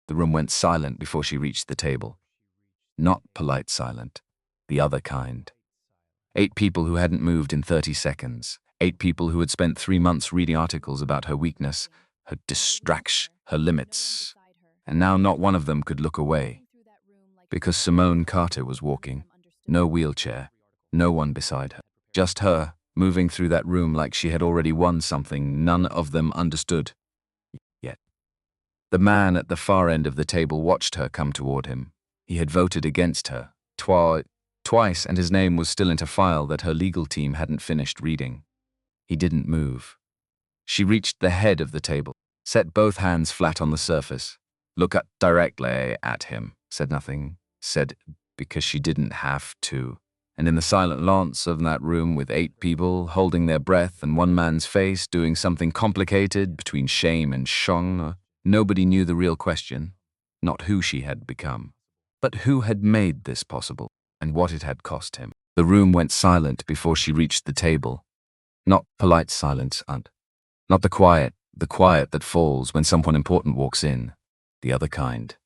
The room went silent before she reached the table. Not polite silent, the other kind. 8 people who hadn't moved in 30 seconds. 8 people who had spent 3 months reading articles about her weakness, her distraction, her limits. And now not one of them could look away. Because Simone Carter was walking. No wheelchair, no one beside her. Just her, moving through that room like she had already won something none of them understood yet. The man at the far end of the table watched her come toward him. He had voted against her, twice, and his name was still in a file that her legal team hadn't finished reading. He didn't move. She reached the head of the table, set both hands flat on the surface, looked up directly at him, said nothing, said because she didn't have to. And in the silent lance of that room with 8 people holding their breath and one man's face doing something complicated between shame and shock, nobody knew the real question, not who she had become, but who had made this possible and what it had cost him. The room went silent before she reached the table. Not polite silence, not the quiet that falls when someone important walks in, the other kind.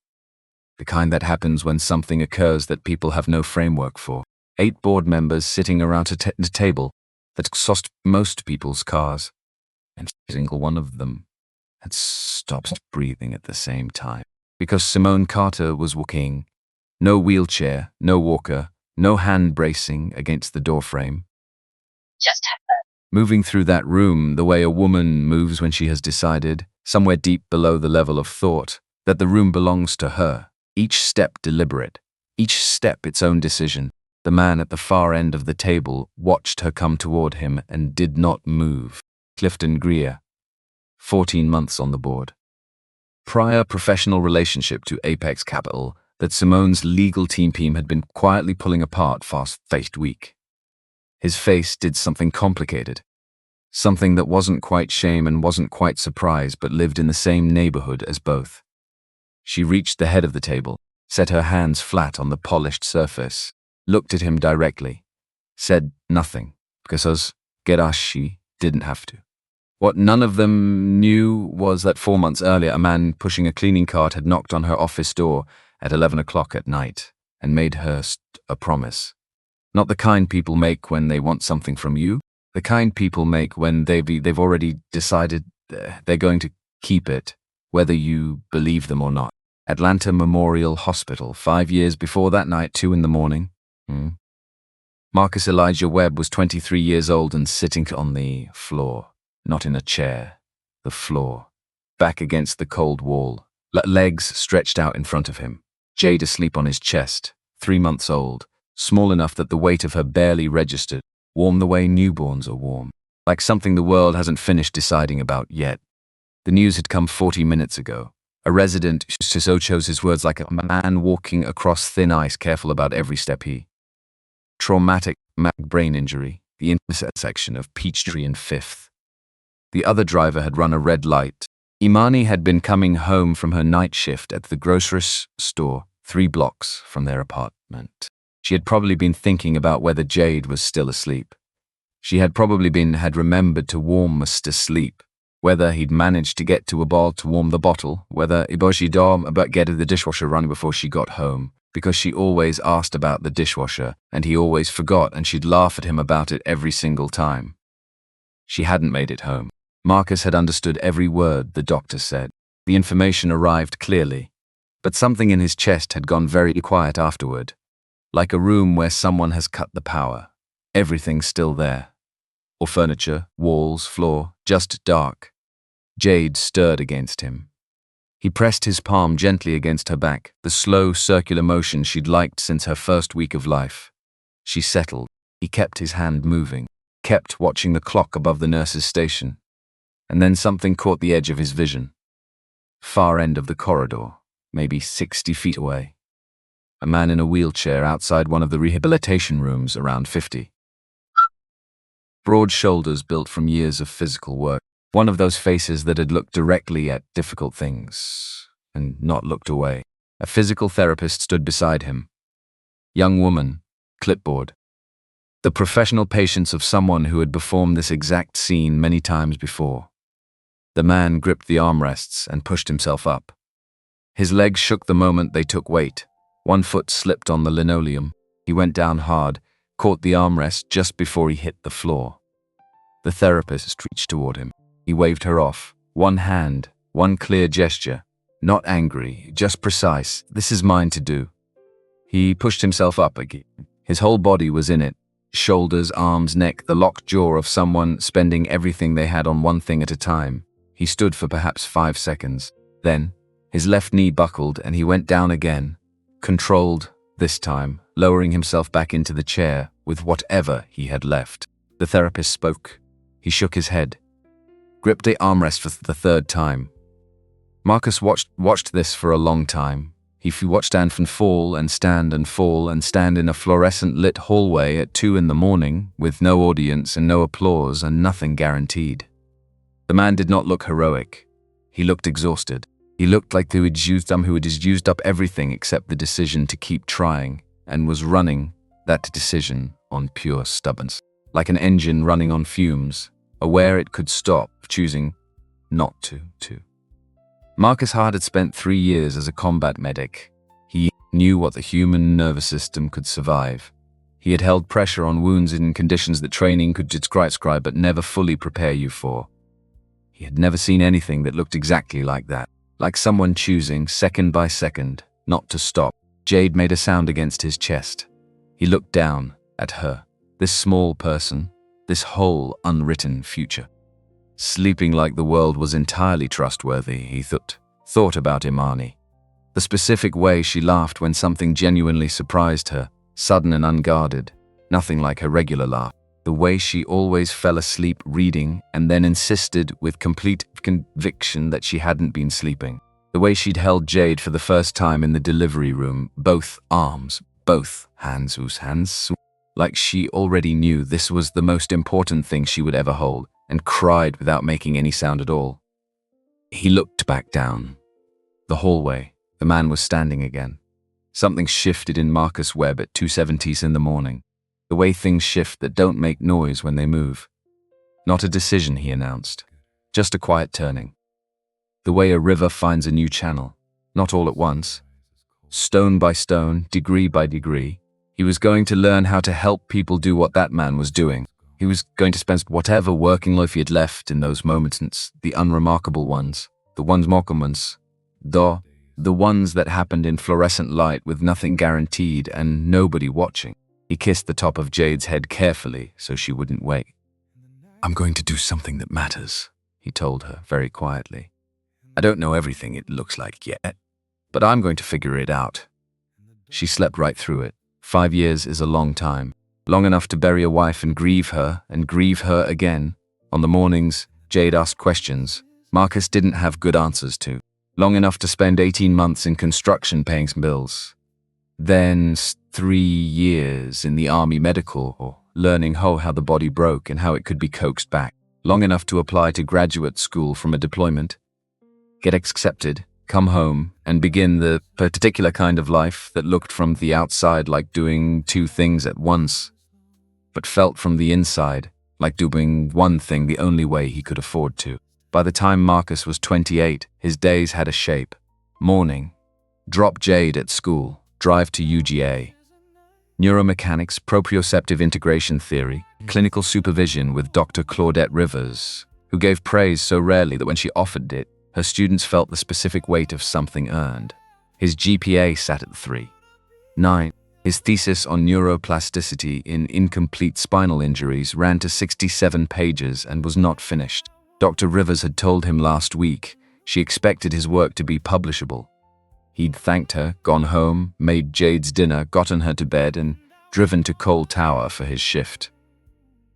The kind that happens when something occurs that people have no framework for. 8 board members sitting around a table that cost most people's cars, and every single one of them had stopped breathing at the same time. Because Simone Carter was walking. No wheelchair, no walker, no hand bracing against the doorframe. Just her. Moving through that room the way a woman moves when she has decided, somewhere deep below the level of thought, that the room belongs to her. Each step deliberate, each step its own decision. The man at the far end of the table watched her come toward him and did not move. Clifton Greer, 14 months on the board. Prior professional relationship to Apex Capital that Simone's legal team had been quietly pulling apart fast-faced week. His face did something complicated. Something that wasn't quite shame and wasn't quite surprise but lived in the same neighborhood as both. She reached the head of the table, set her hands flat on the polished surface, looked at him directly, said nothing, because she didn't have to. What none of them knew was that 4 months earlier a man pushing a cleaning cart had knocked on her office door at 11 o'clock at night and made her a promise. Not the kind people make when they want something from you, the kind people make when they've already decided they're going to keep it, whether you believe them or not. Atlanta Memorial Hospital, 5 years before that night, 2 in the morning. Marcus Elijah Webb was 23 years old and sitting on the floor, not in a chair, the floor, back against the cold wall, legs stretched out in front of him, Jade asleep on his chest, 3 months old, small enough that the weight of her barely registered, warm the way newborns are warm, like something the world hasn't finished deciding about yet. The news had come 40 minutes ago. A resident so chose his words like a man walking across thin ice, careful about every step he. Traumatic brain injury, the intersection of Peachtree and 5th. The other driver had run a red light. Imani had been coming home from her night shift at the grocery store 3 blocks from their apartment. She had probably been thinking about whether Jade was still asleep. She had probably had remembered to warm to sleep, whether he'd managed to get to a bowl to warm the bottle, whether she'd about getting the dishwasher running before she got home, because she always asked about the dishwasher, and he always forgot, and she'd laugh at him about it every single time. She hadn't made it home. Marcus had understood every word the doctor said. The information arrived clearly, but something in his chest had gone very quiet afterward, like a room where someone has cut the power. Everything's still there. Or furniture, walls, floor, just dark. Jade stirred against him. He pressed his palm gently against her back, the slow, circular motion she'd liked since her first week of life. She settled. He kept his hand moving, kept watching the clock above the nurse's station. And then something caught the edge of his vision. Far end of the corridor, maybe 60 feet away. A man in a wheelchair outside one of the rehabilitation rooms, around 50. Broad shoulders built from years of physical work. One of those faces that had looked directly at difficult things and not looked away. A physical therapist stood beside him. Young woman, clipboard. The professional patience of someone who had performed this exact scene many times before. The man gripped the armrests and pushed himself up. His legs shook the moment they took weight. One foot slipped on the linoleum. He went down hard, caught the armrest just before he hit the floor. The therapist reached toward him. He waved her off. One hand, one clear gesture. Not angry, just precise. This is mine to do. He pushed himself up again. His whole body was in it. Shoulders, arms, neck, the locked jaw of someone spending everything they had on one thing at a time. He stood for perhaps 5 seconds. Then, his left knee buckled and he went down again. Controlled, this time, lowering himself back into the chair with whatever he had left. The therapist spoke. He shook his head. Gripped the armrest for the 3rd time. Marcus watched this for a long time. He watched Anfin fall and stand and fall and stand in a fluorescent lit hallway at 2 in the morning with no audience and no applause and nothing guaranteed. The man did not look heroic. He looked exhausted. He looked like who had used up everything except the decision to keep trying and was running that decision on pure stubbornness. Like an engine running on fumes, aware it could stop, choosing not to. Marcus Hart had spent 3 years as a combat medic. He knew what the human nervous system could survive. He had held pressure on wounds in conditions that training could describe but never fully prepare you for. He had never seen anything that looked exactly like that, like someone choosing, second by second, not to stop. Jade made a sound against his chest. He looked down at her, this small person, this whole unwritten future. Sleeping like the world was entirely trustworthy, he thought about Imani. The specific way she laughed when something genuinely surprised her, sudden and unguarded, nothing like her regular laugh. The way she always fell asleep reading and then insisted with complete conviction that she hadn't been sleeping. The way she'd held Jade for the first time in the delivery room, both arms, both hands, like she already knew this was the most important thing she would ever hold, and cried without making any sound at all. He looked back down. The hallway. The man was standing again. Something shifted in Marcus Webb at 2:70 in the morning. The way things shift that don't make noise when they move. Not a decision, he announced. Just a quiet turning. The way a river finds a new channel. Not all at once. Stone by stone, degree by degree. He was going to learn how to help people do what that man was doing. He was going to spend whatever working life he had left in those moments, the unremarkable ones, the ones that happened in fluorescent light with nothing guaranteed and nobody watching. He kissed the top of Jade's head carefully so she wouldn't wake. "I'm going to do something that matters," he told her very quietly. "I don't know everything it looks like yet, but I'm going to figure it out." She slept right through it. 5 years is a long time. Long enough to bury a wife and grieve her again. On the mornings, Jade asked questions Marcus didn't have good answers to. Long enough to spend 18 months in construction paying some bills. Then 3 years in the army medical or learning how the body broke and how it could be coaxed back. Long enough to apply to graduate school from a deployment. Get accepted, come home, and begin the particular kind of life that looked from the outside like doing 2 things at once, but felt from the inside like doing one thing the only way he could afford to. By the time Marcus was 28, his days had a shape. Morning. Drop Jade at school. Drive to UGA. Neuromechanics, proprioceptive integration theory, clinical supervision with Dr. Claudette Rivers, who gave praise so rarely that when she offered it, her students felt the specific weight of something earned. His GPA sat at 3.9. His thesis on neuroplasticity in incomplete spinal injuries ran to 67 pages and was not finished. Dr. Rivers had told him last week she expected his work to be publishable. He'd thanked her, gone home, made Jade's dinner, gotten her to bed, and driven to Cole Tower for his shift.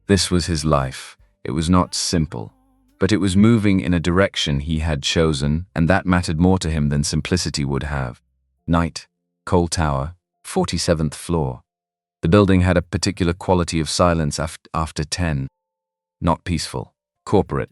This was his life. It was not simple, but it was moving in a direction he had chosen, and that mattered more to him than simplicity would have. Night, Cole Tower, 47th floor. The building had a particular quality of silence after 10. Not peaceful, corporate.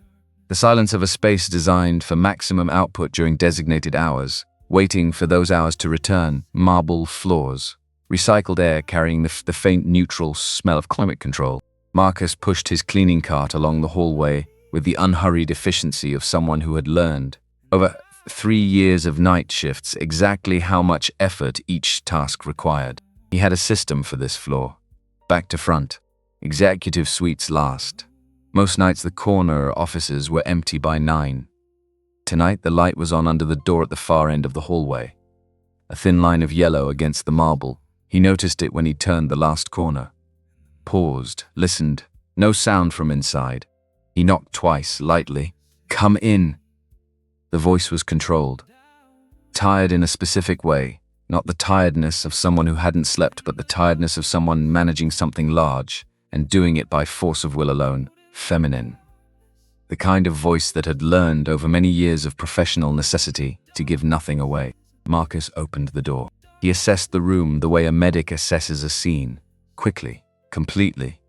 The silence of a space designed for maximum output during designated hours, waiting for those hours to return, marble floors, recycled air carrying the faint neutral smell of climate control. Marcus pushed his cleaning cart along the hallway with the unhurried efficiency of someone who had learned. Over 3 years of night shifts, exactly how much effort each task required. He had a system for this floor. Back to front. Executive suites last. Most nights the corner offices were empty by 9. Tonight the light was on under the door at the far end of the hallway. A thin line of yellow against the marble. He noticed it when he turned the last corner. Paused, listened. No sound from inside. He knocked twice, lightly. "Come in." The voice was controlled. Tired in a specific way. Not the tiredness of someone who hadn't slept, but the tiredness of someone managing something large and doing it by force of will alone. Feminine. The kind of voice that had learned over many years of professional necessity to give nothing away. Marcus opened the door. He assessed the room the way a medic assesses a scene. Quickly, completely,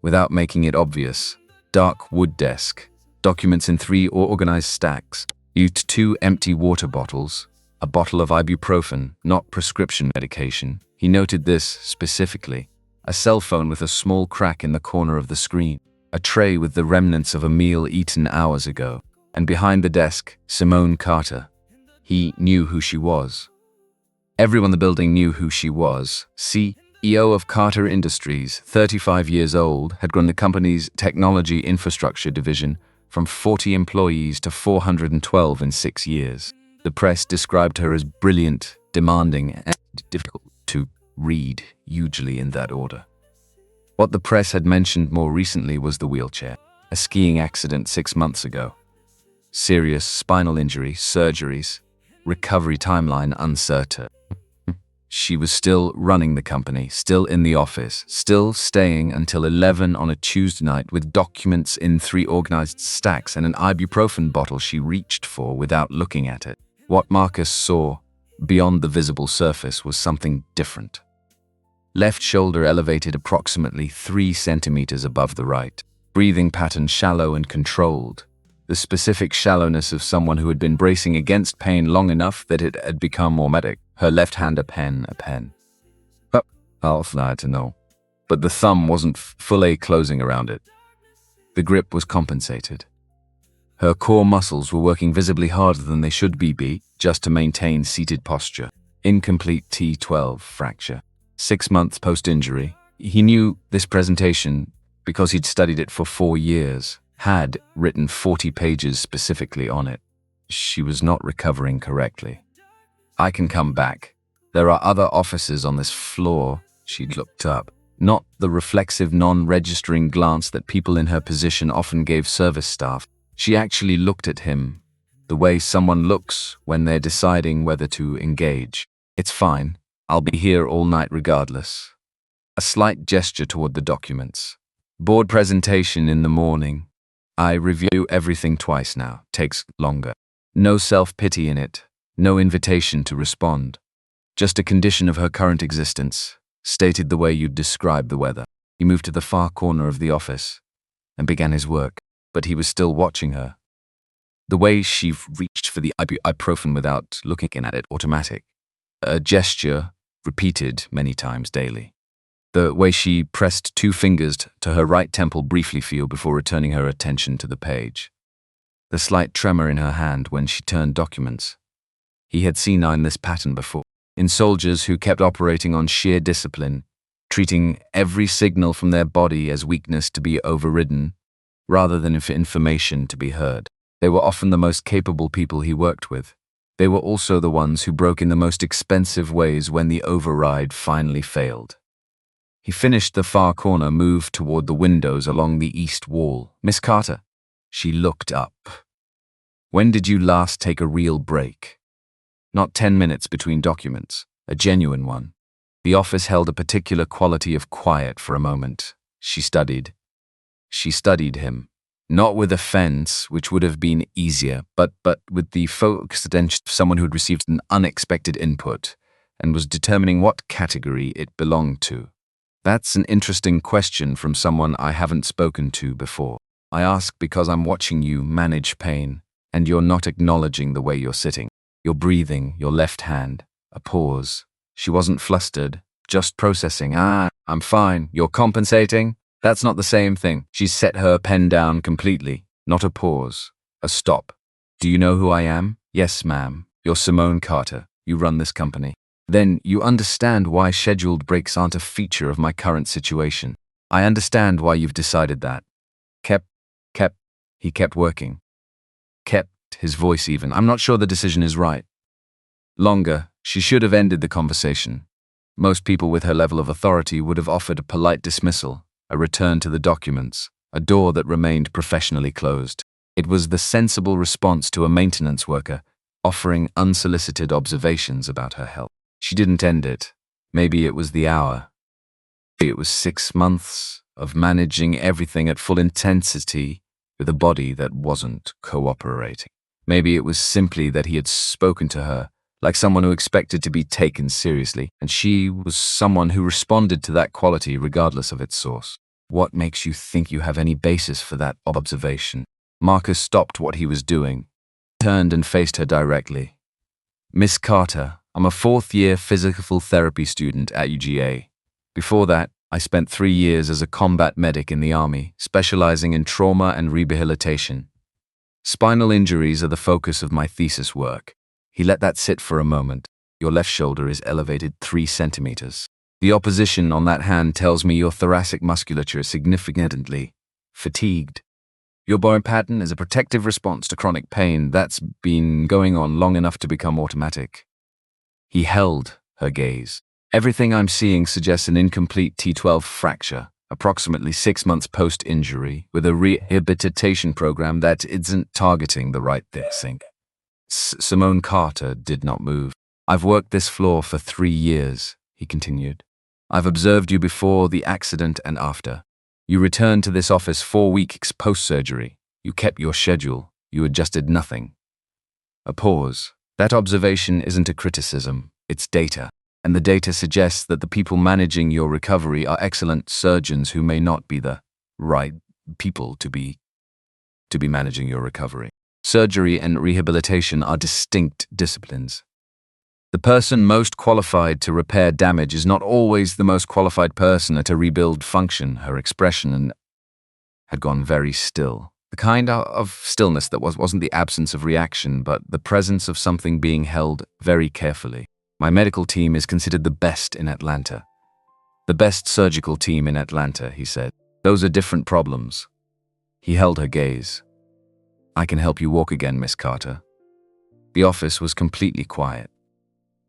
without making it obvious. Dark wood desk. Documents in 3 organized stacks. Used 2 empty water bottles. A bottle of ibuprofen, not prescription medication. He noted this specifically. A cell phone with a small crack in the corner of the screen. A tray with the remnants of a meal eaten hours ago. And behind the desk, Simone Carter. He knew who she was. Everyone in the building knew who she was. CEO of Carter Industries, 35 years old, had grown the company's technology infrastructure division from 40 employees to 412 in 6 years. The press described her as brilliant, demanding, and difficult to read, usually in that order. What the press had mentioned more recently was the wheelchair. A skiing accident 6 months ago. Serious spinal injury, surgeries, recovery timeline uncertain. She was still running the company, still in the office, still staying until 11 on a Tuesday night with documents in 3 organized stacks and an ibuprofen bottle she reached for without looking at it. What Marcus saw beyond the visible surface was something different. Left shoulder elevated approximately 3 centimeters above the right. Breathing pattern shallow and controlled. The specific shallowness of someone who had been bracing against pain long enough that it had become automatic. Her left hand a pen. I'll fly to know. But the thumb wasn't fully closing around it. The grip was compensated. Her core muscles were working visibly harder than they should be just to maintain seated posture. Incomplete T12 fracture. 6 months post-injury. He knew this presentation because he'd studied it for 4 years, had written 40 pages specifically on it. She was not recovering correctly. "I can come back. There are other offices on this floor." She looked up. Not the reflexive, non-registering glance that people in her position often gave service staff. She actually looked at him, the way someone looks when they're deciding whether to engage. "It's fine. I'll be here all night regardless." A slight gesture toward the documents. "Board presentation in the morning. I review everything twice now. Takes longer. No self-pity in it. No invitation to respond. Just a condition of her current existence, stated the way you'd describe the weather." He moved to the far corner of the office and began his work, but he was still watching her. The way she reached for the ibuprofen without looking at it, automatic. A gesture repeated many times daily. The way she pressed 2 fingers to her right temple briefly before returning her attention to the page. The slight tremor in her hand when she turned documents. He had seen this pattern before, in soldiers who kept operating on sheer discipline, treating every signal from their body as weakness to be overridden, rather than for information to be heard. They were often the most capable people he worked with. They were also the ones who broke in the most expensive ways when the override finally failed. He finished the far corner, moved toward the windows along the east wall. "Miss Carter." She looked up. "When did you last take a real break? Not 10 minutes between documents, a genuine one." The office held a particular quality of quiet for a moment. She studied him. Not with offense, which would have been easier, but with the focused attention of someone who had received an unexpected input and was determining what category it belonged to. "That's an interesting question from someone I haven't spoken to before. I ask because I'm watching you manage pain, and you're not acknowledging the way you're sitting. You're breathing, your left hand." A pause. She wasn't flustered, just processing. "I'm fine. You're compensating? That's not the same thing." She set her pen down completely. Not a pause. A stop. "Do you know who I am?" Yes, ma'am. You're Simone Carter. You run this company. Then you understand why scheduled breaks aren't a feature of my current situation. I understand why you've decided that. He kept working. Kept his voice even. I'm not sure the decision is right. Longer, she should have ended the conversation. Most people with her level of authority would have offered a polite dismissal, a return to the documents, a door that remained professionally closed. It was the sensible response to a maintenance worker offering unsolicited observations about her health. She didn't end it. Maybe it was the hour. Maybe it was 6 months of managing everything at full intensity with a body that wasn't cooperating. Maybe it was simply that he had spoken to her like someone who expected to be taken seriously, and she was someone who responded to that quality regardless of its source. What makes you think you have any basis for that observation? Marcus stopped what he was doing, turned and faced her directly. Miss Carter, I'm a 4th-year physical therapy student at UGA. Before that, I spent 3 years as a combat medic in the Army, specializing in trauma and rehabilitation. Spinal injuries are the focus of my thesis work. He let that sit for a moment. Your left shoulder is elevated 3 centimeters. The opposition on that hand tells me your thoracic musculature is significantly fatigued. Your bone pattern is a protective response to chronic pain that's been going on long enough to become automatic. He held her gaze. Everything I'm seeing suggests an incomplete T12 fracture, approximately 6 months post-injury, with a rehabilitation program that isn't targeting the right thing. Simone Carter did not move. I've worked this floor for 3 years, he continued. I've observed you before the accident and after. You returned to this office 4 weeks post-surgery. You kept your schedule. You adjusted nothing. A pause. That observation isn't a criticism, it's data. And the data suggests that the people managing your recovery are excellent surgeons who may not be the right people to be managing your recovery. Surgery and rehabilitation are distinct disciplines. The person most qualified to repair damage is not always the most qualified person to rebuild function. Her expression had gone very still. The kind of stillness that wasn't the absence of reaction, but the presence of something being held very carefully. My medical team is considered the best in Atlanta. The best surgical team in Atlanta, he said. Those are different problems. He held her gaze. I can help you walk again, Miss Carter. The office was completely quiet.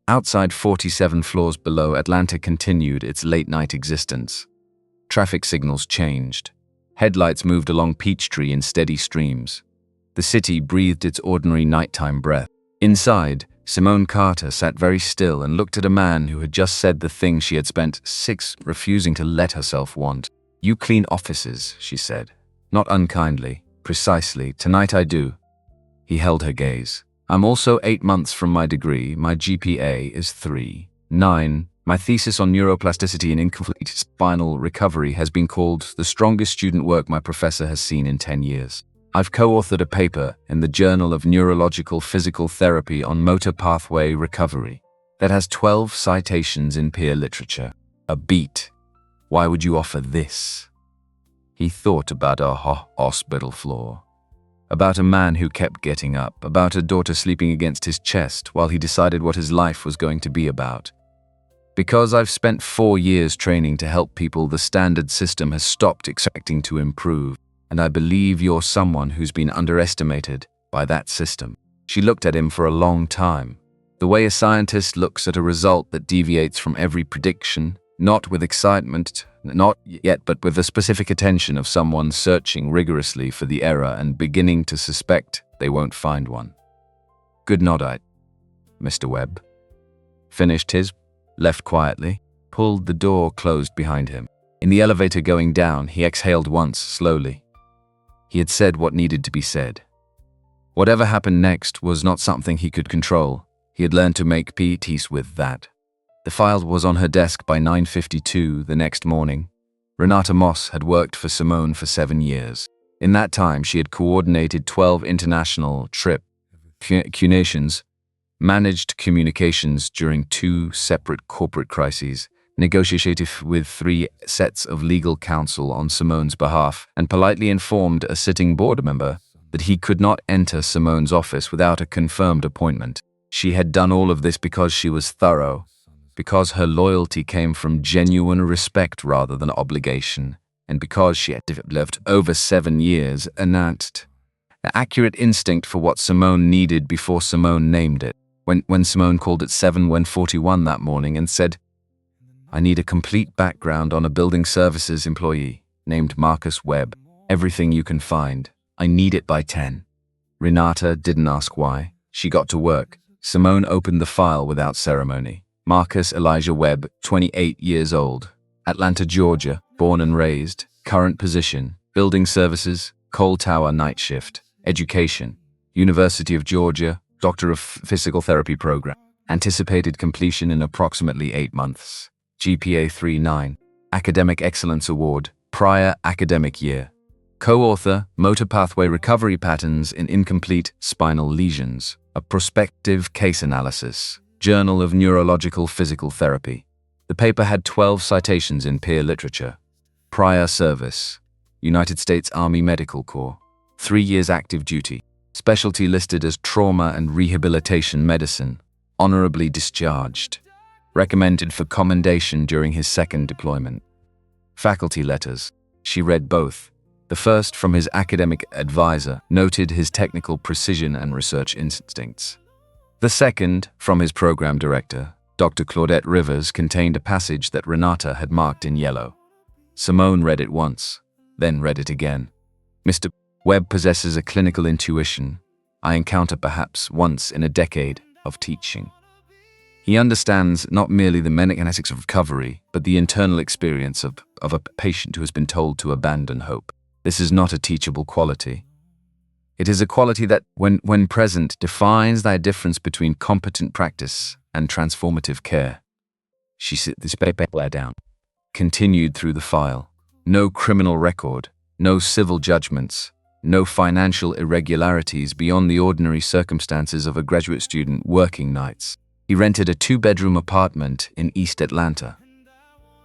Outside 47 floors below, Atlanta continued its late-night existence. Traffic signals changed. Headlights moved along Peachtree in steady streams. The city breathed its ordinary nighttime breath. Inside, Simone Carter sat very still and looked at a man who had just said the thing she had spent 6 refusing to let herself want. You clean offices, she said. Not unkindly. Precisely. Tonight I do. He held her gaze. I'm also 8 months from my degree. My GPA is 3.9. My thesis on neuroplasticity and incomplete spinal recovery has been called the strongest student work my professor has seen in 10 years. I've co-authored a paper in the Journal of Neurological Physical Therapy on motor pathway recovery that has 12 citations in peer literature. A beat. Why would you offer this? He thought about a hospital floor, about a man who kept getting up, about a daughter sleeping against his chest while he decided what his life was going to be about. Because I've spent 4 years training to help people, the standard system has stopped expecting to improve, and I believe you're someone who's been underestimated by that system. She looked at him for a long time, the way a scientist looks at a result that deviates from every prediction, not with excitement, not yet, but with the specific attention of someone searching rigorously for the error and beginning to suspect they won't find one. Good night, Mr. Webb. Finished his, left quietly, pulled the door closed behind him. In the elevator going down, he exhaled once, slowly. He had said what needed to be said. Whatever happened next was not something he could control. He had learned to make peace with that. The file was on her desk by 9:52 the next morning. Renata Moss had worked for Simone for 7 years. In that time, she had coordinated 12 international nations, managed communications during 2 separate corporate crises, negotiated with 3 sets of legal counsel on Simone's behalf, and politely informed a sitting board member that he could not enter Simone's office without a confirmed appointment. She had done all of this because she was thorough, because her loyalty came from genuine respect rather than obligation, and because she had lived over 7 years, announced an accurate instinct for what Simone needed before Simone named it. When Simone called at 7:41 that morning and said, "I need a complete background on a building services employee named Marcus Webb. Everything you can find. I need it by 10. Renata didn't ask why. She got to work. Simone opened the file without ceremony. Marcus Elijah Webb, 28 years old. Atlanta, Georgia, born and raised. Current position, building services, coal tower night shift. Education, University of Georgia, Doctor of Physical Therapy program. Anticipated completion in approximately 8 months. GPA 3.9. Academic Excellence Award, prior academic year. Co-author, Motor Pathway Recovery Patterns in Incomplete Spinal Lesions. A prospective case analysis. Journal of Neurological Physical Therapy. The paper had 12 citations in peer literature. Prior service, United States Army Medical Corps. 3 years active duty. Specialty listed as trauma and rehabilitation medicine. Honorably discharged. Recommended for commendation during his second deployment. Faculty letters. She read both. The first, from his academic advisor, noted his technical precision and research instincts. The second, from his program director, Dr. Claudette Rivers, contained a passage that Renata had marked in yellow. Simone read it once, then read it again. Mr. Webb possesses a clinical intuition I encounter perhaps once in a decade of teaching. He understands not merely the mechanics of recovery, but the internal experience of a patient who has been told to abandon hope. This is not a teachable quality. It is a quality that, when present, defines the difference between competent practice and transformative care. She set this paper down. Continued through the file. No criminal record, no civil judgments, no financial irregularities beyond the ordinary circumstances of a graduate student working nights. He rented a 2-bedroom apartment in East Atlanta.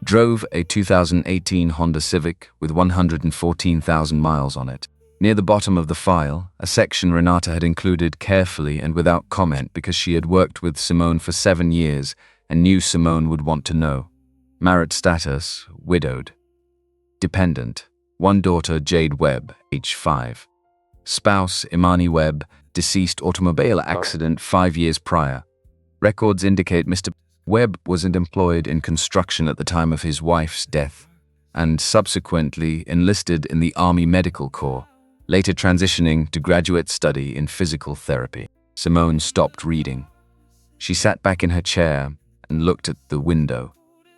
Drove a 2018 Honda Civic with 114,000 miles on it. Near the bottom of the file, a section Renata had included carefully and without comment because she had worked with Simone for 7 years and knew Simone would want to know. Married status, widowed. Dependent, 1 daughter, Jade Webb, age 5. Spouse, Imani Webb, deceased automobile accident 5 years prior. Records indicate Mr. Webb wasn't employed in construction at the time of his wife's death and subsequently enlisted in the Army Medical Corps, later transitioning to graduate study in physical therapy. Simone stopped reading. She sat back in her chair and looked at the window.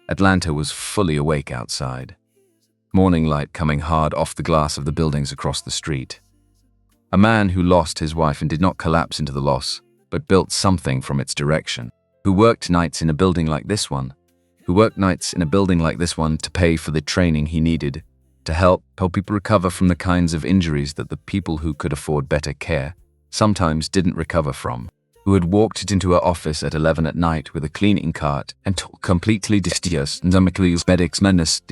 Atlanta was fully awake outside. Morning light coming hard off the glass of the buildings across the street. A man who lost his wife and did not collapse into the loss, but built something from its direction. Who worked nights in a building like this one. To pay for the training he needed to help people recover from the kinds of injuries that the people who could afford better care sometimes didn't recover from. Who had walked into her office at 11 at night with a cleaning cart and completely distressed medics menaced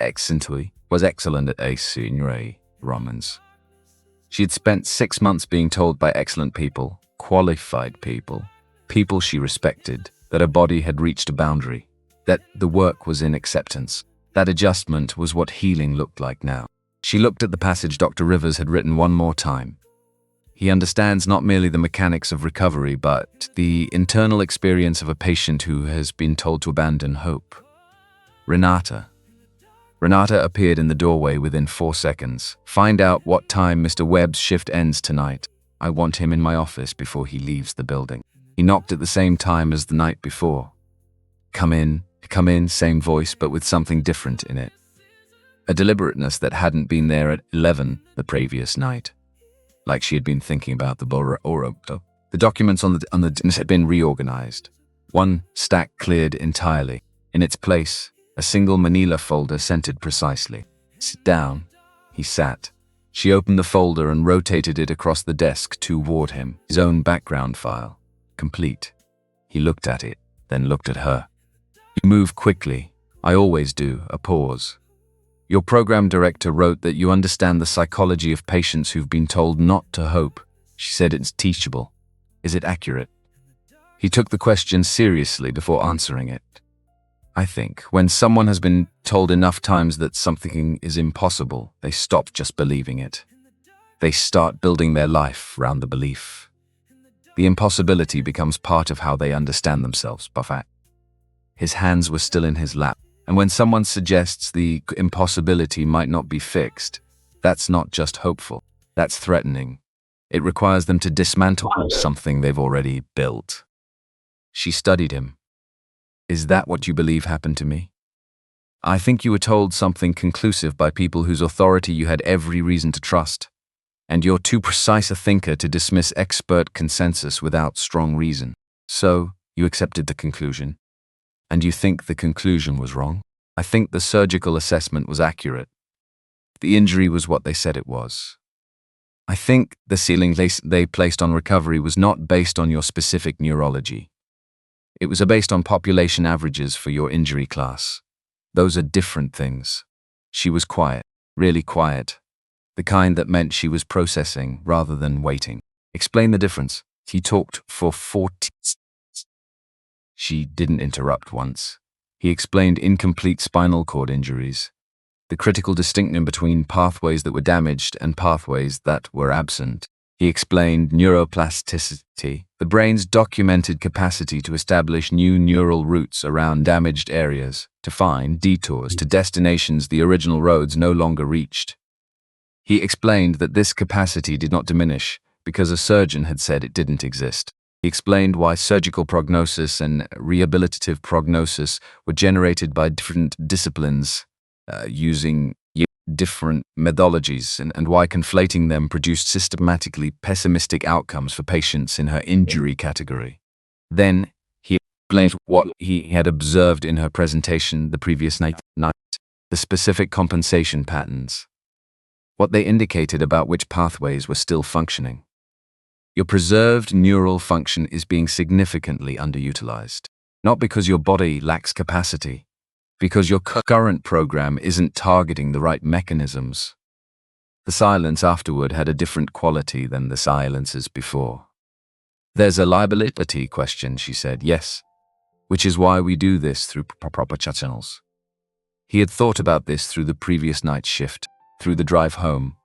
excellently was excellent at a senior Romans. She had spent 6 months being told by excellent people, qualified people, people she respected, that her body had reached a boundary, that the work was in acceptance. That adjustment was what healing looked like now. She looked at the passage Dr. Rivers had written one more time. He understands not merely the mechanics of recovery, but the internal experience of a patient who has been told to abandon hope. Renata. Renata appeared in the doorway within 4 seconds. Find out what time Mr. Webb's shift ends tonight. I want him in my office before he leaves the building. He knocked at the same time as the night before. Come in, same voice but with something different in it. A deliberateness that hadn't been there at 11 the previous night. Like she had been thinking about the Boroto. The documents on the desk had been reorganized. One stack cleared entirely. In its place, a single manila folder centered precisely. Sit down. He sat. She opened the folder and rotated it across the desk toward him. His own background file. Complete. He looked at it, then looked at her. You move quickly. I always do. A pause. Your program director wrote that you understand the psychology of patients who've been told not to hope. She said it's teachable. Is it accurate? He took the question seriously before answering it. I think when someone has been told enough times that something is impossible, they stop just believing it. They start building their life around the belief. The impossibility becomes part of how they understand themselves. Buffett. His hands were still in his lap, and when someone suggests the impossibility might not be fixed, that's not just hopeful, that's threatening. It requires them to dismantle something they've already built. She studied him. Is that what you believe happened to me? I think you were told something conclusive by people whose authority you had every reason to trust, and you're too precise a thinker to dismiss expert consensus without strong reason. So, you accepted the conclusion. And you think the conclusion was wrong? I think the surgical assessment was accurate. The injury was what they said it was. I think the ceiling they placed on recovery was not based on your specific neurology. It was based on population averages for your injury class. Those are different things. She was quiet, really quiet. The kind that meant she was processing rather than waiting. Explain the difference. He talked for 40. She didn't interrupt once. He explained incomplete spinal cord injuries, the critical distinction between pathways that were damaged and pathways that were absent. He explained neuroplasticity, the brain's documented capacity to establish new neural routes around damaged areas, to find detours to destinations the original roads no longer reached. He explained that this capacity did not diminish because a surgeon had said it didn't exist. He explained why surgical prognosis and rehabilitative prognosis were generated by different disciplines using different methodologies and why conflating them produced systematically pessimistic outcomes for patients in her injury category. Then he explained what he had observed in her presentation the previous night, the specific compensation patterns, what they indicated about which pathways were still functioning. Your preserved neural function is being significantly underutilized, not because your body lacks capacity, because your current program isn't targeting the right mechanisms. The silence afterward had a different quality than the silences before. There's a liability question, she said, yes, which is why we do this through proper channels. He had thought about this through the previous night's shift, through the drive home.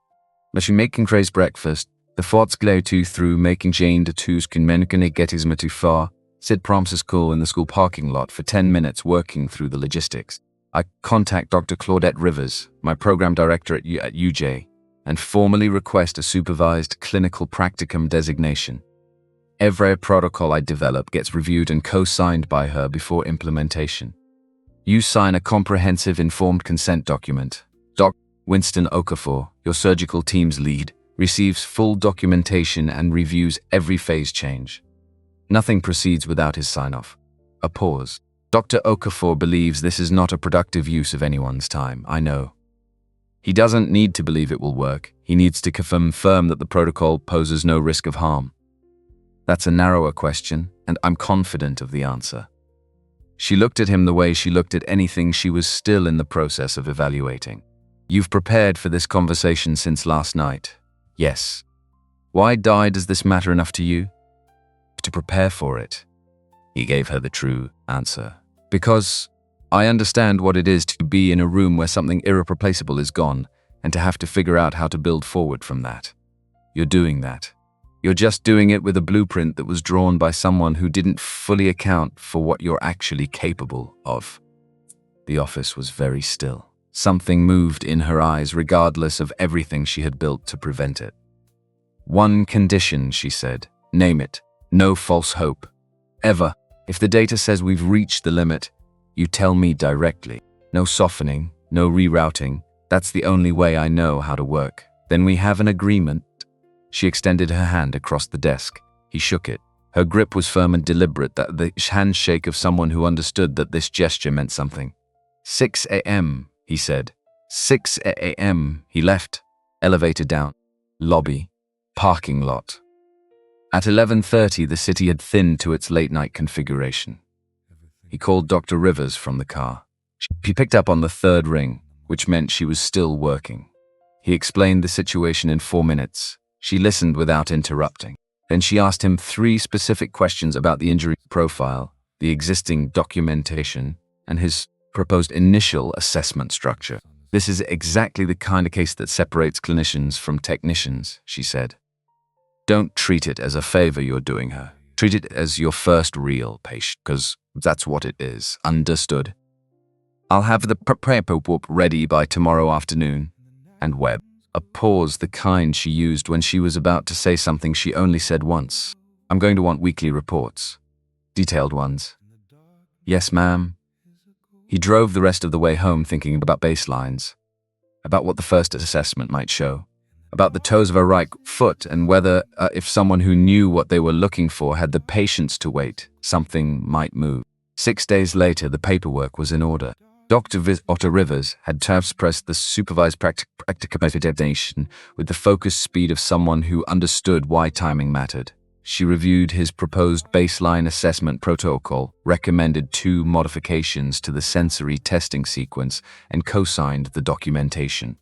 But she making Craze breakfast, the thoughts glow too through making Jane de twos can get his too far. Sid prompts school in the school parking lot for 10 minutes working through the logistics. I contact Dr. Claudette Rivers, my program director at UJ, and formally request a supervised clinical practicum designation. Every protocol I develop gets reviewed and co-signed by her before implementation. You sign a comprehensive informed consent document. Dr. Winston Okafor, your surgical team's lead, receives full documentation and reviews every phase change. Nothing proceeds without his sign-off. A pause. Dr. Okafor believes this is not a productive use of anyone's time, I know. He doesn't need to believe it will work. He needs to confirm that the protocol poses no risk of harm. That's a narrower question, and I'm confident of the answer. She looked at him the way she looked at anything she was still in the process of evaluating. You've prepared for this conversation since last night. Yes. Why does this matter enough to you? To prepare for it. He gave her the true answer. Because I understand what it is to be in a room where something irreplaceable is gone and to have to figure out how to build forward from that. You're doing that. You're just doing it with a blueprint that was drawn by someone who didn't fully account for what you're actually capable of. The office was very still. Something moved in her eyes regardless of everything she had built to prevent it. One condition, she said. Name it. No false hope. Ever. If the data says we've reached the limit, you tell me directly. No softening, no rerouting. That's the only way I know how to work. Then we have an agreement. She extended her hand across the desk. He shook it. Her grip was firm and deliberate, that the handshake of someone who understood that this gesture meant something. 6 a.m., he said. 6 a.m., he left. Elevator down. Lobby. Parking lot. At 11:30, the city had thinned to its late-night configuration. He called Dr. Rivers from the car. She picked up on the third ring. which meant she was still working. He explained the situation in 4 minutes. She listened without interrupting. Then she asked him 3 specific questions about the injury profile, the existing documentation, and his proposed initial assessment structure. This is exactly the kind of case that separates clinicians from technicians, she said. Don't treat it as a favor you're doing her. Treat it as your first real patient, because that's what it is. Understood? I'll have the paperwork ready by tomorrow afternoon. And Webb. A pause, the kind she used when she was about to say something she only said once. I'm going to want weekly reports. Detailed ones. Yes, ma'am. He drove the rest of the way home thinking about baselines, about what the first assessment might show, about the toes of her right foot and whether, if someone who knew what they were looking for had the patience to wait, something might move. 6 days later, the paperwork was in order. Dr. Otto Rivers had pressed the supervised practication with the focused speed of someone who understood why timing mattered. She reviewed his proposed baseline assessment protocol, recommended 2 modifications to the sensory testing sequence, and co-signed the documentation.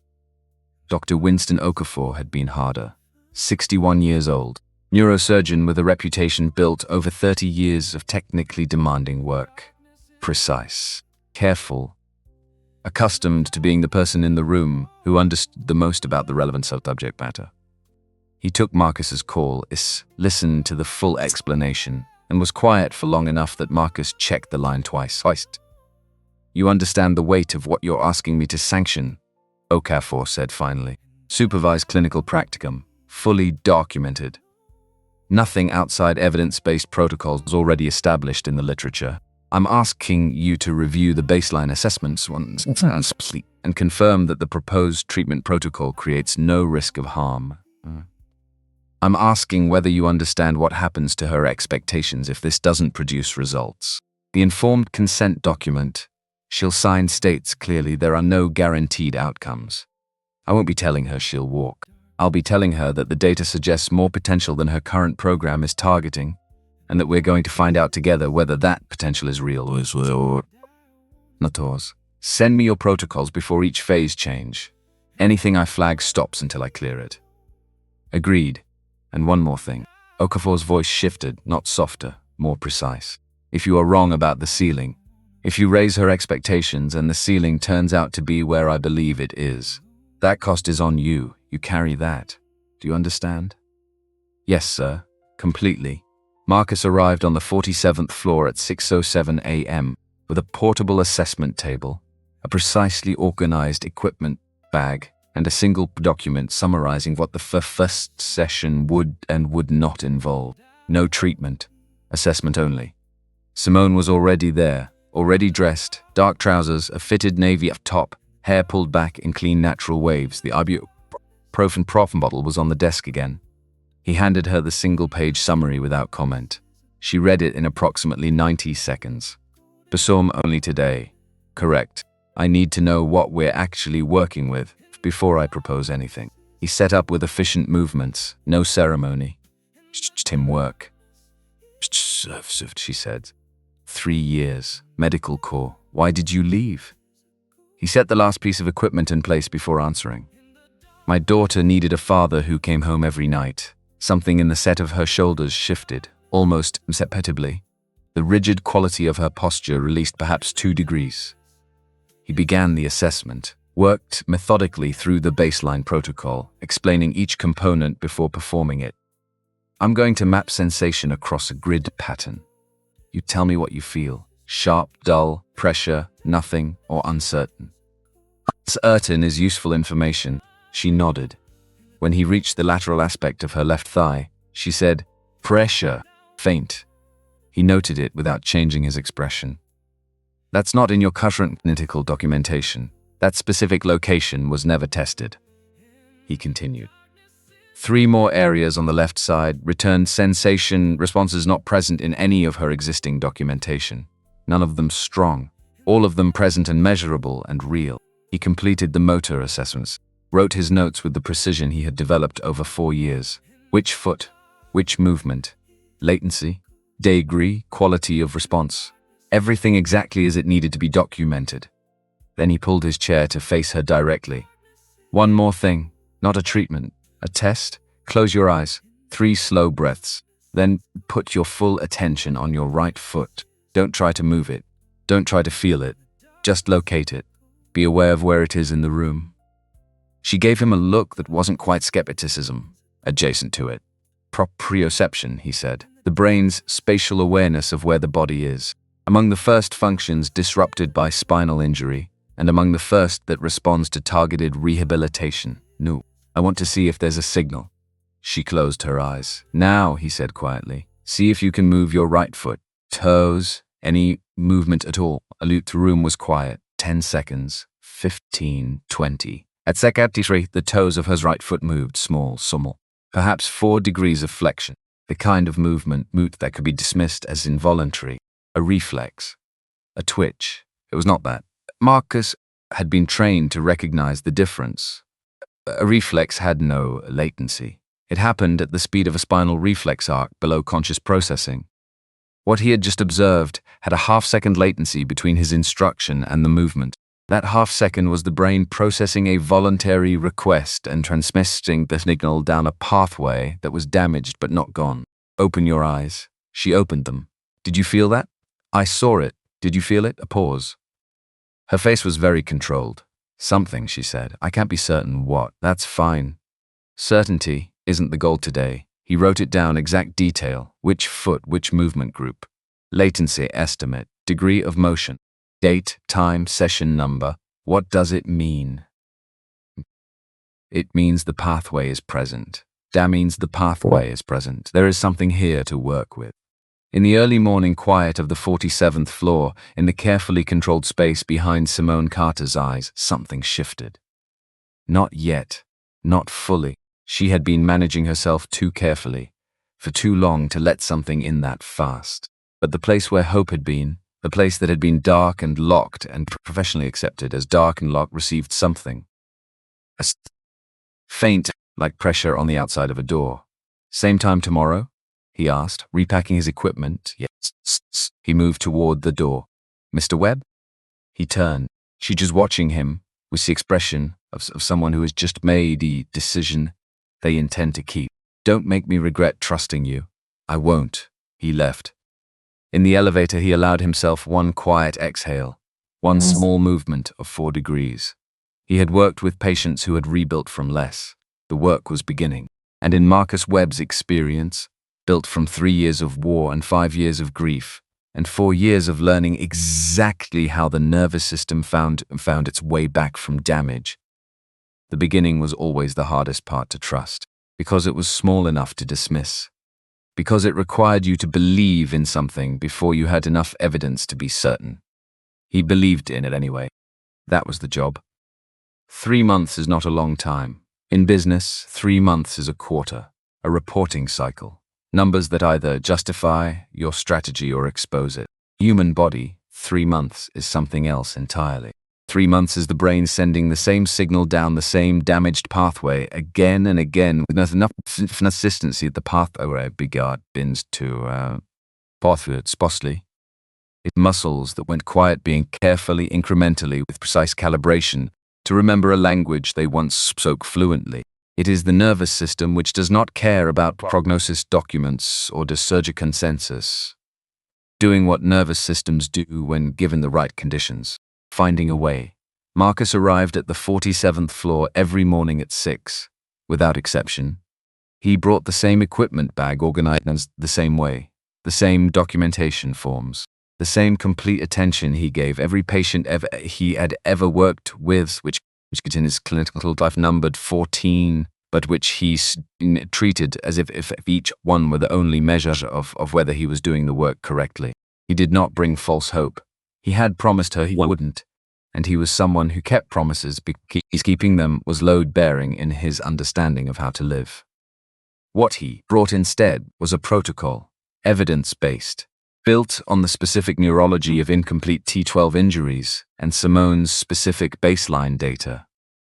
Dr. Winston Okafor had been harder. 61 years old, neurosurgeon with a reputation built over 30 years of technically demanding work. Precise, careful, accustomed to being the person in the room who understood the most about the relevant subject matter. He took Marcus's call, listened to the full explanation, and was quiet for long enough that Marcus checked the line twice. You understand the weight of what you're asking me to sanction, Okafor said finally. Supervised clinical practicum, fully documented. Nothing outside evidence-based protocols already established in the literature. I'm asking you to review the baseline assessments once and confirm that the proposed treatment protocol creates no risk of harm. I'm asking whether you understand what happens to her expectations if this doesn't produce results. The informed consent document she'll sign states clearly there are no guaranteed outcomes. I won't be telling her she'll walk. I'll be telling her that the data suggests more potential than her current program is targeting, and that we're going to find out together whether that potential is real or not. Send me your protocols before each phase change. Anything I flag stops until I clear it. Agreed. And one more thing. Okafor's voice shifted, not softer, more precise. If you are wrong about the ceiling, if you raise her expectations and the ceiling turns out to be where I believe it is, that cost is on you. You carry that. Do you understand? Yes, sir. Completely. Marcus arrived on the 47th floor at 6:07 a.m. with a portable assessment table, a precisely organized equipment bag, and a single document summarizing what the first session would and would not involve. No treatment. Assessment only. Simone was already there, already dressed, dark trousers, a fitted navy top, hair pulled back in clean natural waves. The ibuprofen bottle was on the desk again. He handed her the single-page summary without comment. She read it in approximately 90 seconds. Besom only today. Correct. I need to know what we're actually working with before I propose anything. He set up with efficient movements, no ceremony. Him work. She said. 3 years, medical corps. Why did you leave? He set the last piece of equipment in place before answering. My daughter needed a father who came home every night. Something in the set of her shoulders shifted, almost imperceptibly. The rigid quality of her posture released perhaps 2 degrees. He began the assessment, worked methodically through the baseline protocol, explaining each component before performing it. I'm going to map sensation across a grid pattern. You tell me what you feel. Sharp, dull, pressure, nothing, or uncertain. Uncertain is useful information. She nodded. When he reached the lateral aspect of her left thigh, she said, pressure, faint. He noted it without changing his expression. That's not in your current clinical documentation. That specific location was never tested. He continued. 3 more areas on the left side returned sensation responses not present in any of her existing documentation. None of them strong, all of them present and measurable and real. He completed the motor assessments, wrote his notes with the precision he had developed over 4 years. Which foot, which movement, latency, degree, quality of response, everything exactly as it needed to be documented. Then he pulled his chair to face her directly. One more thing, not a treatment, a test. Close your eyes, 3 slow breaths. Then put your full attention on your right foot. Don't try to move it. Don't try to feel it. Just locate it. Be aware of where it is in the room. She gave him a look that wasn't quite skepticism, adjacent to it. Proprioception, he said. The brain's spatial awareness of where the body is. Among the first functions disrupted by spinal injury, and among the first that responds to targeted rehabilitation. No, I want to see if there's a signal. She closed her eyes. Now, he said quietly, see if you can move your right foot. Toes, any movement at all. The room was quiet. 10 seconds, 15, 20. At second 3, the toes of her right foot moved, small, perhaps 4 degrees of flexion. The kind of movement that could be dismissed as involuntary. A reflex. A twitch. It was not that. Marcus had been trained to recognize the difference. A reflex had no latency. It happened at the speed of a spinal reflex arc below conscious processing. What he had just observed had a half-second latency between his instruction and the movement. That half-second was the brain processing a voluntary request and transmitting the signal down a pathway that was damaged but not gone. Open your eyes. She opened them. Did you feel that? I saw it. Did you feel it? A pause. Her face was very controlled. Something, she said. I can't be certain what. That's fine. Certainty isn't the goal today. He wrote it down, exact detail. Which foot, which movement group. Latency estimate. Degree of motion. Date, time, session number. What does it mean? It means the pathway is present. That means the pathway is present. There is something here to work with. In the early morning quiet of the 47th floor, in the carefully controlled space behind Simone Carter's eyes, something shifted. Not yet. Not fully. She had been managing herself too carefully, for too long to let something in that fast. But the place where hope had been, the place that had been dark and locked and professionally accepted as dark and locked, received something. A faint, like pressure on the outside of a door. Same time tomorrow? He asked, repacking his equipment. Yes. He moved toward the door. Mr. Webb? He turned. She just watching him with the expression of someone who has just made a decision they intend to keep. Don't make me regret trusting you. I won't. He left. In the elevator, he allowed himself one quiet exhale, one small movement of 4 degrees. He had worked with patients who had rebuilt from less. The work was beginning. And in Marcus Webb's experience, built from 3 years of war and 5 years of grief, and 4 years of learning exactly how the nervous system found its way back from damage. The beginning was always the hardest part to trust, because it was small enough to dismiss, because it required you to believe in something before you had enough evidence to be certain. He believed in it anyway. That was the job. 3 months is not a long time. In business, 3 months is a quarter, a reporting cycle. Numbers that either justify your strategy or expose it. Human body, 3 months is something else entirely. 3 months is the brain sending the same signal down the same damaged pathway again and again with enough consistency that the pathway begins to spostly. It muscles that went quiet being carefully, incrementally, with precise calibration to remember a language they once spoke fluently. It is the nervous system which does not care about prognosis documents or surgical consensus, doing what nervous systems do when given the right conditions, finding a way. Marcus arrived at the 47th floor every morning at 6, without exception. He brought the same equipment bag organized the same way, the same documentation forms, the same complete attention he gave every patient he had ever worked with, which in his clinical life numbered 14, but which he treated as if each one were the only measure of whether he was doing the work correctly. He did not bring false hope. He had promised her he wouldn't, and he was someone who kept promises because keeping them was load-bearing in his understanding of how to live. What he brought instead was a protocol, evidence-based, built on the specific neurology of incomplete T12 injuries and Simone's specific baseline data,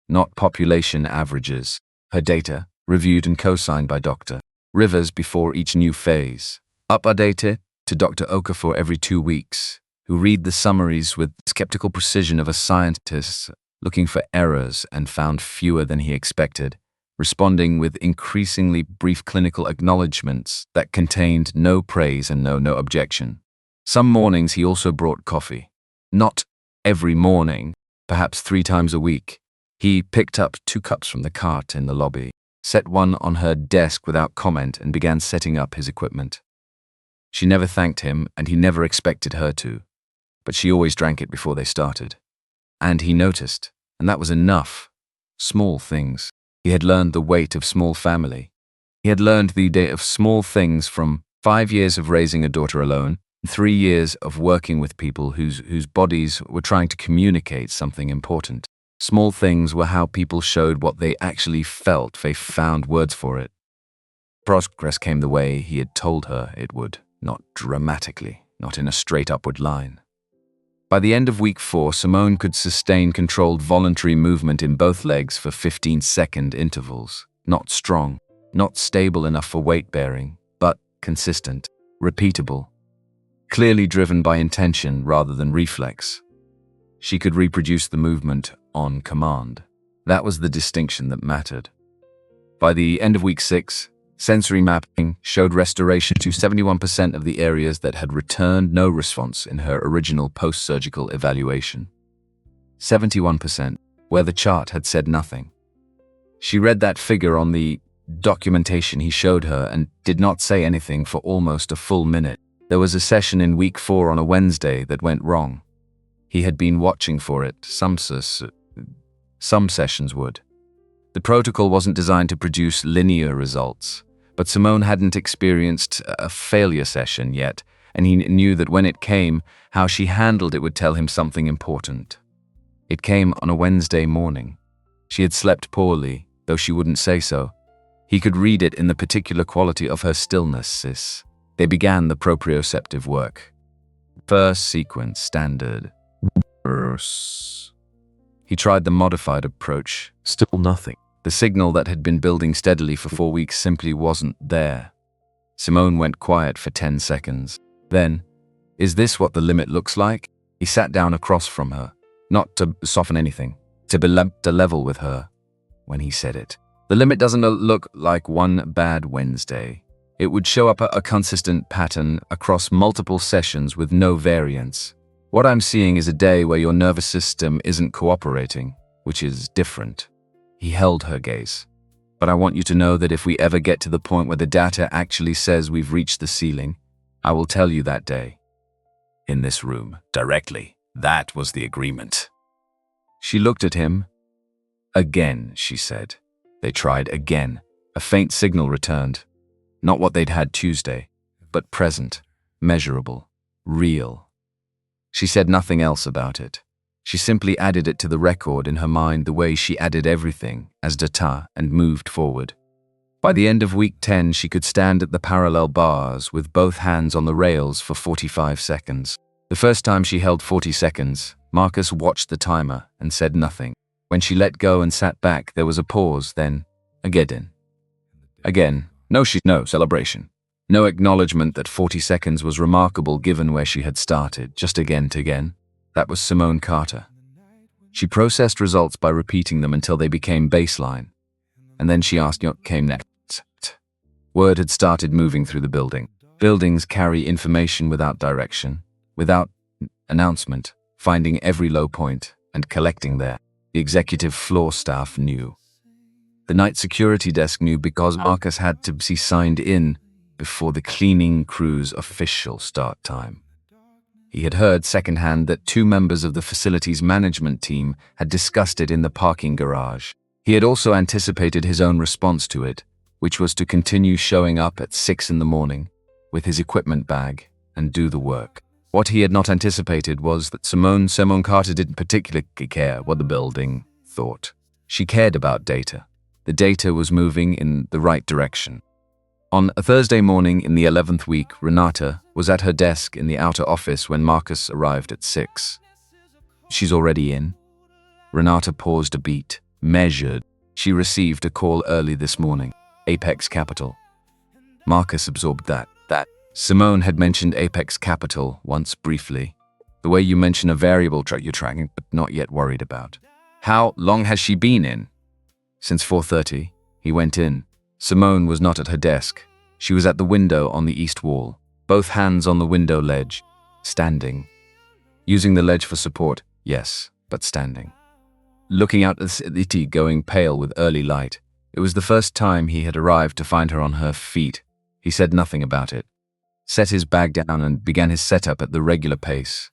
not population averages. Her data, reviewed and co-signed by Dr. Rivers before each new phase, updated to Dr. Okafor every 2 weeks. who read the summaries with skeptical precision of a scientist looking for errors and found fewer than he expected, responding with increasingly brief clinical acknowledgments that contained no praise and no objection. Some mornings he also brought coffee. Not every morning, perhaps 3 times a week. He picked up 2 cups from the cart in the lobby, set one on her desk without comment, and began setting up his equipment. She never thanked him, and he never expected her to, but she always drank it before they started. And he noticed, and that was enough. Small things. He had learned the weight of small family. He had learned the day of small things from 5 years of raising a daughter alone, 3 years of working with people whose bodies were trying to communicate something important. Small things were how people showed what they actually felt. They found words for it. Progress came the way he had told her it would, not dramatically, not in a straight upward line. By the end of week 4, Simone could sustain controlled voluntary movement in both legs for 15-second intervals. Not strong, not stable enough for weight bearing, but consistent, repeatable, clearly driven by intention rather than reflex. She could reproduce the movement on command. That was the distinction that mattered. By the end of week 6, sensory mapping showed restoration to 71% of the areas that had returned no response in her original post-surgical evaluation. 71%, where the chart had said nothing. She read that figure on the documentation he showed her and did not say anything for almost a full minute. There was a session in week 4 on a Wednesday that went wrong. He had been watching for it. Some sessions would. The protocol wasn't designed to produce linear results, but Simone hadn't experienced a failure session yet, and he knew that when it came, how she handled it would tell him something important. It came on a Wednesday morning. She had slept poorly, though she wouldn't say so. He could read it in the particular quality of her stillness. They began the proprioceptive work. First sequence, standard. Verse. He tried the modified approach. Still nothing. The signal that had been building steadily for 4 weeks simply wasn't there. Simone went quiet for 10 seconds. Then, "Is this what the limit looks like?" He sat down across from her, not to soften anything, to be level with her. When he said it, "The limit doesn't look like one bad Wednesday. It would show up a consistent pattern across multiple sessions with no variance. What I'm seeing is a day where your nervous system isn't cooperating, which is different." He held her gaze. "But I want you to know that if we ever get to the point where the data actually says we've reached the ceiling, I will tell you that day. In this room, directly. That was the agreement." She looked at him. "Again," she said. They tried again. A faint signal returned. Not what they'd had Tuesday, but present, measurable, real. She said nothing else about it. She simply added it to the record in her mind the way she added everything as data and moved forward. By the end of week 10, she could stand at the parallel bars with both hands on the rails for 45 seconds. The first time she held 40 seconds, Marcus watched the timer and said nothing. When she let go and sat back, there was a pause, then again. No celebration. No acknowledgement that 40 seconds was remarkable given where she had started, just again. That was Simone Carter. She processed results by repeating them until they became baseline. And then she asked what came next. Word had started moving through the building. Buildings carry information without direction, without announcement, finding every low point and collecting there. The executive floor staff knew. The night security desk knew because Marcus had to be signed in before the cleaning crew's official start time. He had heard secondhand that 2 members of the facility's management team had discussed it in the parking garage. He had also anticipated his own response to it, which was to continue showing up at 6 in the morning with his equipment bag and do the work. What he had not anticipated was that Simone Carter didn't particularly care what the building thought. She cared about data. The data was moving in the right direction. On a Thursday morning in the 11th week, Renata was at her desk in the outer office when Marcus arrived at 6. "She's already in?" Renata paused a beat, measured. She received a call early this morning. Apex Capital. Marcus absorbed that. Simone had mentioned Apex Capital once briefly. The way you mention a variable you're tracking but not yet worried about. How long has she been in? Since 4:30. He went in. Simone was not at her desk. She was at the window on the east wall, both hands on the window ledge, standing. Using the ledge for support, yes, but standing. Looking out at the city going pale with early light. It was the first time he had arrived to find her on her feet. He said nothing about it, set his bag down and began his setup at the regular pace.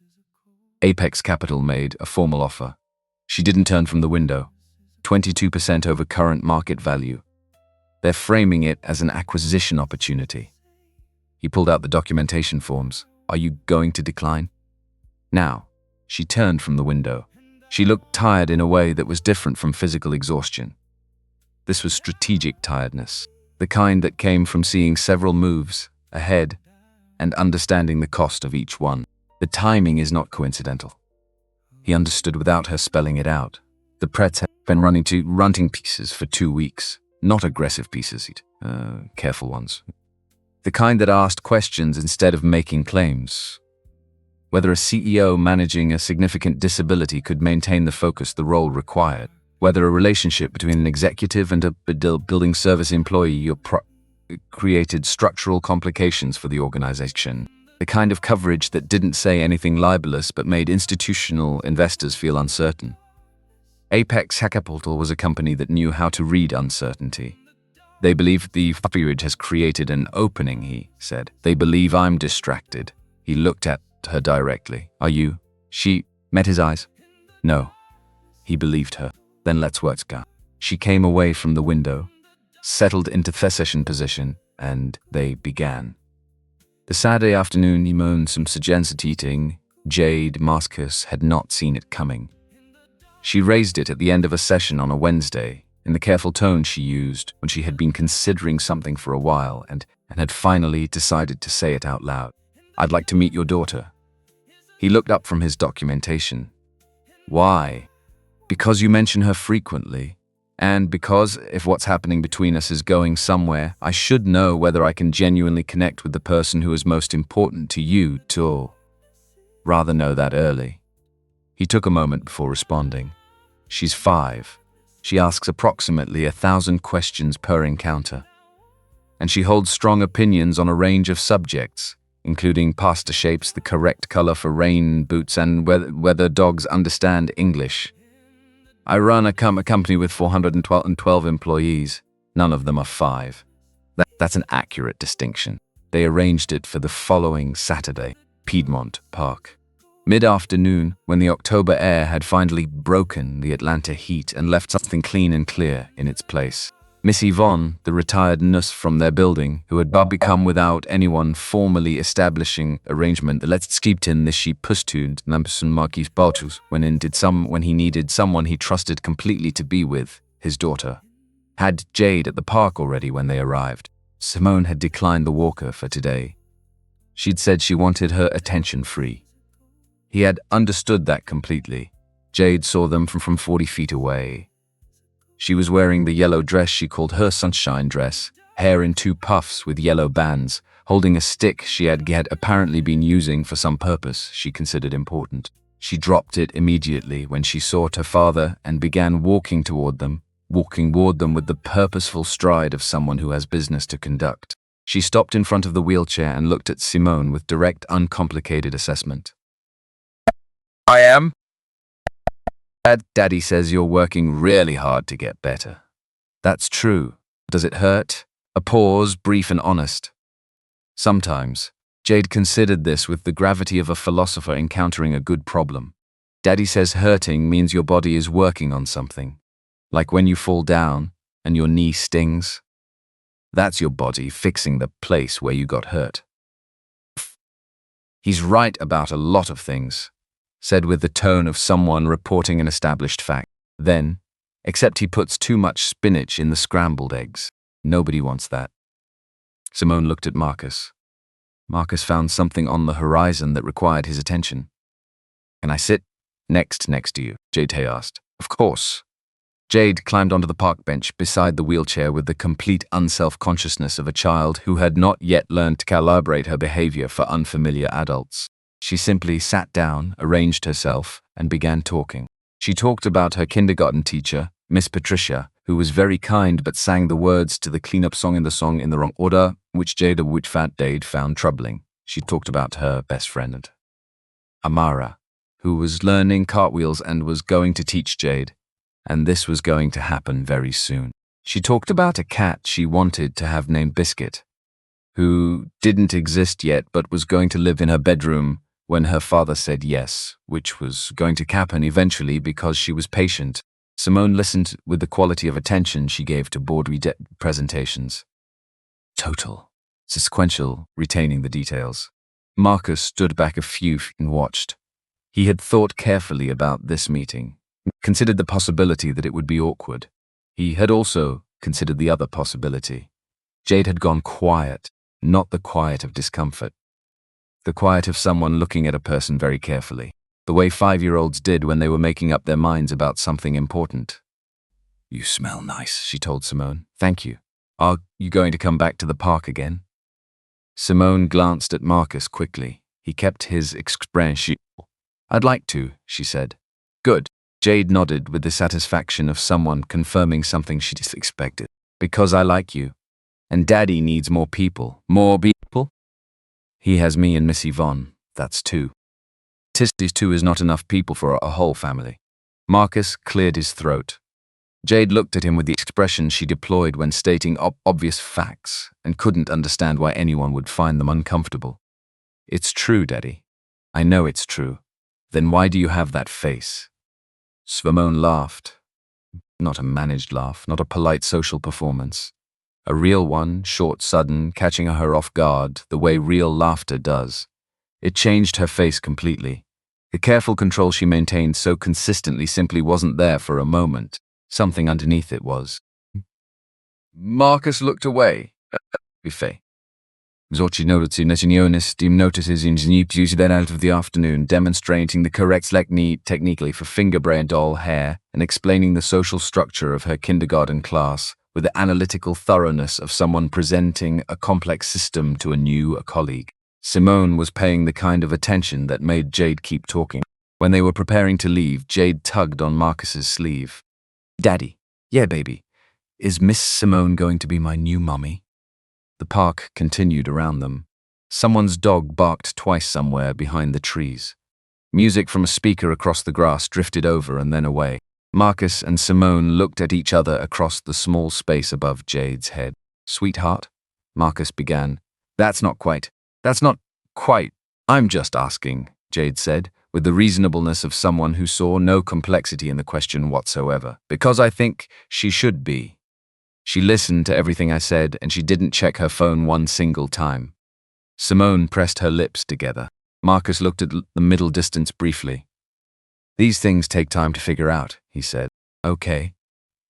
Apex Capital made a formal offer. She didn't turn from the window. 22% over current market value. They're framing it as an acquisition opportunity. He pulled out the documentation forms. Are you going to decline? Now, she turned from the window. She looked tired in a way that was different from physical exhaustion. This was strategic tiredness, the kind that came from seeing several moves ahead and understanding the cost of each one. The timing is not coincidental. He understood without her spelling it out. The Prets had been running to runting pieces for 2 weeks. Not aggressive pieces, careful ones. The kind that asked questions instead of making claims. Whether a CEO managing a significant disability could maintain the focus the role required. Whether a relationship between an executive and a building service employee created structural complications for the organization. The kind of coverage that didn't say anything libelous but made institutional investors feel uncertain. Apex Capital was a company that knew how to read uncertainty. They believe the fatherhood has created an opening, he said. They believe I'm distracted. He looked at her directly. Are you? She met his eyes. No. He believed her. Then let's work. She came away from the window, settled into session position, and they began. The Saturday afternoon, he moaned some suggested eating. Jade Marcus had not seen it coming. She raised it at the end of a session on a Wednesday, in the careful tone she used when she had been considering something for a while and had finally decided to say it out loud. I'd like to meet your daughter. He looked up from his documentation. Why? Because you mention her frequently, and because if what's happening between us is going somewhere, I should know whether I can genuinely connect with the person who is most important to you, to rather know that early. He took a moment before responding. She's 5. She asks approximately 1,000 questions per encounter. And she holds strong opinions on a range of subjects, including pasta shapes, the correct color for rain boots, and whether dogs understand English. I run a company with 412 employees. None of them are 5. That's an accurate distinction. They arranged it for the following Saturday, Piedmont Park. Mid-afternoon, when the October air had finally broken the Atlanta heat and left something clean and clear in its place. Miss Yvonne, the retired nurse from their building, who had become without anyone formally establishing arrangement, let's keep in this she pustud Lamperson Marquis Baltus when he needed someone he trusted completely to be with, his daughter. Had Jade at the park already when they arrived. Simone had declined the walker for today. She'd said she wanted her attention free. He had understood that completely. Jade saw them from 40 feet away. She was wearing the yellow dress she called her sunshine dress, hair in 2 puffs with yellow bands, holding a stick she had apparently been using for some purpose she considered important. She dropped it immediately when she saw her father and began walking toward them with the purposeful stride of someone who has business to conduct. She stopped in front of the wheelchair and looked at Simone with direct, uncomplicated assessment. I am. Daddy says you're working really hard to get better. That's true. Does it hurt? A pause, brief and honest. Sometimes. Jade considered this with the gravity of a philosopher encountering a good problem. Daddy says hurting means your body is working on something. Like when you fall down and your knee stings. That's your body fixing the place where you got hurt. He's right about a lot of things, said with the tone of someone reporting an established fact. Then, except he puts too much spinach in the scrambled eggs. Nobody wants that. Simone looked at Marcus. Marcus found something on the horizon that required his attention. Can I sit next to you? Jade asked. Of course. Jade climbed onto the park bench beside the wheelchair with the complete unself-consciousness of a child who had not yet learned to calibrate her behavior for unfamiliar adults. She simply sat down, arranged herself, and began talking. She talked about her kindergarten teacher, Miss Patricia, who was very kind but sang the words to the cleanup song in the wrong order, which Jade found troubling. She talked about her best friend, Amara, who was learning cartwheels and was going to teach Jade, and this was going to happen very soon. She talked about a cat she wanted to have named Biscuit, who didn't exist yet but was going to live in her bedroom when her father said yes, which was going to happen eventually because she was patient. Simone listened with the quality of attention she gave to board presentations. Total, sequential, retaining the details. Marcus stood back a few feet and watched. He had thought carefully about this meeting, considered the possibility that it would be awkward. He had also considered the other possibility. Jade had gone quiet, not the quiet of discomfort. The quiet of someone looking at a person very carefully, the way 5-year-olds did when they were making up their minds about something important. "You smell nice," she told Simone. "Thank you. Are you going to come back to the park again?" Simone glanced at Marcus quickly. He kept his expression. "I'd like to," she said. "Good." Jade nodded with the satisfaction of someone confirming something she just expected. "Because I like you. And Daddy needs more people." "More people?" "He has me and Miss Yvonne. That's 2. These 2 is not enough people for a whole family." Marcus cleared his throat. Jade looked at him with the expression she deployed when stating obvious facts and couldn't understand why anyone would find them uncomfortable. "It's true, Daddy. I know it's true. Then why do you have that face?" Simone laughed. Not a managed laugh, not a polite social performance. A real one, short, sudden, catching her off guard, the way real laughter does. It changed her face completely. The careful control she maintained so consistently simply wasn't there for a moment. Something underneath it was. Marcus looked away. Buffet. Zorchi notices in use then out of the afternoon, demonstrating the correct technically for finger braid doll hair and explaining the social structure of her kindergarten class with the analytical thoroughness of someone presenting a complex system to a new colleague. Simone was paying the kind of attention that made Jade keep talking. When they were preparing to leave, Jade tugged on Marcus's sleeve. "Daddy." "Yeah, baby. Is Miss Simone going to be my new mommy?" The park continued around them. Someone's dog barked twice somewhere behind the trees. Music from a speaker across the grass drifted over and then away. Marcus and Simone looked at each other across the small space above Jade's head. "Sweetheart," Marcus began. That's not quite. I'm just asking," Jade said, with the reasonableness of someone who saw no complexity in the question whatsoever. "Because I think she should be." She listened to everything I said, and she didn't check her phone one single time. Simone pressed her lips together. Marcus looked at the middle distance briefly. "These things take time to figure out," he said. "Okay."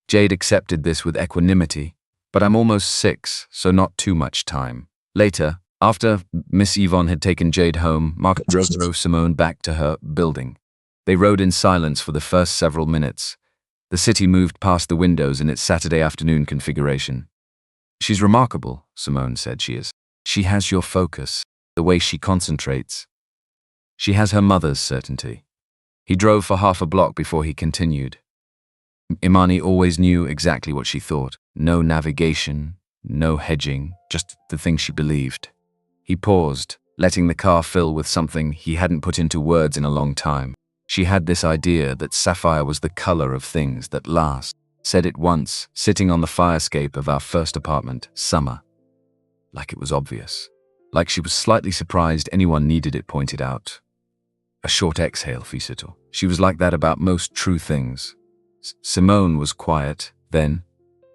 Jade accepted this with equanimity. "But I'm almost 6, so not too much time." Later, after Miss Yvonne had taken Jade home, Marcus drove Simone back to her building. They rode in silence for the first several minutes. The city moved past the windows in its Saturday afternoon configuration. "She's remarkable," Simone said. "She is. She has your focus, the way she concentrates. She has her mother's certainty." He drove for half a block before he continued. Imani always knew exactly what she thought. No navigation, no hedging, just the thing she believed. He paused, letting the car fill with something he hadn't put into words in a long time. She had this idea that sapphire was the color of things that last. Said it once, sitting on the fire escape of our first apartment, summer. Like it was obvious. Like she was slightly surprised anyone needed it pointed out. A short exhale, Fisito. She was like that about most true things. Simone was quiet, then.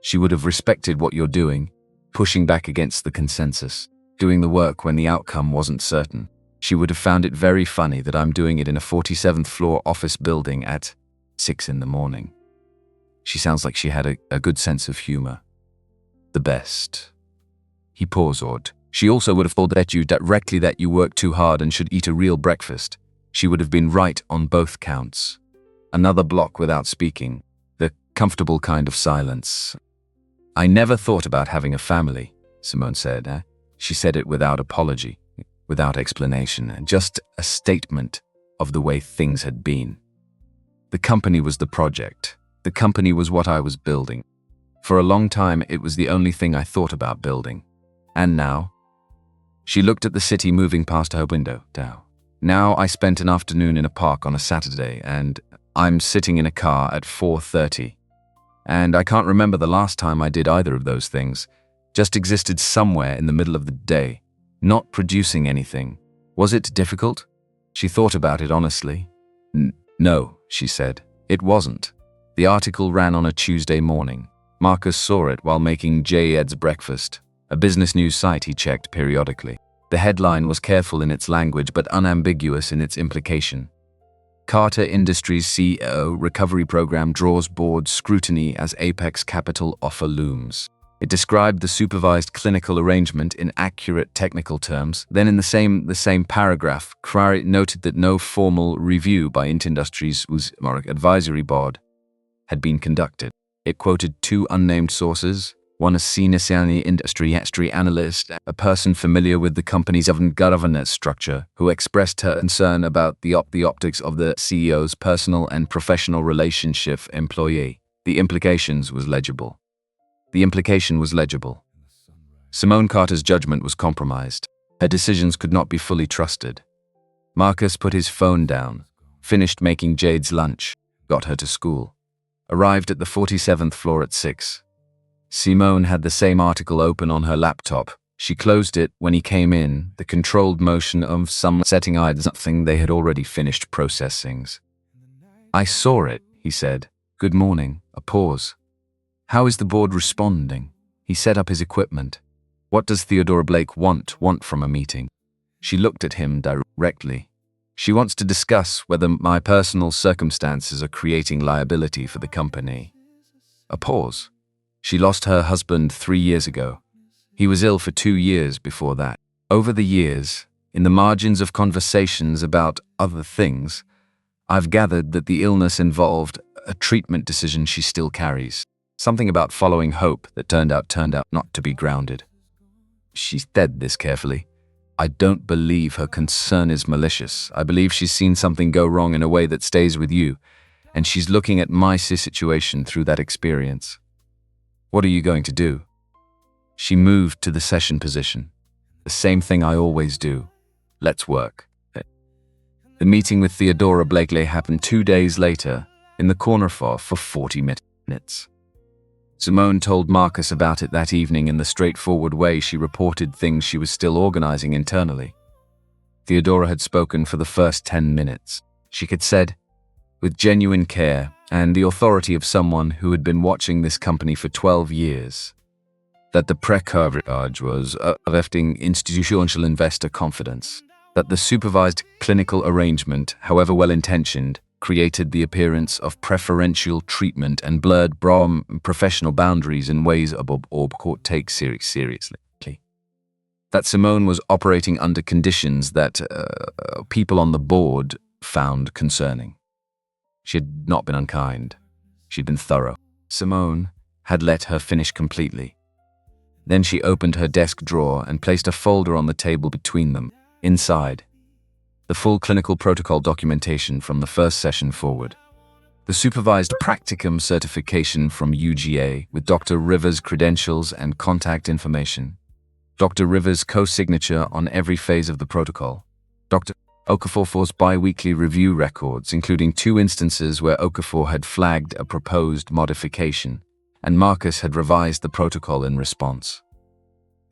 She would have respected what you're doing, pushing back against the consensus, doing the work when the outcome wasn't certain. She would have found it very funny that I'm doing it in a 47th floor office building at 6 in the morning. She sounds like she had a good sense of humor. The best. He paused. She also would have thought at you directly that you work too hard and should eat a real breakfast. She would have been right on both counts. Another block without speaking. The comfortable kind of silence. "I never thought about having a family," Simone said. She said it without apology. without explanation, just a statement of the way things had been. The company was the project. The company was what I was building. For a long time, it was the only thing I thought about building. And now? She looked at the city moving past her window. Now I spent an afternoon in a park on a Saturday, and I'm sitting in a car at 4:30. And I can't remember the last time I did either of those things. Just existed somewhere in the middle of the day, not producing anything. Was it difficult? She thought about it honestly. No, she said. It wasn't. The article ran on a Tuesday morning. Marcus saw it while making J-Ed's breakfast, a business news site he checked periodically. The headline was careful in its language but unambiguous in its implication. Carter Industries CEO recovery program draws board scrutiny as Apex Capital offer looms. It described the supervised clinical arrangement in accurate technical terms. Then in the same paragraph, Crary noted that no formal review by Int Industries' advisory board had been conducted. It quoted two unnamed sources, one a senior industry analyst, a person familiar with the company's governance structure, who expressed her concern about the optics of the CEO's personal and professional relationship employee. The implication was legible. Simone Carter's judgment was compromised. Her decisions could not be fully trusted. Marcus put his phone down, finished making Jade's lunch, got her to school, arrived at the 47th floor at 6. Simone had the same article open on her laptop. She closed it when he came in, the controlled motion of some setting eyed something they had already finished processing. I saw it, he said. Good morning. A pause. How is the board responding? He set up his equipment. What does Theodora Blake want from a meeting? She looked at him directly. She wants to discuss whether my personal circumstances are creating liability for the company. A pause. She lost her husband 3 years ago. He was ill for 2 years before that. Over the years, in the margins of conversations about other things, I've gathered that the illness involved a treatment decision she still carries. Something about following hope that turned out not to be grounded. She said this carefully. I don't believe her concern is malicious. I believe she's seen something go wrong in a way that stays with you, and she's looking at my situation through that experience. What are you going to do? She moved to the session position. The same thing I always do. Let's work. The meeting with Theodora Blakely happened 2 days later, in the corner for 40 minutes. Simone told Marcus about it that evening in the straightforward way she reported things she was still organizing internally. Theodora had spoken for the first 10 minutes. She had said, with genuine care and the authority of someone who had been watching this company for 12 years, that the pre-coverage was affecting institutional investor confidence, that the supervised clinical arrangement, however well-intentioned, created the appearance of preferential treatment and blurred professional boundaries in ways Orb Court takes seriously. That Simone was operating under conditions that people on the board found concerning. She had not been unkind. She'd been thorough. Simone had let her finish completely. Then she opened her desk drawer and placed a folder on the table between them. Inside, the full clinical protocol documentation from the first session forward. The supervised practicum certification from UGA with Dr. Rivers' credentials and contact information. Dr. Rivers' co-signature on every phase of the protocol. Dr. Okafor's bi-weekly review records, including 2 instances where Okafor had flagged a proposed modification, and Marcus had revised the protocol in response.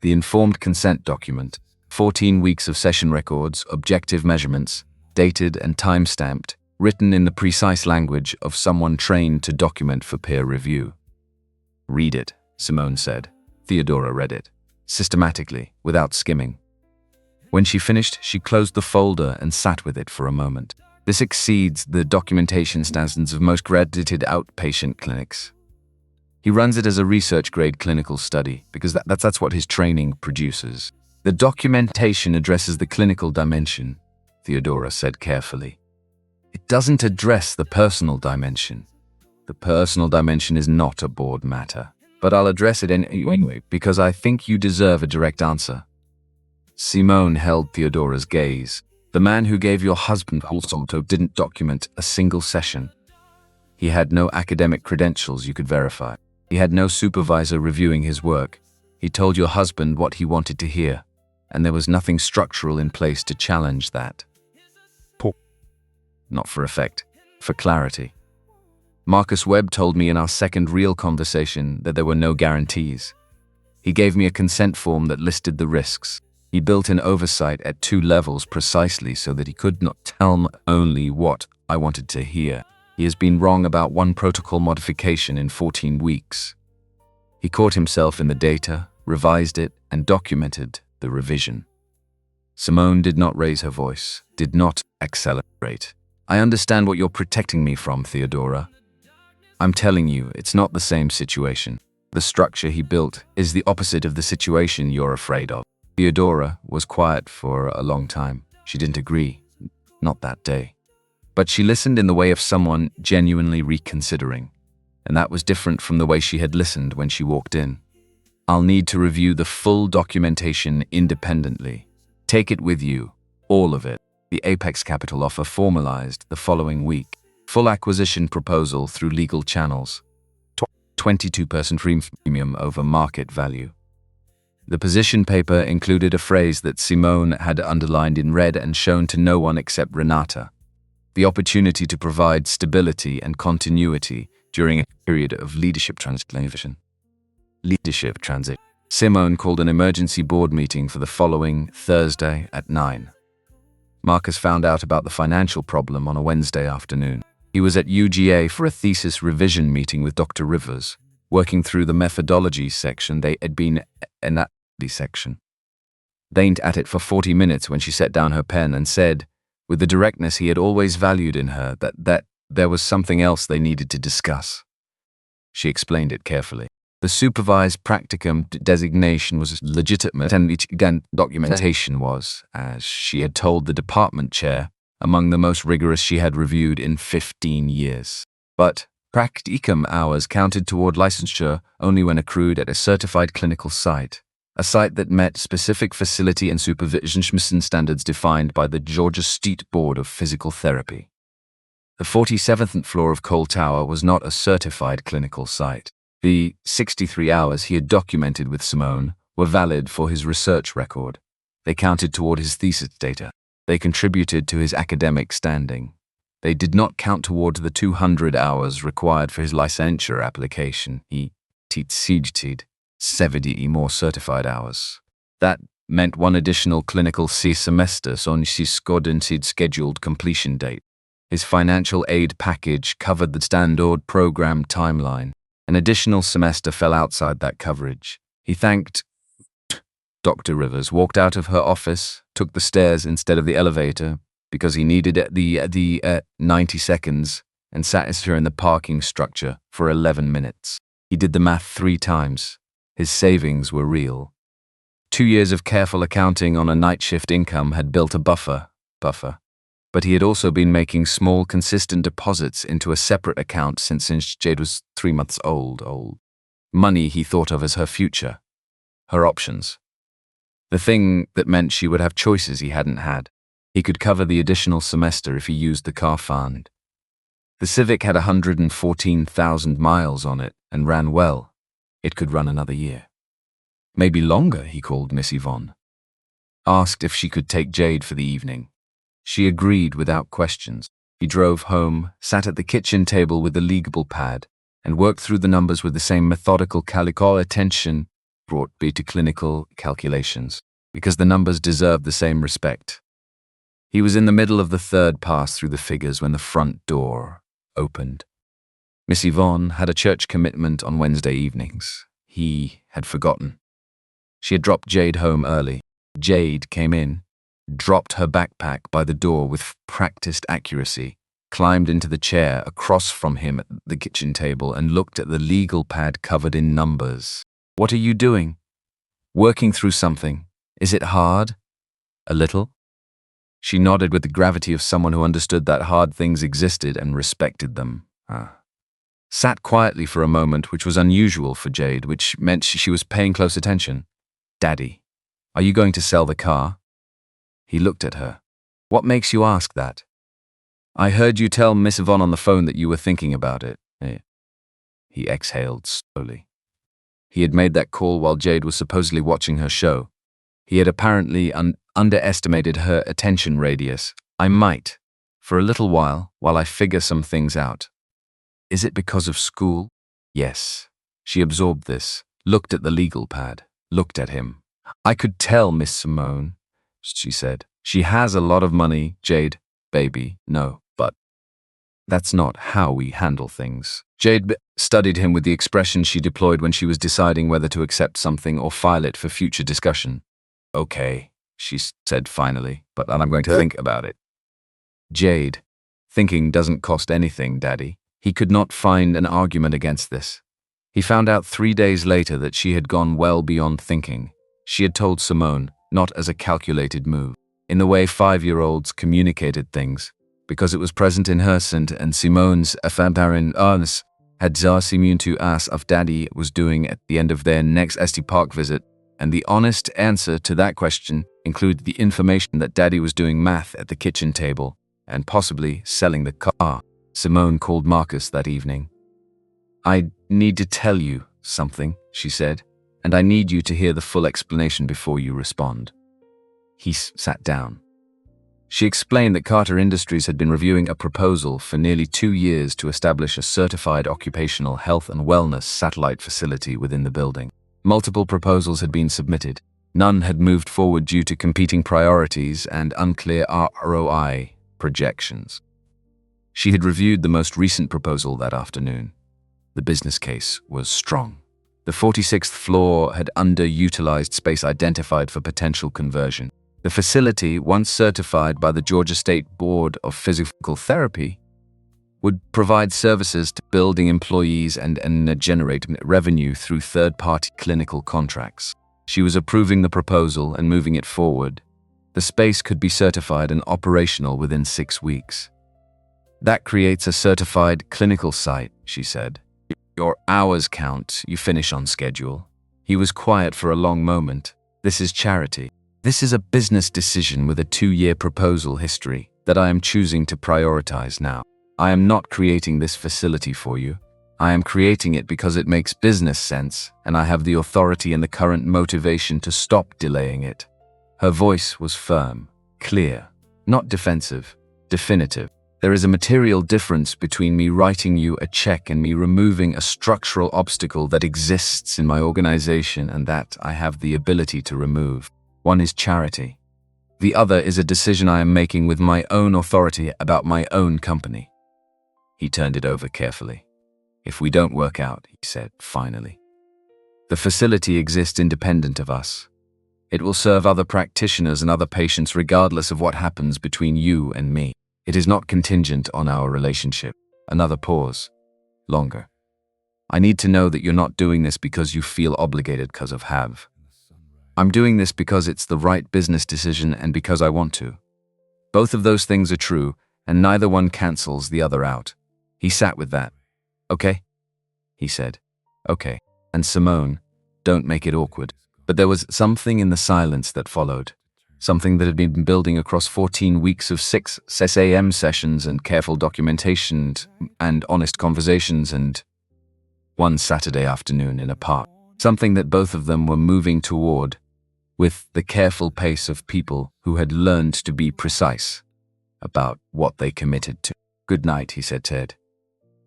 The informed consent document, 14 weeks of session records, objective measurements, dated and time-stamped, written in the precise language of someone trained to document for peer review. Read it, Simone said. Theodora read it, systematically, without skimming. When she finished, she closed the folder and sat with it for a moment. This exceeds the documentation standards of most accredited outpatient clinics. He runs it as a research-grade clinical study because that's what his training produces. The documentation addresses the clinical dimension, Theodora said carefully. It doesn't address the personal dimension. The personal dimension is not a board matter, but I'll address it anyway because I think you deserve a direct answer. Simone held Theodora's gaze. The man who gave your husband also didn't document a single session. He had no academic credentials you could verify. He had no supervisor reviewing his work. He told your husband what he wanted to hear, and there was nothing structural in place to challenge that. Not for effect, for clarity. Marcus Webb told me in our second real conversation that there were no guarantees. He gave me a consent form that listed the risks. He built in oversight at 2 levels precisely so that he could not tell me only what I wanted to hear. He has been wrong about 1 protocol modification in 14 weeks. He caught himself in the data, revised it, and documented the revision. Simone did not raise her voice, did not accelerate. I understand what you're protecting me from, Theodora. I'm telling you, it's not the same situation. The structure he built is the opposite of the situation you're afraid of. Theodora was quiet for a long time. She didn't agree. Not that day. But she listened in the way of someone genuinely reconsidering. And that was different from the way she had listened when she walked in. I'll need to review the full documentation independently. Take it with you, all of it. The Apex Capital offer formalized the following week. Full acquisition proposal through legal channels. 22% premium over market value. The position paper included a phrase that Simone had underlined in red and shown to no one except Renata. The opportunity to provide stability and continuity during a period of leadership transition. Simone called an emergency board meeting for the following Thursday at 9. Marcus found out about the financial problem on a Wednesday afternoon. He was at UGA for a thesis revision meeting with Dr. Rivers, working through the methodology section. They had been in that section. They ain't at it for 40 minutes when she set down her pen and said, with the directness he had always valued in her, that there was something else they needed to discuss. She explained it carefully. The supervised practicum designation was legitimate, and the documentation was, as she had told the department chair, among the most rigorous she had reviewed in 15 years. But practicum hours counted toward licensure only when accrued at a certified clinical site, a site that met specific facility and supervision standards defined by the Georgia State Board of Physical Therapy. The 47th floor of Cole Tower was not a certified clinical site. The 63 hours he had documented with Simone were valid for his research record. They counted toward his thesis data. They contributed to his academic standing. They did not count toward the 200 hours required for his licensure application. He exceeded 70 more certified hours. That meant 1 additional clinical semester on his scheduled completion date. His financial aid package covered the standard program timeline. An additional semester fell outside that coverage. He thanked Dr. Rivers, walked out of her office, took the stairs instead of the elevator because he needed the 90 seconds, and sat her in the parking structure for 11 minutes. He did the math 3 times. His savings were real. 2 years of careful accounting on a night shift income had built a buffer. But he had also been making small, consistent deposits into a separate account since Jade was 3 months old. Money he thought of as her future, her options. The thing that meant she would have choices he hadn't had. He could cover the additional semester if he used the car fund. The Civic had 114,000 miles on it and ran well. It could run another year. Maybe longer, he called Miss Yvonne. Asked if she could take Jade for the evening. She agreed without questions. He drove home, sat at the kitchen table with the legal pad, and worked through the numbers with the same methodical calico attention brought me to clinical calculations, because the numbers deserved the same respect. He was in the middle of the 3rd pass through the figures when the front door opened. Miss Yvonne had a church commitment on Wednesday evenings. He had forgotten. She had dropped Jade home early. Jade came in, dropped her backpack by the door with practiced accuracy, climbed into the chair across from him at the kitchen table and looked at the legal pad covered in numbers. What are you doing? Working through something. Is it hard? A little? She nodded with the gravity of someone who understood that hard things existed and respected them. Sat quietly for a moment, which was unusual for Jade, which meant she was paying close attention. Daddy. Are you going to sell the car? He looked at her. What makes you ask that? I heard you tell Miss Yvonne on the phone that you were thinking about it. He exhaled slowly. He had made that call while Jade was supposedly watching her show. He had apparently underestimated her attention radius. I might, for a little while I figure some things out. Is it because of school? Yes. She absorbed this, looked at the legal pad, looked at him. I could tell, Miss Simone, she said. She has a lot of money, Jade. Baby, no, but that's not how we handle things. Jade studied him with the expression she deployed when she was deciding whether to accept something or file it for future discussion. Okay, she said finally, but I'm going to think about it. Jade, thinking doesn't cost anything, Daddy. He could not find an argument against this. He found out 3 days later that she had gone well beyond thinking. She had told Simone, not as a calculated move, in the way 5-year-olds communicated things, because it was present in her and Simone's affaires had Simun to ask if Daddy was doing at the end of their next St. Park visit, and the honest answer to that question included the information that Daddy was doing math at the kitchen table and possibly selling the car. Simone called Marcus that evening. I need to tell you something, she said, and I need you to hear the full explanation before you respond. He sat down. She explained that Carter Industries had been reviewing a proposal for nearly 2 years to establish a certified occupational health and wellness satellite facility within the building. Multiple proposals had been submitted. None had moved forward due to competing priorities and unclear ROI projections. She had reviewed the most recent proposal that afternoon. The business case was strong. The 46th floor had underutilized space identified for potential conversion. The facility, once certified by the Georgia State Board of Physical Therapy, would provide services to building employees and generate revenue through third-party clinical contracts. She was approving the proposal and moving it forward. The space could be certified and operational within 6 weeks. That creates a certified clinical site, she said. Your hours count, you finish on schedule. He was quiet for a long moment. This is charity. This is a business decision with a 2-year proposal history that I am choosing to prioritize now. I am not creating this facility for you. I am creating it because it makes business sense, and I have the authority and the current motivation to stop delaying it. Her voice was firm, clear, not defensive, definitive. There is a material difference between me writing you a check and me removing a structural obstacle that exists in my organization and that I have the ability to remove. One is charity. The other is a decision I am making with my own authority about my own company. He turned it over carefully. If we don't work out, he said, finally. The facility exists independent of us. It will serve other practitioners and other patients regardless of what happens between you and me. It is not contingent on our relationship. Another pause. Longer. I need to know that you're not doing this because you feel obligated because of have. I'm doing this because it's the right business decision and because I want to. Both of those things are true, and neither one cancels the other out. He sat with that. Okay? He said. Okay. And Simone, don't make it awkward. But there was something in the silence that followed. Something that had been building across 14 weeks of 6 SAM sessions and careful documentation and honest conversations and one Saturday afternoon in a park. Something that both of them were moving toward with the careful pace of people who had learned to be precise about what they committed to. Good night, he said to Ed.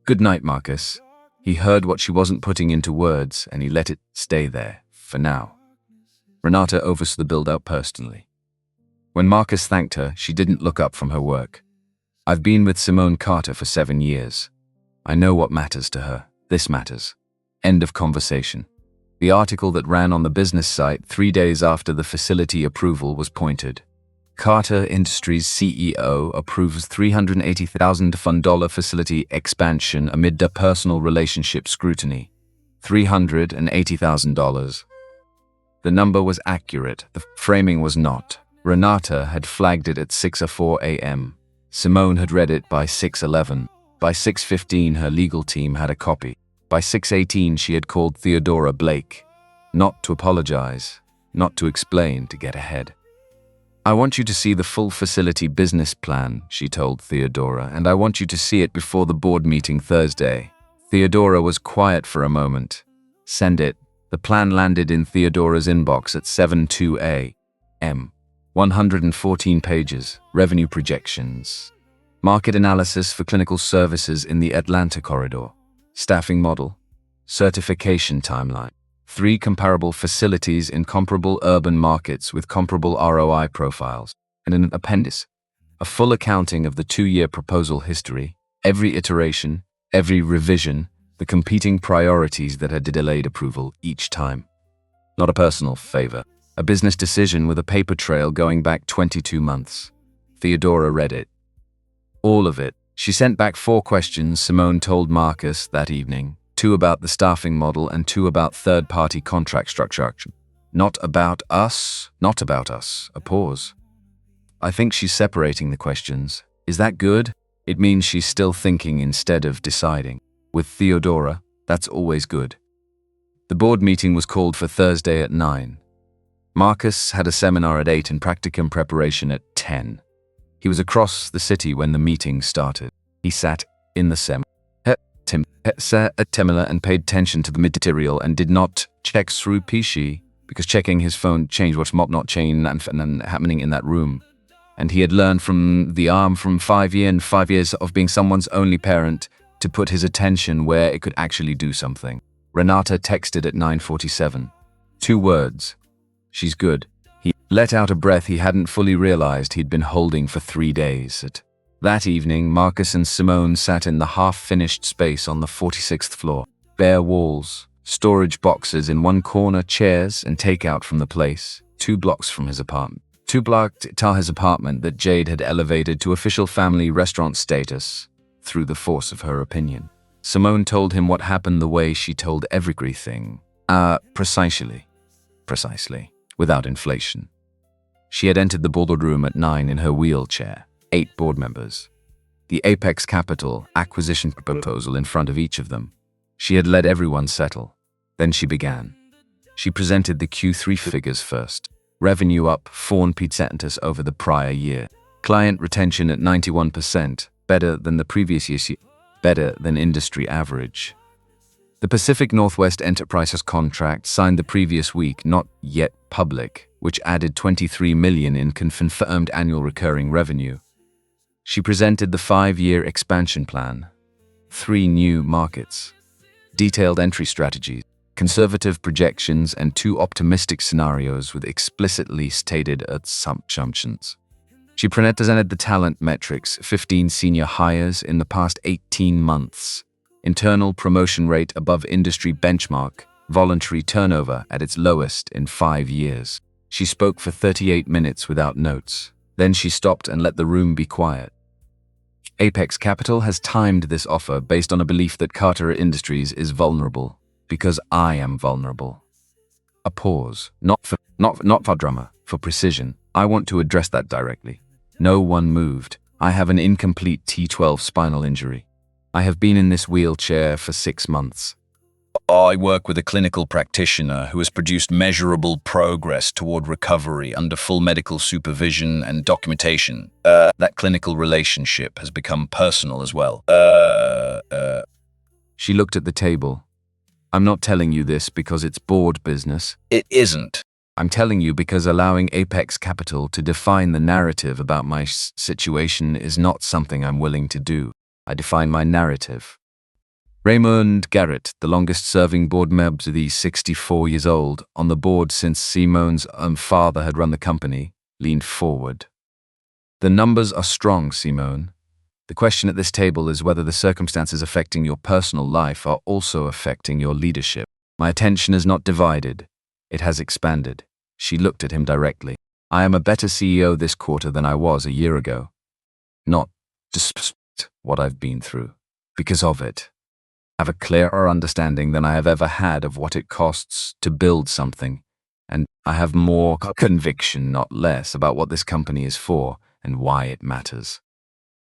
Good night, Marcus. He heard what she wasn't putting into words and he let it stay there, for now. Renata oversaw the build-out personally. When Marcus thanked her, she didn't look up from her work. I've been with Simone Carter for 7 years. I know what matters to her. This matters. End of conversation. The article that ran on the business site 3 days after the facility approval was pointed. Carter Industries CEO approves $380,000 facility expansion amid the personal relationship scrutiny. $380,000. The number was accurate, the framing was not. Renata had flagged it at 6:04 a.m. Simone had read it by 6:11. By 6:15 her legal team had a copy. By 6:18 she had called Theodora Blake. Not to apologize. not to explain, to get ahead. I want you to see the full facility business plan, she told Theodora, and I want you to see it before the board meeting Thursday. Theodora was quiet for a moment. Send it. The plan landed in Theodora's inbox at 7:02 a.m. 114 pages, revenue projections, market analysis for clinical services in the Atlanta corridor, staffing model, certification timeline, 3 comparable facilities in comparable urban markets with comparable ROI profiles, and an appendix, a full accounting of the 2-year proposal history, every iteration, every revision, the competing priorities that had delayed approval each time. Not a personal favor, a business decision with a paper trail going back 22 months. Theodora read it. All of it. She sent back 4 questions Simone told Marcus that evening, 2 about the staffing model and 2 about third-party contract structure. Not about us, a pause. I think she's separating the questions. Is that good? It means she's still thinking instead of deciding. With Theodora, that's always good. The board meeting was called for Thursday at 9. Marcus had a seminar at 8 and practicum preparation at 10. He was across the city when the meeting started. He sat in the seminar and paid attention to the material and did not check through PC because checking his phone changed what's not chain and happening in that room. And he had learned from the arm from 5 years of being someone's only parent to put his attention where it could actually do something. Renata texted at 9:47. 2 words. She's good. He let out a breath he hadn't fully realized he'd been holding for 3 days. That evening, Marcus and Simone sat in the half-finished space on the 46th floor. Bare walls, storage boxes in one corner, chairs and takeout from the place, 2 blocks from his apartment. 2 blocks to his apartment that Jade had elevated to official family restaurant status through the force of her opinion. Simone told him what happened the way she told everything. Precisely. Without inflation. She had entered the boardroom at 9 in her wheelchair, 8 board members. The Apex Capital acquisition proposal in front of each of them. She had let everyone settle. Then she began. She presented the Q3 figures first. Revenue up 4% over the prior year. Client retention at 91%, better than the previous year, better than industry average. The Pacific Northwest Enterprises contract signed the previous week, not yet public, which added $23 million in confirmed annual recurring revenue. She presented the 5-year expansion plan, 3 new markets, detailed entry strategies, conservative projections, and 2 optimistic scenarios with explicitly stated assumptions. She presented the talent metrics, 15 senior hires in the past 18 months, internal promotion rate above industry benchmark, voluntary turnover at its lowest in 5 years. She spoke for 38 minutes without notes. Then she stopped and let the room be quiet. Apex Capital has timed this offer based on a belief that Carter Industries is vulnerable, because I am vulnerable. A pause, not for drama, for precision. I want to address that directly. No one moved. I have an incomplete T12 spinal injury. I have been in this wheelchair for 6 months. I work with a clinical practitioner who has produced measurable progress toward recovery under full medical supervision and documentation. That clinical relationship has become personal as well. She looked at the table. I'm not telling you this because it's board business. It isn't. I'm telling you because allowing Apex Capital to define the narrative about my situation is not something I'm willing to do. I define my narrative. Raymond Garrett, the longest-serving board member, the 64 years old, on the board since Simone's father had run the company, leaned forward. The numbers are strong, Simone. The question at this table is whether the circumstances affecting your personal life are also affecting your leadership. My attention is not divided. It has expanded. She looked at him directly. I am a better CEO this quarter than I was a year ago. Not despite what I've been through. Because of it. I have a clearer understanding than I have ever had of what it costs to build something. And I have more conviction, not less, about what this company is for and why it matters.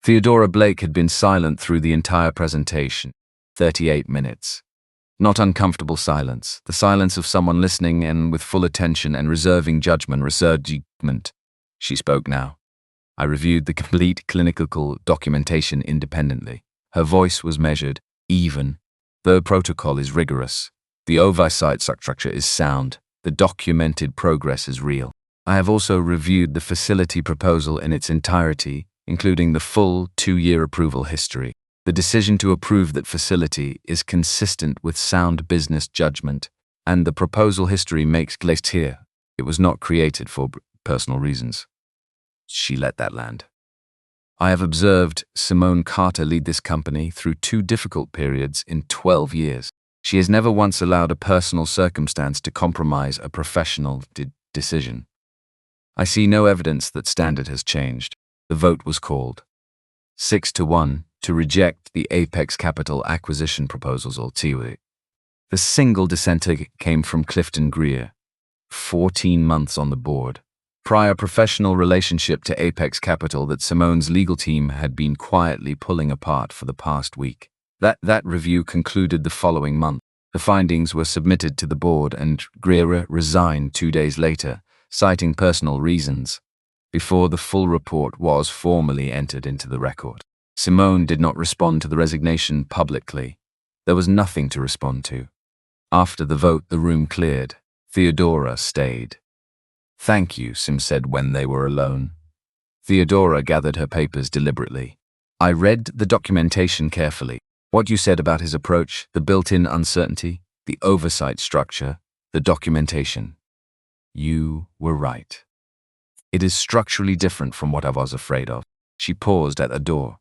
Theodora Blake had been silent through the entire presentation. 38 minutes. Not uncomfortable silence, the silence of someone listening and with full attention and reserving judgment. She spoke now. I reviewed the complete clinical documentation independently. Her voice was measured, even. The protocol is rigorous. The oversight structure is sound. The documented progress is real. I have also reviewed the facility proposal in its entirety, including the full 2-year approval history. The decision to approve that facility is consistent with sound business judgment, and the proposal history makes clear it was not created for personal reasons. She let that land. I have observed Simone Carter lead this company through 2 difficult periods in 12 years. She has never once allowed a personal circumstance to compromise a professional decision. I see no evidence that standard has changed. The vote was called 6-1 to reject the Apex Capital acquisition proposals or TWI. The single dissenter came from Clifton Greer, 14 months on the board. Prior professional relationship to Apex Capital that Simone's legal team had been quietly pulling apart for the past week. That review concluded the following month. The findings were submitted to the board and Greer resigned 2 days later, citing personal reasons, before the full report was formally entered into the record. Simone did not respond to the resignation publicly. There was nothing to respond to. After the vote, the room cleared. Theodora stayed. "Thank you," Sim said when they were alone. Theodora gathered her papers deliberately. "I read the documentation carefully. What you said about his approach, the built-in uncertainty, the oversight structure, the documentation. You were right. It is structurally different from what I was afraid of." She paused at the door,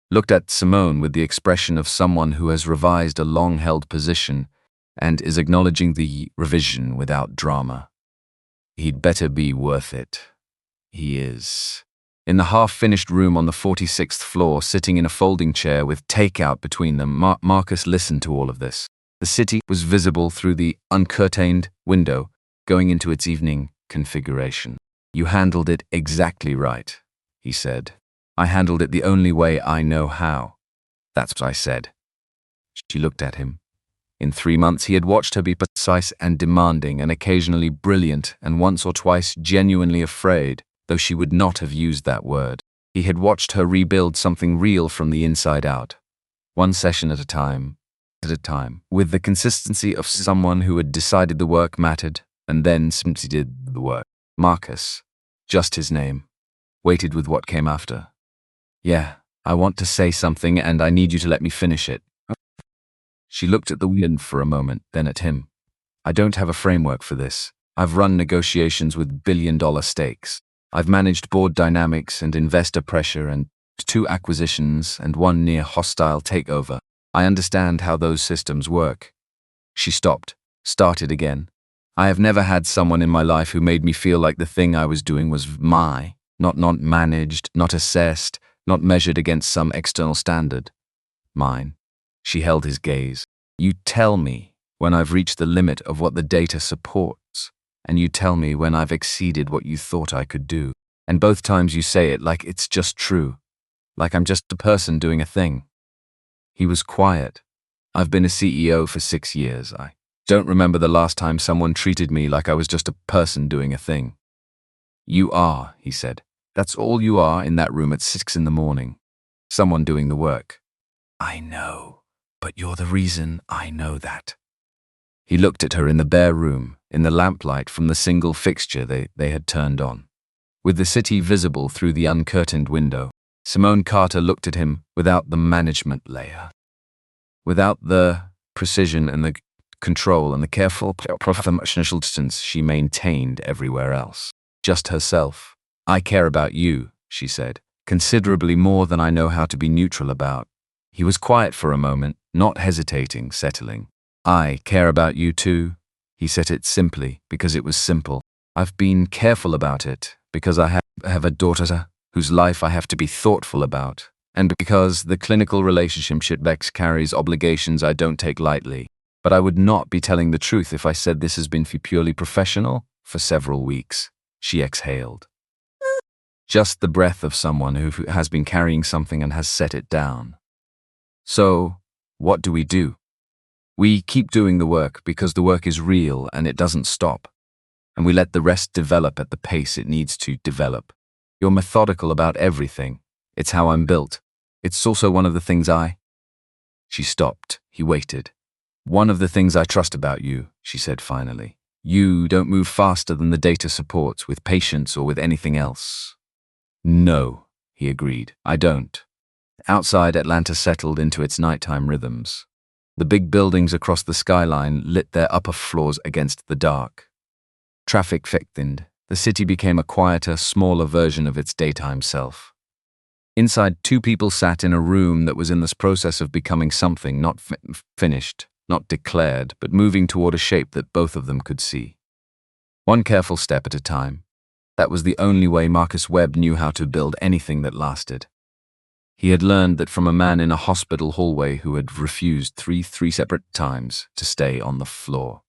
looked at Simone with the expression of someone who has revised a long-held position and is acknowledging the revision without drama. "He'd better be worth it." He is. In the half-finished room on the 46th floor, sitting in a folding chair with takeout between them, Marcus listened to all of this. The city was visible through the uncurtained window, going into its evening configuration. "You handled it exactly right," he said. "I handled it the only way I know how." "That's what I said." She looked at him. In 3 months, he had watched her be precise and demanding and occasionally brilliant and once or twice genuinely afraid, though she would not have used that word. He had watched her rebuild something real from the inside out, one session at a time, with the consistency of someone who had decided the work mattered and then simply did the work. Marcus, just his name, waited with what came after. "Yeah, I want to say something and I need you to let me finish it." She looked at the wind for a moment, then at him. "I don't have a framework for this. I've run negotiations with billion-dollar stakes. I've managed board dynamics and investor pressure and 2 acquisitions and 1 near hostile takeover. I understand how those systems work." She stopped, started again. "I have never had someone in my life who made me feel like the thing I was doing was not managed, not assessed, not measured against some external standard. Mine." She held his gaze. "You tell me when I've reached the limit of what the data supports, and you tell me when I've exceeded what you thought I could do. And both times you say it like it's just true, like I'm just a person doing a thing." He was quiet. "I've been a CEO for 6 years. I don't remember the last time someone treated me like I was just a person doing a thing." "You are," he said. "That's all you are in that room at 6 in the morning. Someone doing the work." "I know, but you're the reason I know that." He looked at her in the bare room, in the lamplight from the single fixture they had turned on. With the city visible through the uncurtained window, Simone Carter looked at him without the management layer, without the precision and the control and the careful professional distance she maintained everywhere else. Just herself. "I care about you," she said, "considerably more than I know how to be neutral about." He was quiet for a moment, not hesitating, settling. "I care about you too." He said it simply, because it was simple. "I've been careful about it, because I have a daughter whose life I have to be thoughtful about, and because the clinical relationship Bex carries obligations I don't take lightly. But I would not be telling the truth if I said this has been purely professional for several weeks." She exhaled. Just the breath of someone who has been carrying something and has set it down. "So, what do we do?" We keep doing the work because the work is real and it doesn't stop. And we let the rest develop at the pace it needs to develop. You're methodical about everything. It's how I'm built. It's also one of the things She stopped. He waited. One of the things I trust about you, she said finally. You don't move faster than the data supports with patience or with anything else. No, he agreed. I don't. Outside, Atlanta settled into its nighttime rhythms. The big buildings across the skyline lit their upper floors against the dark. Traffic thickened. The city became a quieter, smaller version of its daytime self. Inside, two people sat in a room that was in this process of becoming something not finished, not declared, but moving toward a shape that both of them could see. One careful step at a time. That was the only way Marcus Webb knew how to build anything that lasted. He had learned that from a man in a hospital hallway who had refused three separate times to stay on the floor.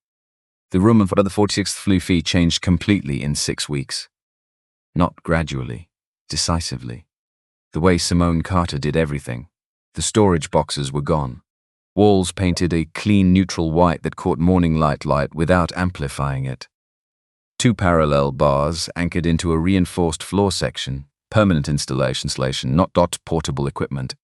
The room of the 46th Fluffy changed completely in 6 weeks. Not gradually, decisively. The way Simone Carter did everything. The storage boxes were gone. Walls painted a clean neutral white that caught morning light without amplifying it. 2 parallel bars anchored into a reinforced floor section. Permanent installation, not portable equipment.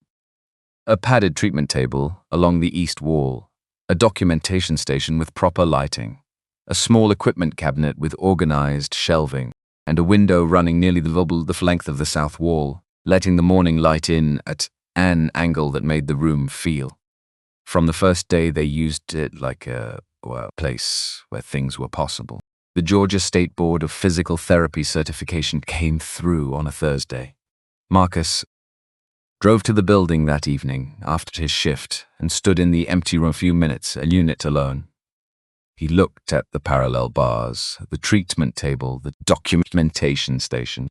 A padded treatment table along the east wall. A documentation station with proper lighting. A small equipment cabinet with organized shelving. And a window running nearly the length of the south wall, letting the morning light in at an angle that made the room feel. From the first day, they used it like a place where things were possible. The Georgia State Board of Physical Therapy certification came through on a Thursday. Marcus drove to the building that evening after his shift and stood in the empty room a few minutes, a unit alone. He looked at the parallel bars, the treatment table, the documentation station.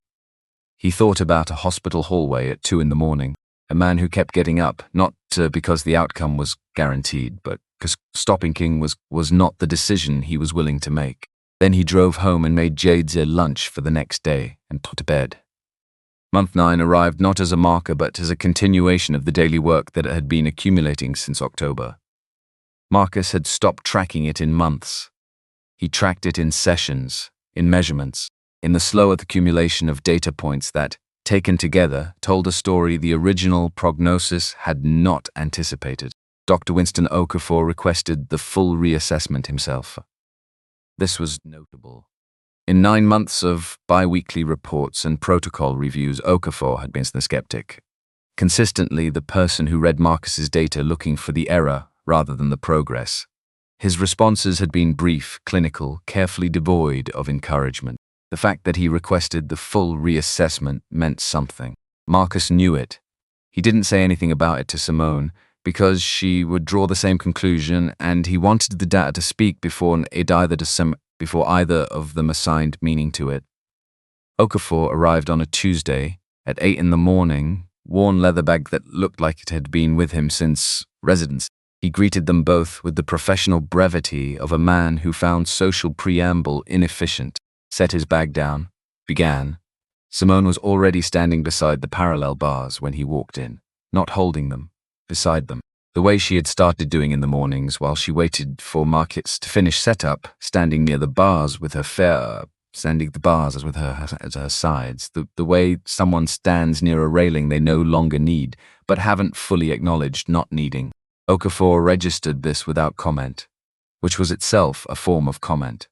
He thought about a hospital hallway at 2 a.m, a man who kept getting up, not because the outcome was guaranteed, but because stopping King was not the decision he was willing to make. Then he drove home and made Jade's lunch for the next day and put to bed. Month 9 arrived not as a marker but as a continuation of the daily work that had been accumulating since October. Marcus had stopped tracking it in months. He tracked it in sessions, in measurements, in the slow accumulation of data points that, taken together, told a story the original prognosis had not anticipated. Dr. Winston Okafor requested the full reassessment himself. This was notable. In 9 months of bi-weekly reports and protocol reviews, Okafor had been the skeptic. Consistently the person who read Marcus's data looking for the error rather than the progress. His responses had been brief, clinical, carefully devoid of encouragement. The fact that he requested the full reassessment meant something. Marcus knew it. He didn't say anything about it to Simone, because she would draw the same conclusion, and he wanted the data to speak before either of them assigned meaning to it. Okafor arrived on a Tuesday at 8 a.m, worn leather bag that looked like it had been with him since residence. He greeted them both with the professional brevity of a man who found social preamble inefficient, set his bag down, began. Simone was already standing beside the parallel bars when he walked in, not holding them. Beside them, the way she had started doing in the mornings while she waited for Marcus to finish setup, standing near the bars with her at her sides, the way someone stands near a railing they no longer need, but haven't fully acknowledged not needing. Okafor registered this without comment, which was itself a form of comment.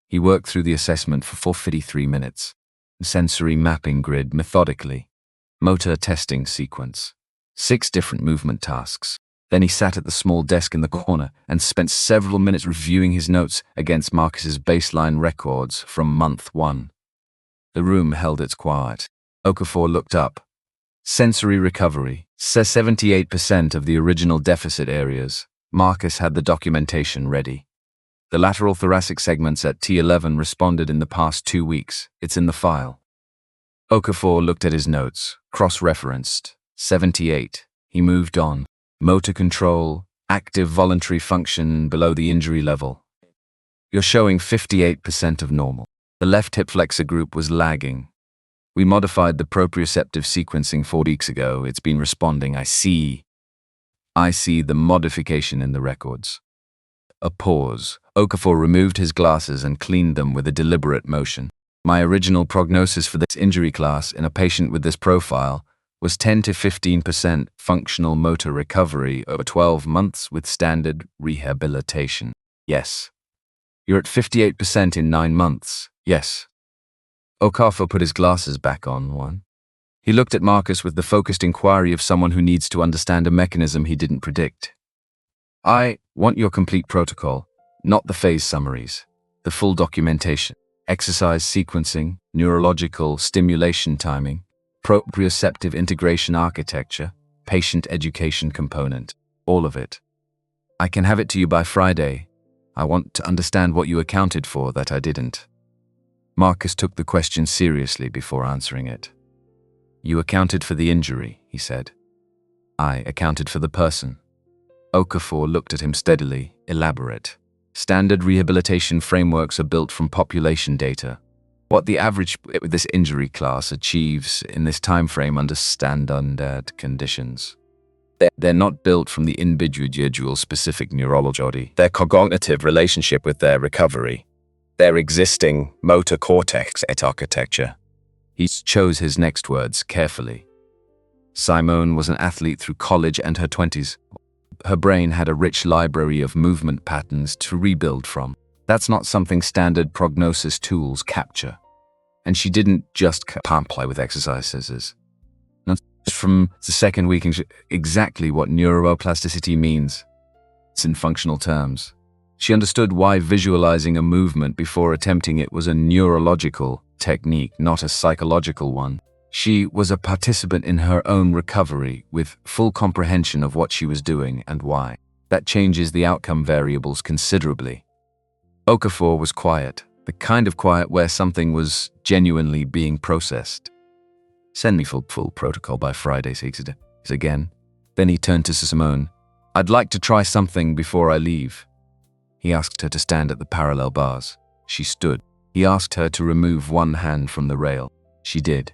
He worked through the assessment for 453 minutes, sensory mapping grid methodically, motor testing sequence. 6 different movement tasks. Then he sat at the small desk in the corner and spent several minutes reviewing his notes against Marcus's baseline records from month 1. The room held its quiet. Okafor looked up. Sensory recovery. 78% of the original deficit areas. Marcus had the documentation ready. The lateral thoracic segments at T11 responded in the past 2 weeks. It's in the file. Okafor looked at his notes, cross-referenced. 78. He moved on. Motor control, active voluntary function below the injury level. You're showing 58% of normal. The left hip flexor group was lagging. We modified the proprioceptive sequencing 4 weeks ago. It's been responding. I see. I see the modification in the records. A pause. Okafor removed his glasses and cleaned them with a deliberate motion. My original prognosis for this injury class in a patient with this profile was 10 to 15% functional motor recovery over 12 months with standard rehabilitation. Yes. You're at 58% in 9 months. Yes. Okafor put his glasses back on. He looked at Marcus with the focused inquiry of someone who needs to understand a mechanism he didn't predict. I want your complete protocol, not the phase summaries, the full documentation, exercise sequencing, neurological stimulation timing, proprioceptive integration architecture, patient education component, all of it. I can have it to you by Friday. I want to understand what you accounted for that I didn't. Marcus took the question seriously before answering it. You accounted for the injury, he said. I accounted for the person. Okafor looked at him steadily, elaborate. Standard rehabilitation frameworks are built from population data. What the average with this injury class achieves in this time frame under standard conditions. They're not built from the individual specific neurology, their cognitive relationship with their recovery, their existing motor cortex architecture. He chose his next words carefully. Simone was an athlete through college and her 20s. Her brain had a rich library of movement patterns to rebuild from. That's not something standard prognosis tools capture. And she didn't just comply with exercises. From the second week, exactly what neuroplasticity means. It's in functional terms. She understood why visualizing a movement before attempting it was a neurological technique, not a psychological one. She was a participant in her own recovery with full comprehension of what she was doing and why. That changes the outcome variables considerably. Okafor was quiet, the kind of quiet where something was genuinely being processed. Send me full protocol by Friday, said again. Then he turned to Simone. I'd like to try something before I leave. He asked her to stand at the parallel bars. She stood. He asked her to remove one hand from the rail. She did.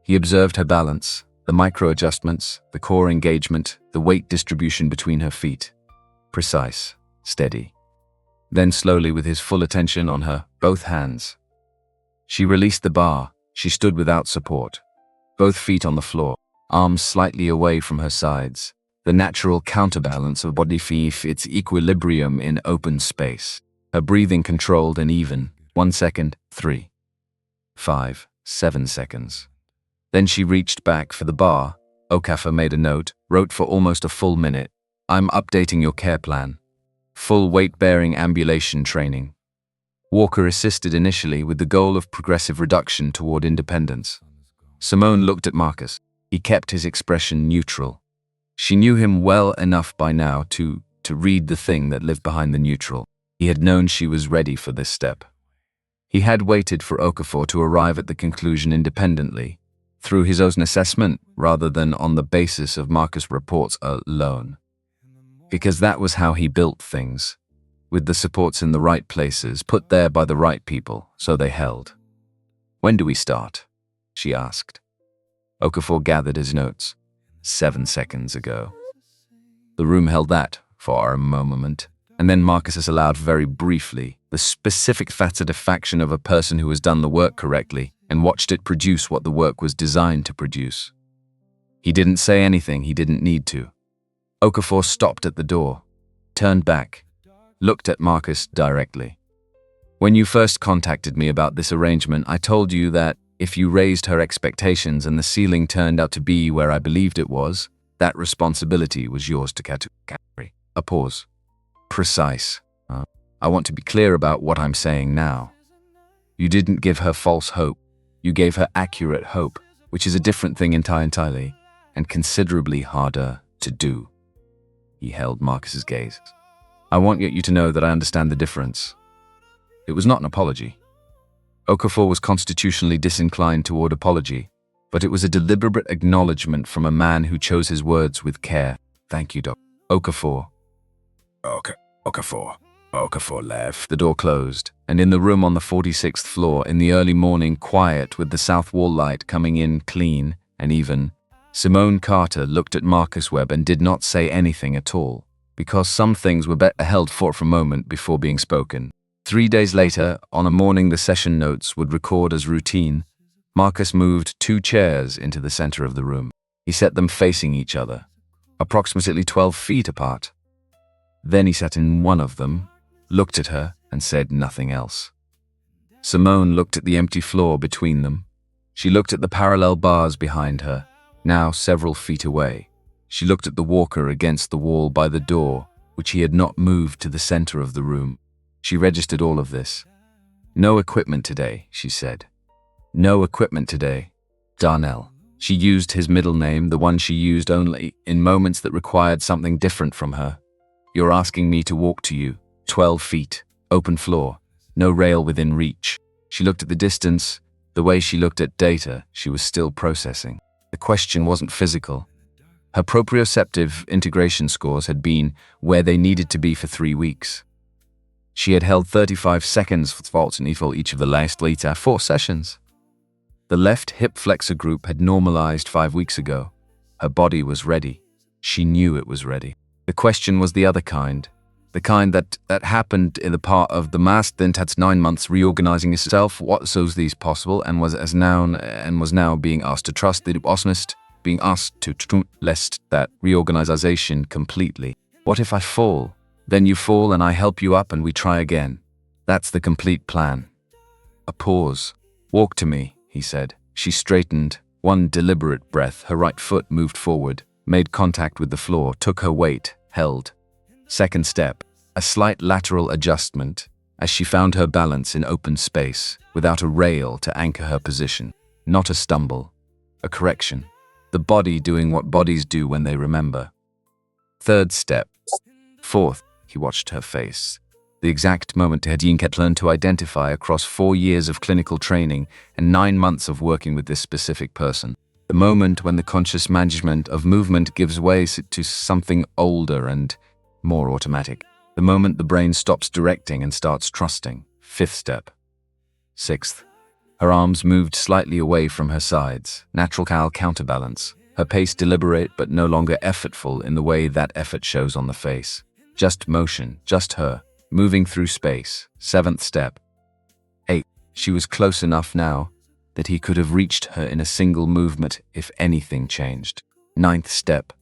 He observed her balance, the micro-adjustments, the core engagement, the weight distribution between her feet. Precise, steady. Then slowly, with his full attention on her, both hands. She released the bar. She stood without support. Both feet on the floor, arms slightly away from her sides. The natural counterbalance of body its equilibrium in open space. Her breathing controlled and even. 1 second, 3, 5, 7 seconds. Then she reached back for the bar. Okafor made a note, wrote for almost a full minute. I'm updating your care plan. Full weight-bearing ambulation training. Walker assisted initially with the goal of progressive reduction toward independence. Simone looked at Marcus. He kept his expression neutral. She knew him well enough by now to read the thing that lived behind the neutral. He had known she was ready for this step. He had waited for Okafor to arrive at the conclusion independently, through his own assessment rather than on the basis of Marcus' reports alone. Because that was how he built things, with the supports in the right places, put there by the right people, so they held. When do we start? She asked. Okafor gathered his notes. 7 seconds ago. The room held that for a moment, and then Marcus allowed very briefly the specific satisfaction of a person who has done the work correctly and watched it produce what the work was designed to produce. He didn't say anything he didn't need to. Okafor stopped at the door, turned back, looked at Marcus directly. When you first contacted me about this arrangement, I told you that if you raised her expectations and the ceiling turned out to be where I believed it was, that responsibility was yours to carry. A pause. Precise. I want to be clear about what I'm saying now. You didn't give her false hope. You gave her accurate hope, which is a different thing entirely, and considerably harder to do. He held Marcus's gaze. I want you to know that I understand the difference. It was not an apology. Okafor was constitutionally disinclined toward apology, but it was a deliberate acknowledgement from a man who chose his words with care. Thank you, Doc. Okafor. Okafor left. The door closed, and in the room on the 46th floor, in the early morning quiet with the south wall light coming in clean and even, Simone Carter looked at Marcus Webb and did not say anything at all, because some things were better held for a moment before being spoken. 3 days later, on a morning the session notes would record as routine, Marcus moved 2 chairs into the center of the room. He set them facing each other, approximately 12 feet apart. Then he sat in one of them, looked at her, and said nothing else. Simone looked at the empty floor between them. She looked at the parallel bars behind her, now several feet away. She looked at the walker against the wall by the door, which he had not moved to the center of the room. She registered all of this. "No equipment today," she said. "No equipment today. Darnell." She used his middle name, the one she used only in moments that required something different from her. "You're asking me to walk to you. 12 feet. Open floor. No rail within reach." She looked at the distance. The way she looked at data, she was still processing. The question wasn't physical. Her proprioceptive integration scores had been where they needed to be for 3 weeks. She had held 35 seconds for each of the last 4 sessions. The left hip flexor group had normalized 5 weeks ago. Her body was ready. She knew it was ready. The question was the other kind. The kind that happened in the part of the mass that had 9 months reorganizing itself. What so these possible and was now being asked to trust the honest, being asked to lest that reorganization completely. What if I fall? Then you fall and I help you up and we try again. That's the complete plan. A pause. "Walk to me," he said. She straightened, one deliberate breath. Her right foot moved forward, made contact with the floor, took her weight, held. Second step, a slight lateral adjustment as she found her balance in open space, without a rail to anchor her position. Not a stumble, a correction. The body doing what bodies do when they remember. Third step. Fourth, he watched her face. The exact moment Hadine had learned to identify across 4 years of clinical training and 9 months of working with this specific person. The moment when the conscious management of movement gives way to something older and more automatic. The moment the brain stops directing and starts trusting. Fifth step. Sixth. Her arms moved slightly away from her sides. Natural counterbalance. Her pace deliberate but no longer effortful in the way that effort shows on the face. Just motion, just her, moving through space. Seventh step. 8. She was close enough now that he could have reached her in a single movement if anything changed. Ninth step.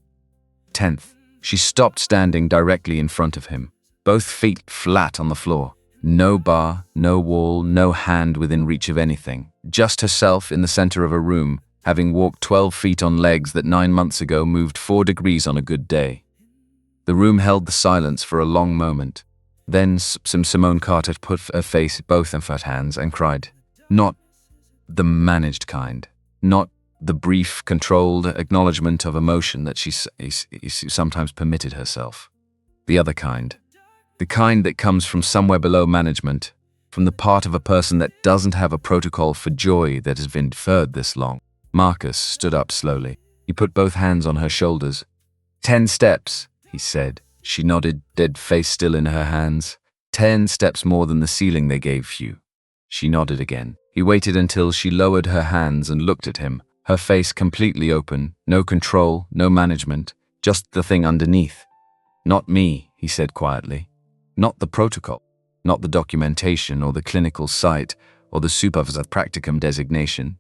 10th. She stopped standing directly in front of him, both feet flat on the floor. No bar, no wall, no hand within reach of anything. Just herself in the center of a room, having walked 12 feet on legs that 9 months ago moved 4 degrees on a good day. The room held the silence for a long moment. Then Simone Carter put her face both of her hands and cried. Not the managed kind. Not the brief, controlled acknowledgement of emotion that she sometimes permitted herself. The other kind. The kind that comes from somewhere below management, from the part of a person that doesn't have a protocol for joy that has been deferred this long. Marcus stood up slowly. He put both hands on her shoulders. 10 steps, he said. She nodded, dead face still in her hands. 10 steps more than the ceiling they gave you. She nodded again. He waited until she lowered her hands and looked at him, her face completely open, no control, no management, just the thing underneath. Not me, he said quietly. Not the protocol, not the documentation or the clinical site or the supervisor practicum designation.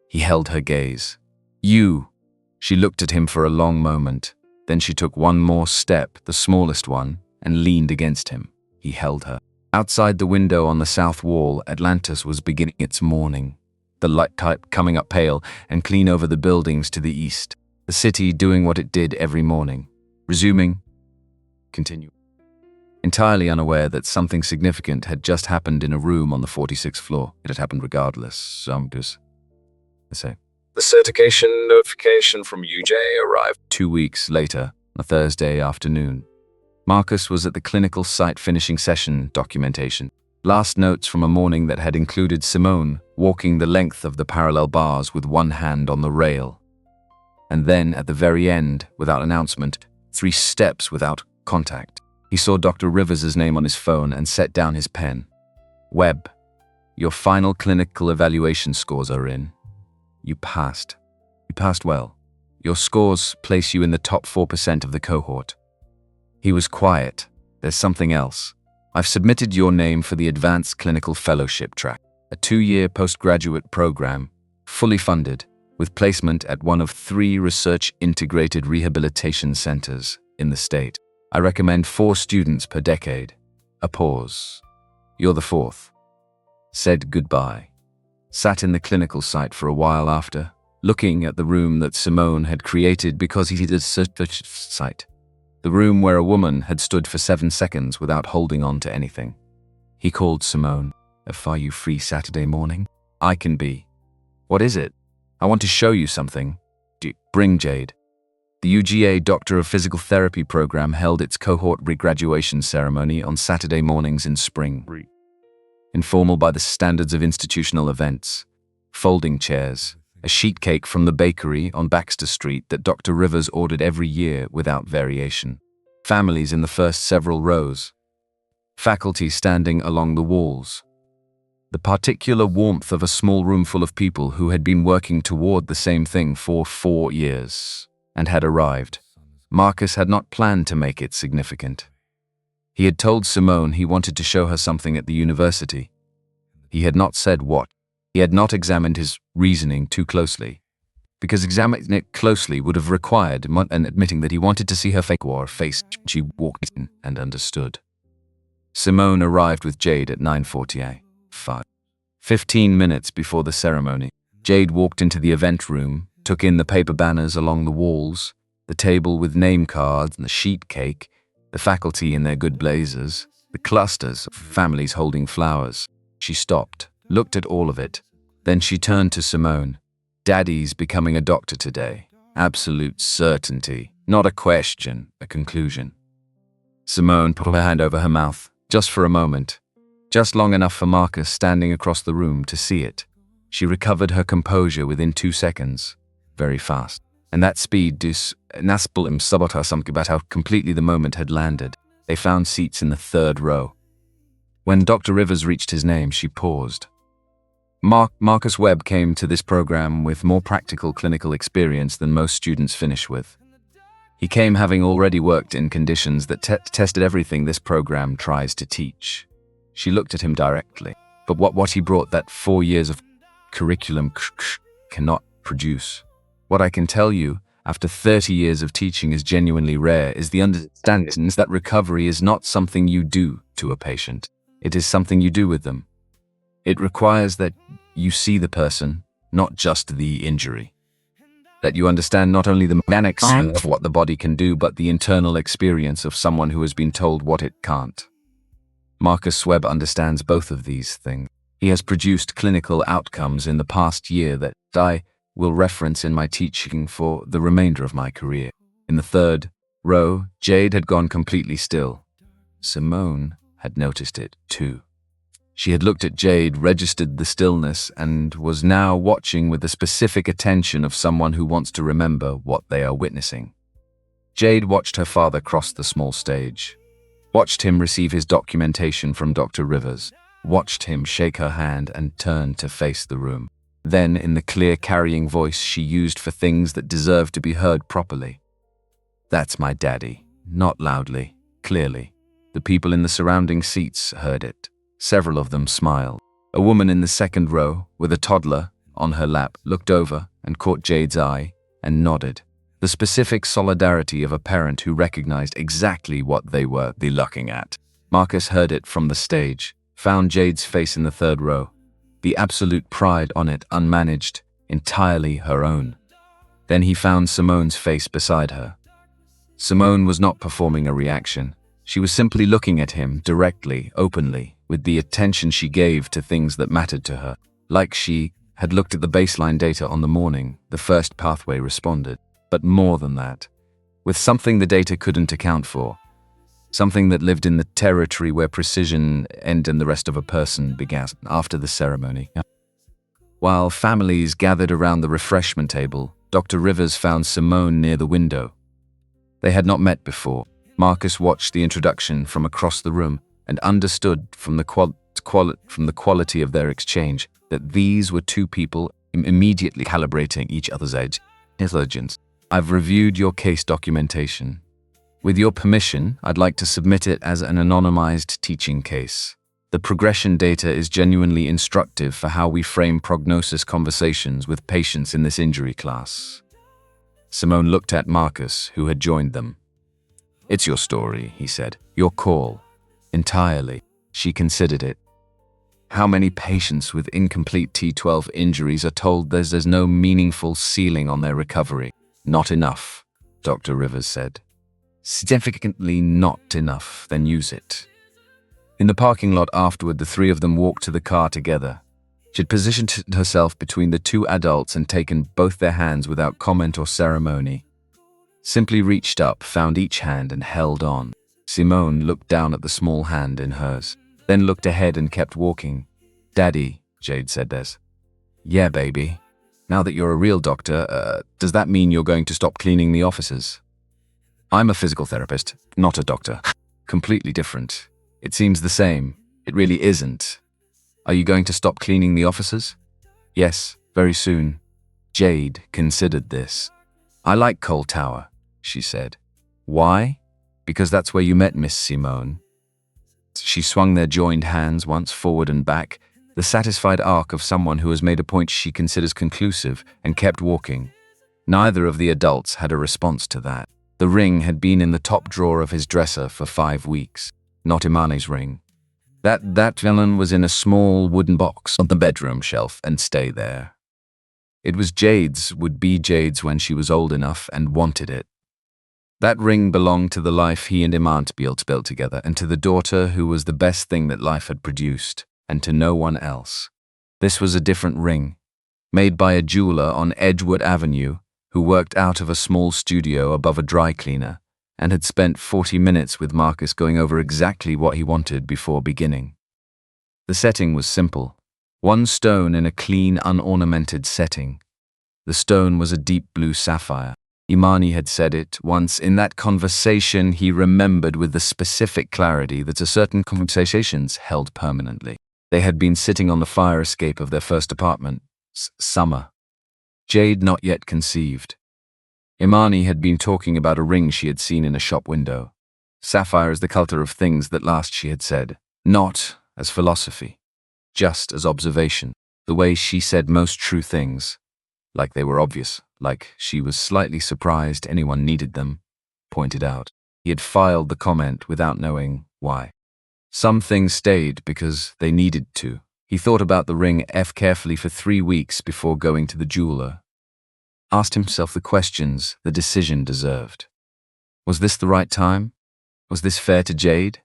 He held her gaze. You. She looked at him for a long moment. Then she took one more step, the smallest one, and leaned against him. He held her. Outside the window on the south wall, Atlantis was beginning its morning. The light type coming up pale and clean over the buildings to the east. The city doing what it did every morning. Resuming. Continue. Entirely unaware that something significant had just happened in a room on the 46th floor. It had happened regardless. The certification notification from UJ arrived 2 weeks later, a Thursday afternoon. Marcus was at the clinical site finishing session documentation. Last notes from a morning that had included Simone walking the length of the parallel bars with one hand on the rail. And then, at the very end, without announcement, 3 steps without contact. He saw Dr. Rivers' name on his phone and set down his pen. Webb, your final clinical evaluation scores are in. You passed. You passed well. Your scores place you in the top 4% of the cohort. He was quiet. There's something else. I've submitted your name for the Advanced Clinical Fellowship track, a 2-year postgraduate program, fully funded, with placement at one of 3 research-integrated rehabilitation centers in the state. I recommend 4 students per decade. A pause. You're the 4th. Said goodbye. Sat in the clinical site for a while after, looking at the room that Simone had created because he did such site. The room where a woman had stood for 7 seconds without holding on to anything. He called Simone. Are you free Saturday morning? I can be. What is it? I want to show you something. Bring Jade. The UGA Doctor of Physical Therapy program held its cohort regraduation ceremony on Saturday mornings in spring. Informal by the standards of institutional events. Folding chairs, a sheet cake from the bakery on Baxter Street that Dr. Rivers ordered every year without variation. Families in the first several rows. Faculty standing along the walls. The particular warmth of a small room full of people who had been working toward the same thing for 4 years and had arrived. Marcus had not planned to make it significant. He had told Simone he wanted to show her something at the university. He had not said what. He had not examined his reasoning too closely, because examining it closely would have required an admitting that he wanted to see her face. She walked in and understood. Simone arrived with Jade at 9:48. 15 minutes before the ceremony, Jade walked into the event room, took in the paper banners along the walls, the table with name cards and the sheet cake, the faculty in their good blazers, the clusters of families holding flowers. She stopped, looked at all of it. Then she turned to Simone. Daddy's becoming a doctor today. Absolute certainty. Not a question, a conclusion. Simone put her hand over her mouth, just for a moment. Just long enough for Marcus standing across the room to see it. She recovered her composure within 2 seconds. Very fast. And that speed naspel im sabota something about how completely the moment had landed. They found seats in the 3rd row. When Dr. Rivers reached his name, she paused. Marcus Webb came to this program with more practical clinical experience than most students finish with. He came having already worked in conditions that tested everything this program tries to teach. She looked at him directly, but what he brought that 4 years of curriculum cannot produce. What I can tell you, after 30 years of teaching is genuinely rare, is the understanding that recovery is not something you do to a patient. It is something you do with them. It requires that you see the person, not just the injury. That you understand not only the mechanics of what the body can do, but the internal experience of someone who has been told what it can't. Marcus Webb understands both of these things. He has produced clinical outcomes in the past year that I will reference in my teaching for the remainder of my career. In the 3rd row, Jade had gone completely still. Simone had noticed it too. She had looked at Jade, registered the stillness, and was now watching with the specific attention of someone who wants to remember what they are witnessing. Jade watched her father cross the small stage, watched him receive his documentation from Dr. Rivers, watched him shake her hand and turn to face the room. Then, in the clear carrying voice she used for things that deserved to be heard properly. That's my daddy. Not loudly, clearly. The people in the surrounding seats heard it. Several of them smiled. A woman in the 2nd row, with a toddler on her lap, looked over and caught Jade's eye and nodded. The specific solidarity of a parent who recognized exactly what they were looking at. Marcus heard it from the stage, found Jade's face in the 3rd row. The absolute pride on it, unmanaged, entirely her own. Then he found Simone's face beside her. Simone was not performing a reaction. She was simply looking at him directly, openly, with the attention she gave to things that mattered to her. Like she had looked at the baseline data on the morning the first pathway responded. But more than that, with something the data couldn't account for. Something that lived in the territory where precision ended and the rest of a person began after the ceremony. While families gathered around the refreshment table, Dr. Rivers found Simone near the window. They had not met before. Marcus watched the introduction from across the room and understood from the quality of their exchange that these were 2 people immediately calibrating each other's intelligence. I've reviewed your case documentation. With your permission, I'd like to submit it as an anonymized teaching case. The progression data is genuinely instructive for how we frame prognosis conversations with patients in this injury class. Simone looked at Marcus, who had joined them. It's your story, he said. Your call. Entirely. She considered it. How many patients with incomplete T12 injuries are told there's no meaningful ceiling on their recovery? Not enough, Dr. Rivers said. Significantly not enough, then use it. In the parking lot afterward, the three of them walked to the car together. She had positioned herself between the two adults and taken both their hands without comment or ceremony. Simply reached up, found each hand and held on. Simone looked down at the small hand in hers, then looked ahead and kept walking. Daddy, Jade said this. Yeah, baby. Now that you're a real doctor, does that mean you're going to stop cleaning the offices? I'm a physical therapist, not a doctor. Completely different. It seems the same. It really isn't. Are you going to stop cleaning the offices? Yes, very soon. Jade considered this. I like Cole Tower, she said. Why? Because that's where you met Miss Simone. She swung their joined hands once forward and back, the satisfied arc of someone who has made a point she considers conclusive, and kept walking. Neither of the adults had a response to that. The ring had been in the top drawer of his dresser for 5 weeks. Not Imani's ring. That villain was in a small wooden box on the bedroom shelf and stay there. It was Jade's, would be Jade's when she was old enough and wanted it. That ring belonged to the life he and Iman built together, and to the daughter who was the best thing that life had produced, and to no one else. This was a different ring, made by a jeweler on Edgewood Avenue who worked out of a small studio above a dry cleaner, and had spent 40 minutes with Marcus going over exactly what he wanted before beginning. The setting was simple. One stone in a clean, unornamented setting. The stone was a deep blue sapphire. Imani had said it once in that conversation. He remembered with the specific clarity that certain conversations held permanently. They had been sitting on the fire escape of their first apartment. Summer. Jade not yet conceived. Imani had been talking about a ring she had seen in a shop window. Sapphire is the color of things that last, she had said. Not as philosophy. Just as observation. The way she said most true things. Like they were obvious. Like she was slightly surprised anyone needed them. Pointed out. He had filed the comment without knowing why. Some things stayed because they needed to. He thought about the ring carefully for 3 weeks before going to the jeweler. Asked himself the questions the decision deserved. Was this the right time? Was this fair to Jade?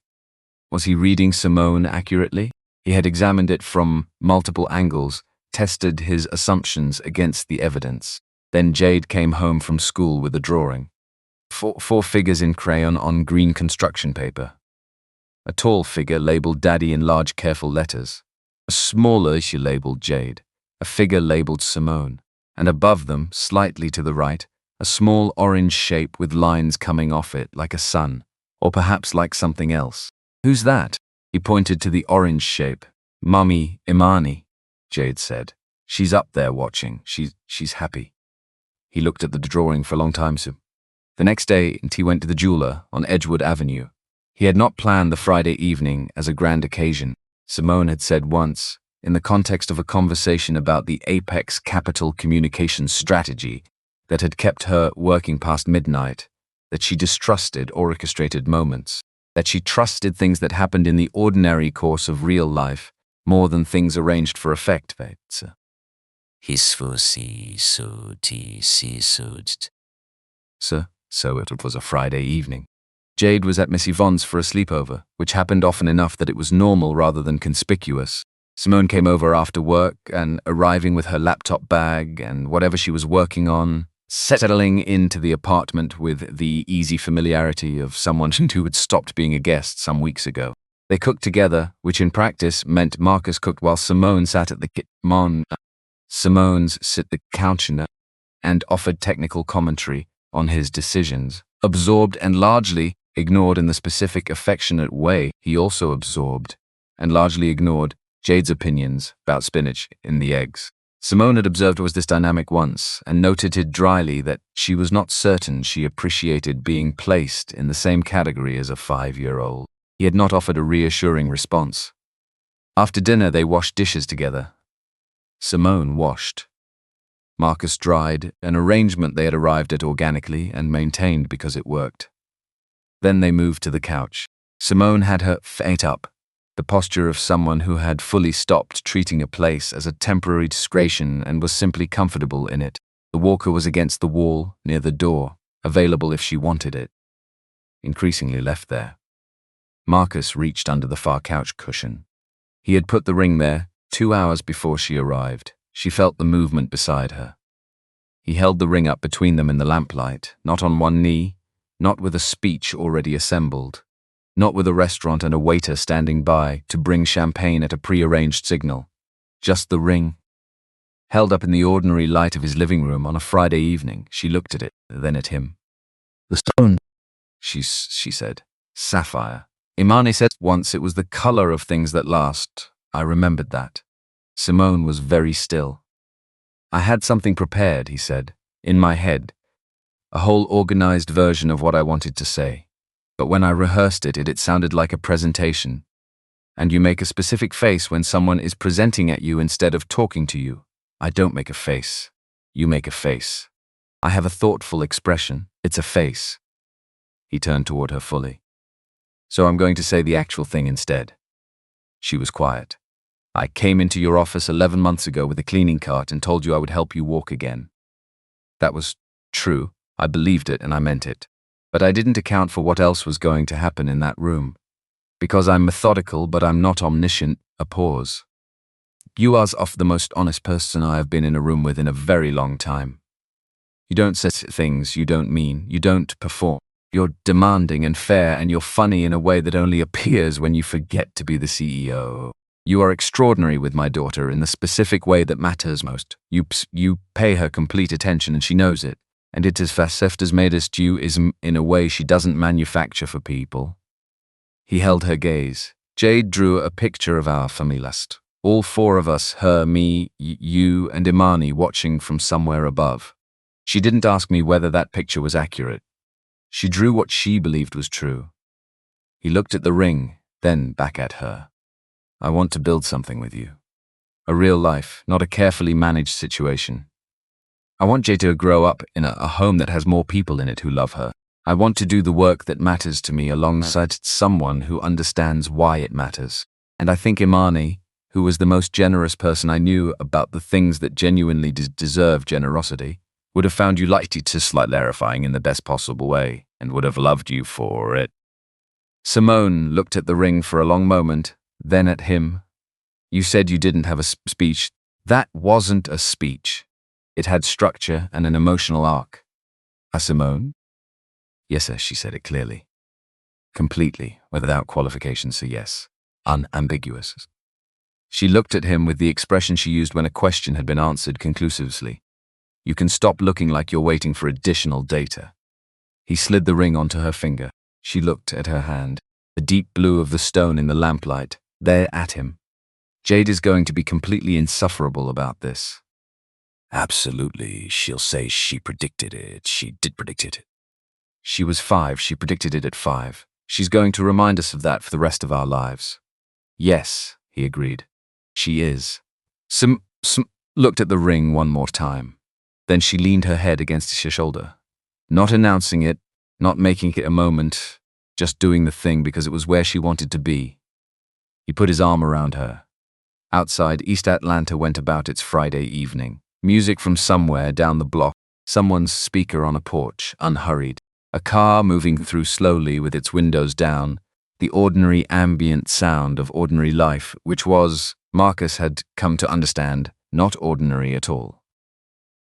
Was he reading Simone accurately? He had examined it from multiple angles, tested his assumptions against the evidence. Then Jade came home from school with a drawing. Four figures in crayon on green construction paper. A tall figure labeled Daddy in large careful letters. A smaller, she labeled Jade. A figure labeled Simone. And above them, slightly to the right, a small orange shape with lines coming off it like a sun, or perhaps like something else. Who's that? He pointed to the orange shape. Mummy Imani, Jade said. She's up there watching. She's happy. He looked at the drawing for a long time. The next day, he went to the jeweler on Edgewood Avenue. He had not planned the Friday evening as a grand occasion. Simone had said once, in the context of a conversation about the Apex Capital Communications strategy that had kept her working past midnight, that she distrusted orchestrated moments, that she trusted things that happened in the ordinary course of real life more than things arranged for effect. So it was a Friday evening. Jade was at Miss Yvonne's for a sleepover, which happened often enough that it was normal rather than conspicuous. Simone came over after work and, arriving with her laptop bag and whatever she was working on, settling into the apartment with the easy familiarity of someone who had stopped being a guest some weeks ago. They cooked together, which in practice meant Marcus cooked while Simone sat at the Simone's sit the counter and offered technical commentary on his decisions, absorbed and largely ignored in the specific affectionate way he also absorbed and largely ignored Jade's opinions about spinach in the eggs. Simone had observed was this dynamic once, and noted dryly that she was not certain she appreciated being placed in the same category as a 5-year-old. He had not offered a reassuring response. After dinner, they washed dishes together. Simone washed. Marcus dried, an arrangement they had arrived at organically and maintained because it worked. Then they moved to the couch. Simone had her feet up, the posture of someone who had fully stopped treating a place as a temporary discretion and was simply comfortable in it. The walker was against the wall, near the door, available if she wanted it. Increasingly left there. Marcus reached under the far couch cushion. He had put the ring there 2 hours before she arrived. She felt the movement beside her. He held the ring up between them in the lamplight, not on one knee, not with a speech already assembled, not with a restaurant and a waiter standing by to bring champagne at a pre-arranged signal. Just the ring. Held up in the ordinary light of his living room on a Friday evening, she looked at it, then at him. "The stone," she said. "Sapphire." Imani said once it was the color of things that last. I remembered that. Simone was very still. "I had something prepared," he said, "in my head. A whole organized version of what I wanted to say. But when I rehearsed it sounded like a presentation. And you make a specific face when someone is presenting at you instead of talking to you. I don't make a face. You make a face. I have a thoughtful expression. It's a face." He turned toward her fully. "So I'm going to say the actual thing instead." She was quiet. "I came into your office 11 months ago with a cleaning cart and told you I would help you walk again. That was true. I believed it and I meant it. But I didn't account for what else was going to happen in that room. Because I'm methodical, but I'm not omniscient." A pause. "You are the most honest person I have been in a room with in a very long time. You don't say things you don't mean. You don't perform. You're demanding and fair, and you're funny in a way that only appears when you forget to be the CEO. You are extraordinary with my daughter in the specific way that matters most. You pay her complete attention and she knows it. And it is as made as you is in a way she doesn't manufacture for people." He held her gaze. Jade drew a picture of our family list. All 4 of us, her, me, you, and Imani, watching from somewhere above. She didn't ask me whether that picture was accurate. She drew what she believed was true. He looked at the ring, then back at her. "I want to build something with you. A real life, not a carefully managed situation. I want Jade to grow up in a home that has more people in it who love her. I want to do the work that matters to me alongside someone who understands why it matters. And I think Imani, who was the most generous person I knew about the things that genuinely deserve generosity, would have found you likely to slightly clarifying in the best possible way, and would have loved you for it." Simone looked at the ring for a long moment, then at him. "You said you didn't have a speech." "That wasn't a speech. It had structure and an emotional arc." Simone? "Yes, sir," she said it clearly. Completely, without qualification, so yes. Unambiguous. She looked at him with the expression she used when a question had been answered conclusively. "You can stop looking like you're waiting for additional data." He slid the ring onto her finger. She looked at her hand, the deep blue of the stone in the lamplight, there at him. "Jade is going to be completely insufferable about this." "Absolutely. She'll say she predicted it. She did predict it." "She was 5. She predicted it at 5. She's going to remind us of that for the rest of our lives." "Yes," he agreed. "She is." Sim looked at the ring one more time. Then she leaned her head against his shoulder. Not announcing it, not making it a moment, just doing the thing because it was where she wanted to be. He put his arm around her. Outside, East Atlanta went about its Friday evening. Music from somewhere down the block, someone's speaker on a porch, unhurried. A car moving through slowly with its windows down, the ordinary ambient sound of ordinary life, which was, Marcus had come to understand, not ordinary at all.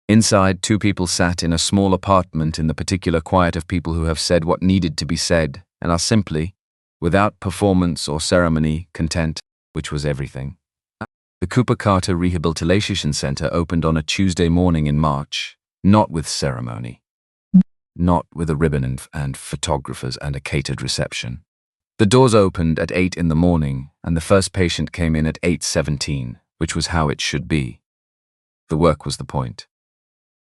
Inside, 2 people sat in a small apartment in the particular quiet of people who have said what needed to be said and are simply, without performance or ceremony, content, which was everything. The Cooper Carter Rehabilitation Center opened on a Tuesday morning in March, not with ceremony, not with a ribbon and photographers and a catered reception. The doors opened at 8 in the morning, and the first patient came in at 8:17, which was how it should be. The work was the point.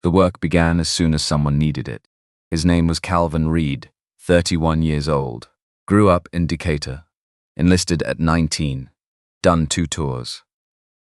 The work began as soon as someone needed it. His name was Calvin Reed, 31 years old. Grew up in Decatur. Enlisted at 19. Done 2 tours.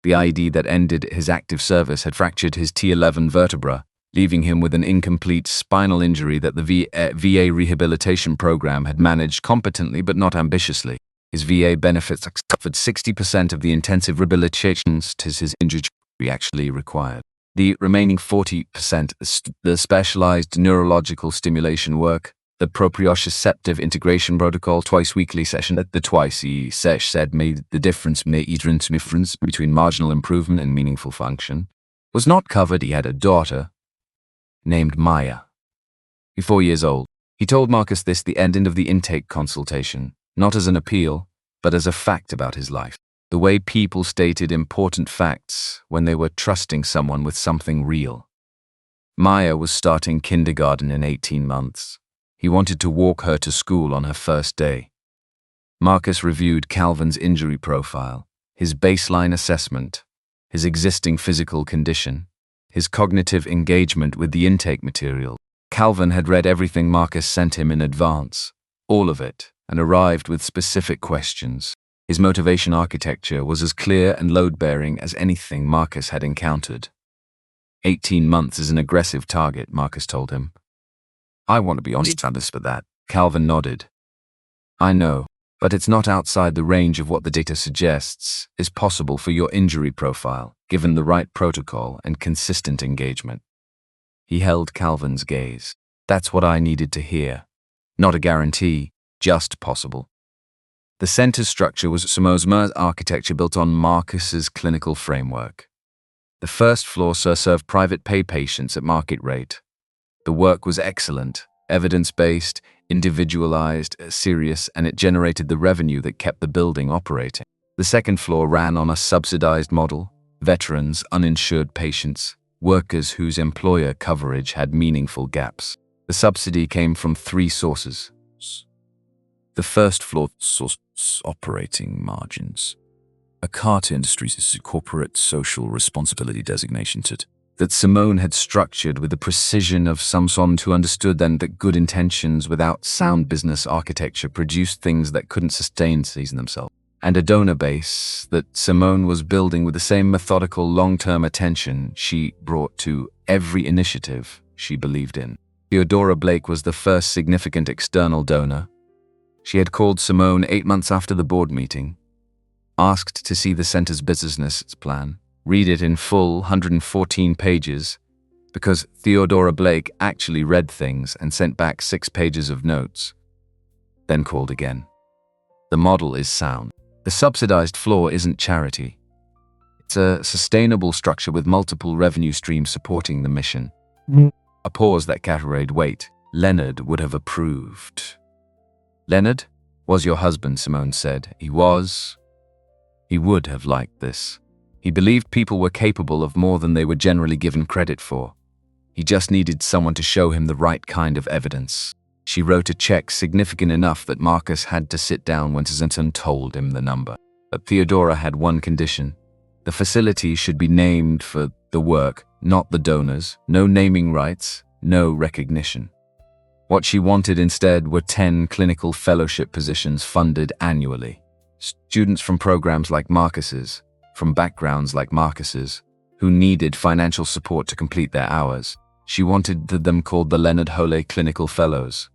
The IED that ended his active service had fractured his T11 vertebra, leaving him with an incomplete spinal injury that the VA rehabilitation program had managed competently but not ambitiously. His VA benefits covered 60% of the intensive rehabilitations his injury actually required. The remaining 40%, the specialized neurological stimulation work, the proprioceptive integration protocol twice-weekly session that the twice-e sesh said made the difference between marginal improvement and meaningful function, was not covered. He had a daughter named Maya. He's 4 years old. He told Marcus this the ending of the intake consultation, not as an appeal, but as a fact about his life. The way people stated important facts when they were trusting someone with something real. Maya was starting kindergarten in 18 months. He wanted to walk her to school on her first day. Marcus reviewed Calvin's injury profile, his baseline assessment, his existing physical condition, his cognitive engagement with the intake material. Calvin had read everything Marcus sent him in advance, all of it, and arrived with specific questions. His motivation architecture was as clear and load-bearing as anything Marcus had encountered. 18 months is an aggressive target, Marcus told him. I want to be honest for that. Calvin nodded. I know, but it's not outside the range of what the data suggests is possible for your injury profile, given the right protocol and consistent engagement. He held Calvin's gaze. That's what I needed to hear. Not a guarantee, just possible. The center's structure was Simo's architecture built on Marcus's clinical framework. The first floor served private pay patients at market rate. The work was excellent, evidence-based, individualized, serious, and it generated the revenue that kept the building operating. The second floor ran on a subsidized model: veterans, uninsured patients, workers whose employer coverage had meaningful gaps. The subsidy came from 3 sources. The first floor source operating margins. A Carter Industries' corporate social responsibility designation that Simone had structured with the precision of someone who understood then that good intentions without sound business architecture produced things that couldn't sustain themselves. And a donor base that Simone was building with the same methodical long-term attention she brought to every initiative she believed in. Theodora Blake was the first significant external donor. She had called Simone 8 months after the board meeting, asked to see the center's business plan, read it in full 114 pages, because Theodora Blake actually read things and sent back 6 pages of notes, then called again. The model is sound. The subsidized floor isn't charity. It's a sustainable structure with multiple revenue streams supporting the mission. A pause that carried weight. Leonard would have approved. Leonard was your husband, Simone said. He was. He would have liked this. He believed people were capable of more than they were generally given credit for. He just needed someone to show him the right kind of evidence. She wrote a check significant enough that Marcus had to sit down when Zinton told him the number. But Theodora had one condition. The facility should be named for the work, not the donors. No naming rights, no recognition. What she wanted instead were 10 clinical fellowship positions funded annually. Students from programs like Marcus's, from backgrounds like Marcus's, who needed financial support to complete their hours. She wanted them called the Leonard Hole Clinical Fellows.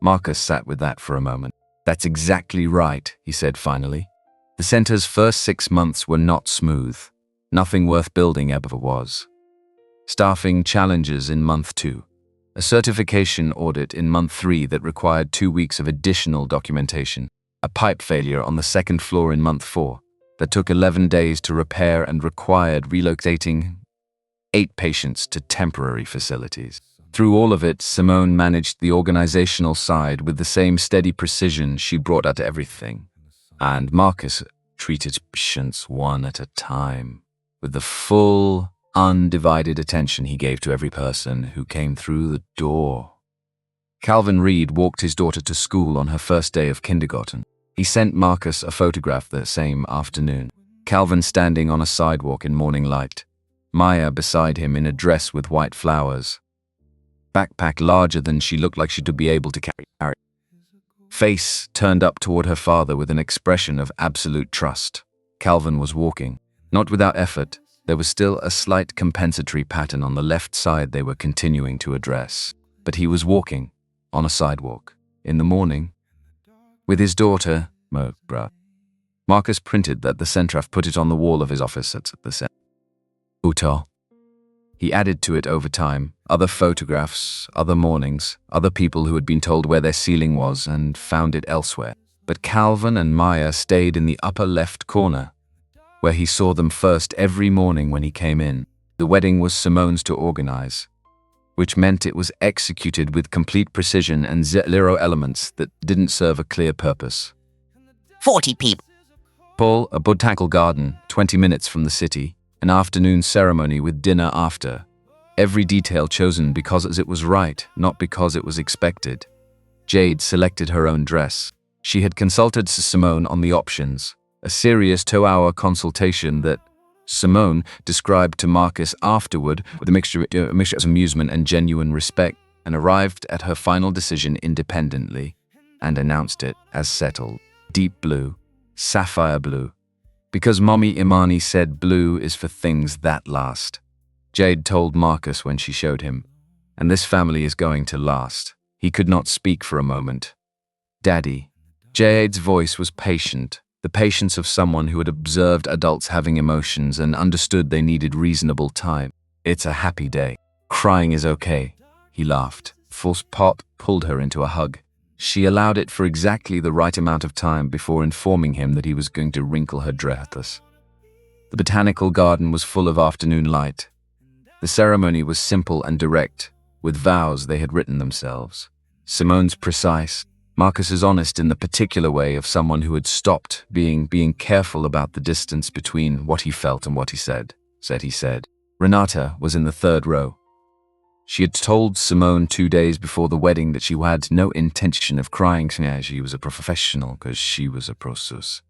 Marcus sat with that for a moment. That's exactly right, he said finally. The center's first 6 months were not smooth. Nothing worth building ever was. Staffing challenges in month 2. A certification audit in month 3 that required 2 weeks of additional documentation. A pipe failure on the 2nd floor in month 4 that took 11 days to repair and required relocating 8 patients to temporary facilities. Through all of it, Simone managed the organizational side with the same steady precision she brought out to everything. And Marcus treated patients one at a time, with the full, undivided attention he gave to every person who came through the door. Calvin Reed walked his daughter to school on her first day of kindergarten. He sent Marcus a photograph the same afternoon. Calvin standing on a sidewalk in morning light, Maya beside him in a dress with white flowers. Backpack larger than she looked like she'd be able to carry. Face turned up toward her father with an expression of absolute trust. Calvin was walking. Not without effort, there was still a slight compensatory pattern on the left side they were continuing to address. But he was walking, on a sidewalk, in the morning, with his daughter, Marcus printed that the centraf put it on the wall of his office at the center. Utal. He added to it over time, other photographs, other mornings, other people who had been told where their ceiling was and found it elsewhere. But Calvin and Maya stayed in the upper left corner, where he saw them first every morning when he came in. The wedding was Simone's to organize, which meant it was executed with complete precision and zero elements that didn't serve a clear purpose. 40 people. Paul, a botanical garden, 20 minutes from the city, an afternoon ceremony with dinner after. Every detail chosen because it was right, not because it was expected. Jade selected her own dress. She had consulted Simone on the options, a serious 2-hour consultation that Simone described to Marcus afterward with a mixture of amusement and genuine respect, and arrived at her final decision independently and announced it as settled. Deep blue, sapphire blue. Because Mommy Imani said blue is for things that last. Jade told Marcus when she showed him, and this family is going to last. He could not speak for a moment. Daddy. Jade's voice was patient, the patience of someone who had observed adults having emotions and understood they needed reasonable time. It's a happy day. Crying is okay. He laughed. False Pop pulled her into a hug. She allowed it for exactly the right amount of time before informing him that he was going to wrinkle her dress. The botanical garden was full of afternoon light. The ceremony was simple and direct, with vows they had written themselves. Simone's precise, Marcus's honest in the particular way of someone who had stopped being careful about the distance between what he felt and what he said. Renata was in the third row. She had told Simone 2 days before the wedding that she had no intention of crying. She was a professional because she was a process.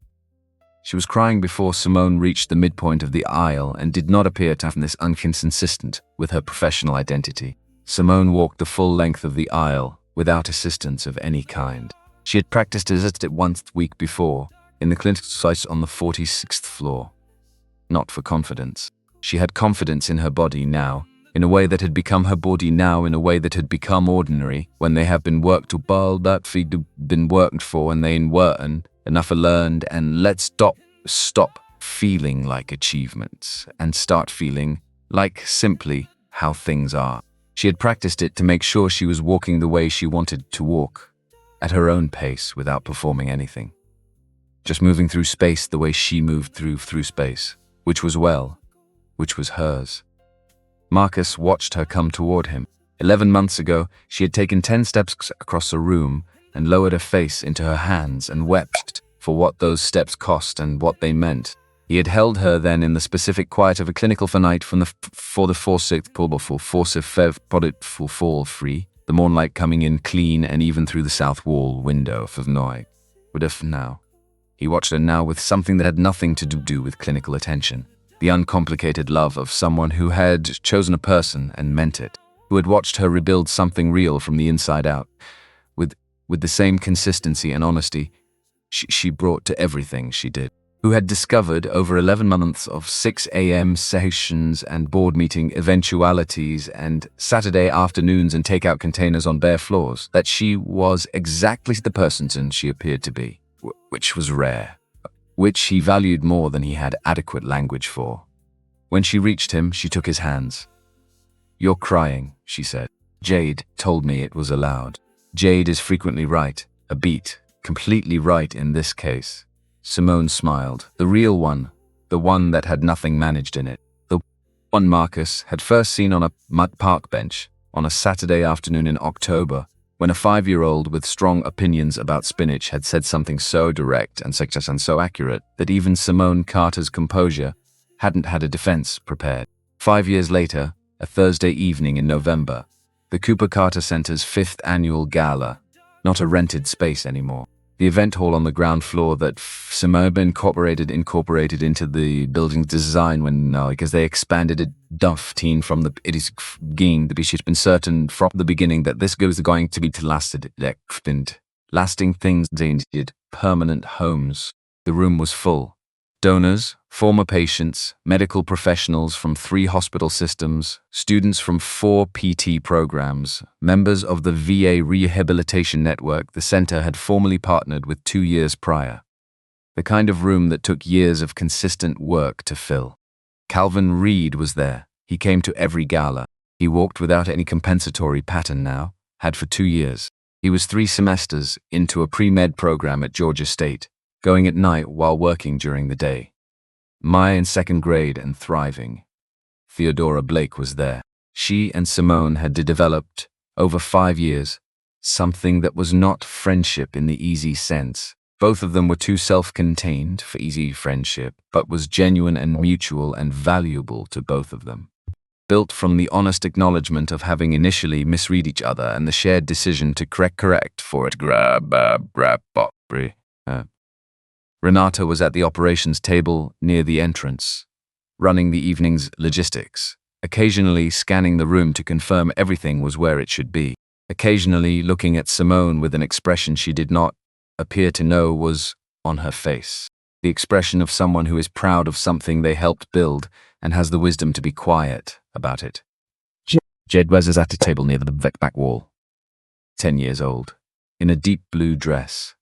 She was crying before Simone reached the midpoint of the aisle and did not appear to have this inconsistent with her professional identity. Simone walked the full length of the aisle without assistance of any kind. She had practiced it once the week before, in the clinical site on the 46th floor. Not for confidence. She had confidence in her body now, in a way that had become her body now, in a way that had become ordinary, when they have been worked to been worked for and they weren't enough learned, and let's stop feeling like achievements and start feeling like simply how things are. She had practiced it to make sure she was walking the way she wanted to walk, at her own pace without performing anything. Just moving through space the way she moved through space, which was hers. Marcus watched her come toward him. 11 months ago, she had taken 10 steps across the room and lowered her face into her hands and wept for what those steps cost and what they meant. He had held her then in the specific quiet of a clinical night for the fall free, the mornlight coming in clean and even through the south wall window of Noi. Now. He watched her now with something that had nothing to do with clinical attention. The uncomplicated love of someone who had chosen a person and meant it, who had watched her rebuild something real from the inside out, with the same consistency and honesty she brought to everything she did, who had discovered over 11 months of 6 a.m. sessions and board meeting eventualities and Saturday afternoons and takeout containers on bare floors, that she was exactly the person she appeared to be, which was rare, which he valued more than he had adequate language for. When she reached him, she took his hands. "You're crying," she said. Jade told me it was allowed. Jade is frequently right, a beat, completely right in this case. Simone smiled. The real one, the one that had nothing managed in it. The one Marcus had first seen on a mud park bench on a Saturday afternoon in October, when a 5-year-old with strong opinions about spinach had said something so direct and so accurate that even Simone Carter's composure hadn't had a defense prepared. 5 years later, a Thursday evening in November, the Cooper Carter Center's 5th annual gala, not a rented space anymore. The event hall on the ground floor that Simone incorporated into the building's design because they expanded it teen from the it is gained the she's been certain from the beginning that this was going to be to lasting things needed permanent homes. The room was full. Donors, former patients, medical professionals from 3 hospital systems, students from 4 PT programs, members of the VA Rehabilitation Network the center had formally partnered with 2 years prior. The kind of room that took years of consistent work to fill. Calvin Reed was there. He came to every gala. He walked without any compensatory pattern now, had for 2 years. He was 3 semesters into a pre-med program at Georgia State, going at night while working during the day. Maya in 2nd grade and thriving. Theodora Blake was there. She and Simone had developed, over 5 years, something that was not friendship in the easy sense. Both of them were too self-contained for easy friendship, but was genuine and mutual and valuable to both of them. Built from the honest acknowledgement of having initially misread each other and the shared decision to correct for it. Renata was at the operations table near the entrance, running the evening's logistics, occasionally scanning the room to confirm everything was where it should be, occasionally looking at Simone with an expression she did not appear to know was on her face, the expression of someone who is proud of something they helped build and has the wisdom to be quiet about it. Jade was at a table near the back wall, 10 years old, in a deep blue dress.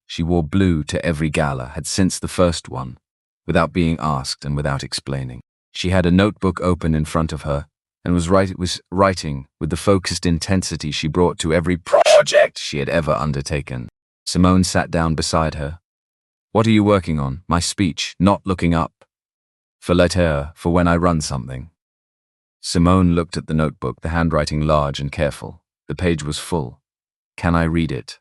She wore blue to every gala, had since the first one, without being asked and without explaining. She had a notebook open in front of her and was writing with the focused intensity she brought to every project she had ever undertaken. Simone sat down beside her. "What are you working on?" "My speech," not looking up. For when I run something." Simone looked at the notebook, the handwriting large and careful. The page was full. "Can I read it?"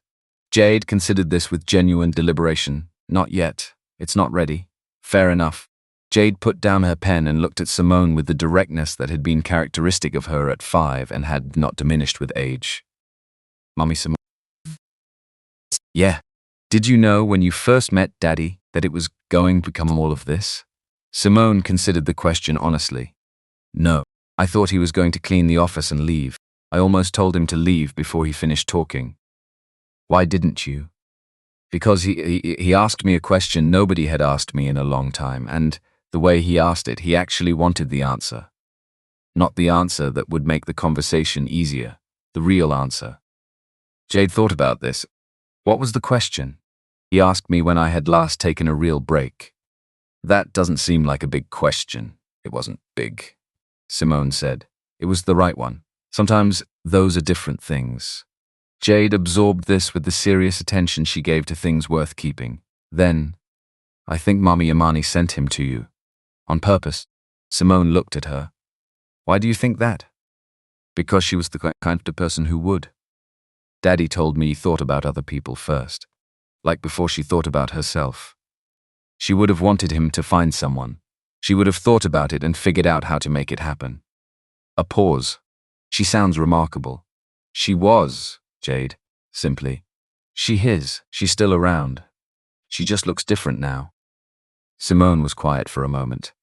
Jade considered this with genuine deliberation. "Not yet. It's not ready." "Fair enough." Jade put down her pen and looked at Simone with the directness that had been characteristic of her at 5 and had not diminished with age. "Mommy, Simone." "Yeah. Did you know when you first met Daddy that it was going to become all of this?" Simone considered the question honestly. "No. I thought he was going to clean the office and leave. I almost told him to leave before he finished talking." "Why didn't you?" "Because he asked me a question nobody had asked me in a long time, and the way he asked it, he actually wanted the answer. Not the answer that would make the conversation easier, the real answer." Jade thought about this. "What was the question?" "He asked me when I had last taken a real break." "That doesn't seem like a big question." "It wasn't big," Simone said. "It was the right one. Sometimes those are different things." Jade absorbed this with the serious attention she gave to things worth keeping. Then, "I think Mommy Imani sent him to you. On purpose." Simone looked at her. "Why do you think that?" "Because she was the kind of person who would. Daddy told me he thought about other people first, like before she thought about herself. She would have wanted him to find someone. She would have thought about it and figured out how to make it happen." A pause. "She sounds remarkable." "She was, Jade, simply. She's still around. She just looks different now." Simone was quiet for a moment.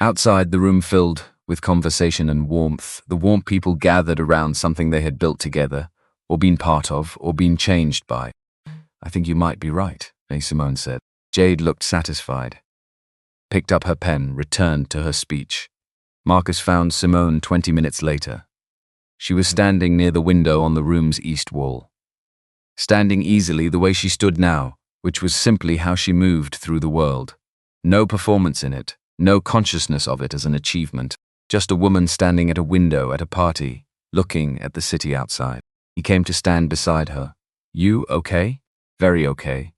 Outside, the room filled with conversation and warmth, the warm people gathered around something they had built together, or been part of, or been changed by. "I think you might be right," Simone said. Jade looked satisfied. Picked up her pen, returned to her speech. Marcus found Simone 20 minutes later. She was standing near the window on the room's east wall. Standing easily the way she stood now, which was simply how she moved through the world. No performance in it, no consciousness of it as an achievement. Just a woman standing at a window at a party, looking at the city outside. He came to stand beside her. "You okay?" "Very okay."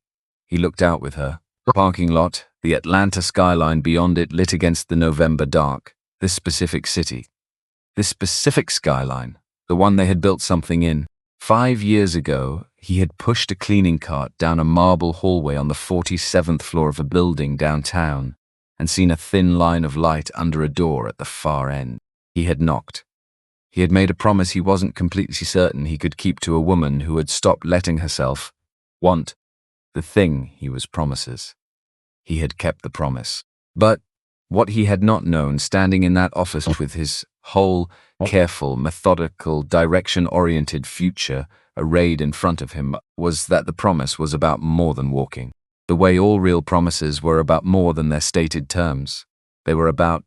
He looked out with her. The parking lot, the Atlanta skyline beyond it lit against the November dark. This specific city. This specific skyline, the one they had built something in. 5 years ago, he had pushed a cleaning cart down a marble hallway on the 47th floor of a building downtown and seen a thin line of light under a door at the far end. He had knocked. He had made a promise he wasn't completely certain he could keep to a woman who had stopped letting herself want The thing he was promises. He had kept the promise. But what he had not known, standing in that office with his whole, careful, methodical, direction-oriented future arrayed in front of him, was that the promise was about more than walking. The way all real promises were about more than their stated terms. They were about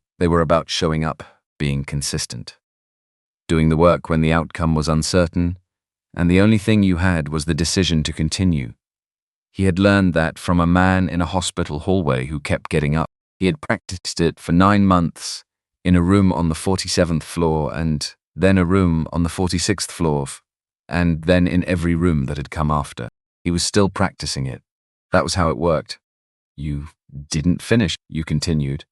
showing up, being consistent. Doing the work when the outcome was uncertain, and the only thing you had was the decision to continue. He had learned that from a man in a hospital hallway who kept getting up. He had practiced it for 9 months, in a room on the 47th floor, and then a room on the 46th floor, and then in every room that had come after. He was still practicing it. That was how it worked. You didn't finish, you continued.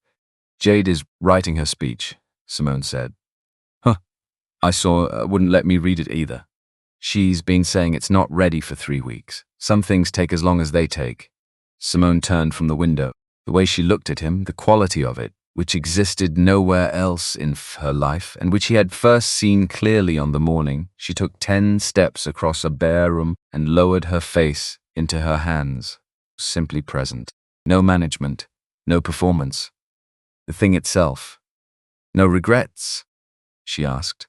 Jade is writing her speech, Simone said. Huh. I saw, wouldn't let me read it either. She's been saying it's not ready for 3 weeks. Some things take as long as they take. Simone turned from the window. The way she looked at him, the quality of it, which existed nowhere else in her life, and which he had first seen clearly on the morning she took 10 steps across a bare room and lowered her face into her hands, simply present. No management, no performance. The thing itself. No regrets? She asked.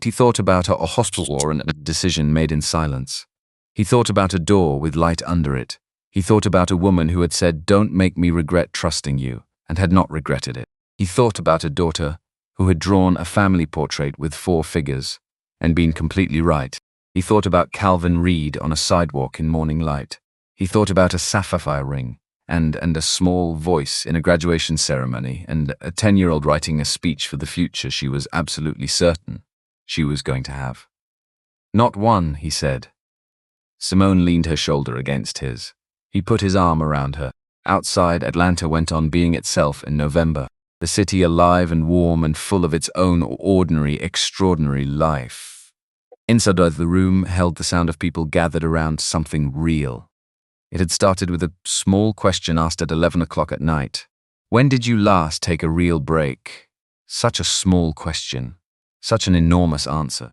He thought about a hospital and a decision made in silence. He thought about a door with light under it. He thought about a woman who had said, "Don't make me regret trusting you," and had not regretted it. He thought about a daughter who had drawn a family portrait with 4 figures and been completely right. He thought about Calvin Reed on a sidewalk in morning light. He thought about a sapphire ring and a small voice in a graduation ceremony and a 10-year-old writing a speech for the future she was absolutely certain she was going to have. Not one, he said. Simone leaned her shoulder against his. He put his arm around her. Outside, Atlanta went on being itself in November, the city alive and warm and full of its own ordinary, extraordinary life. Inside the room held the sound of people gathered around something real. It had started with a small question asked at 11 o'clock at night. When did you last take a real break? Such a small question, such an enormous answer.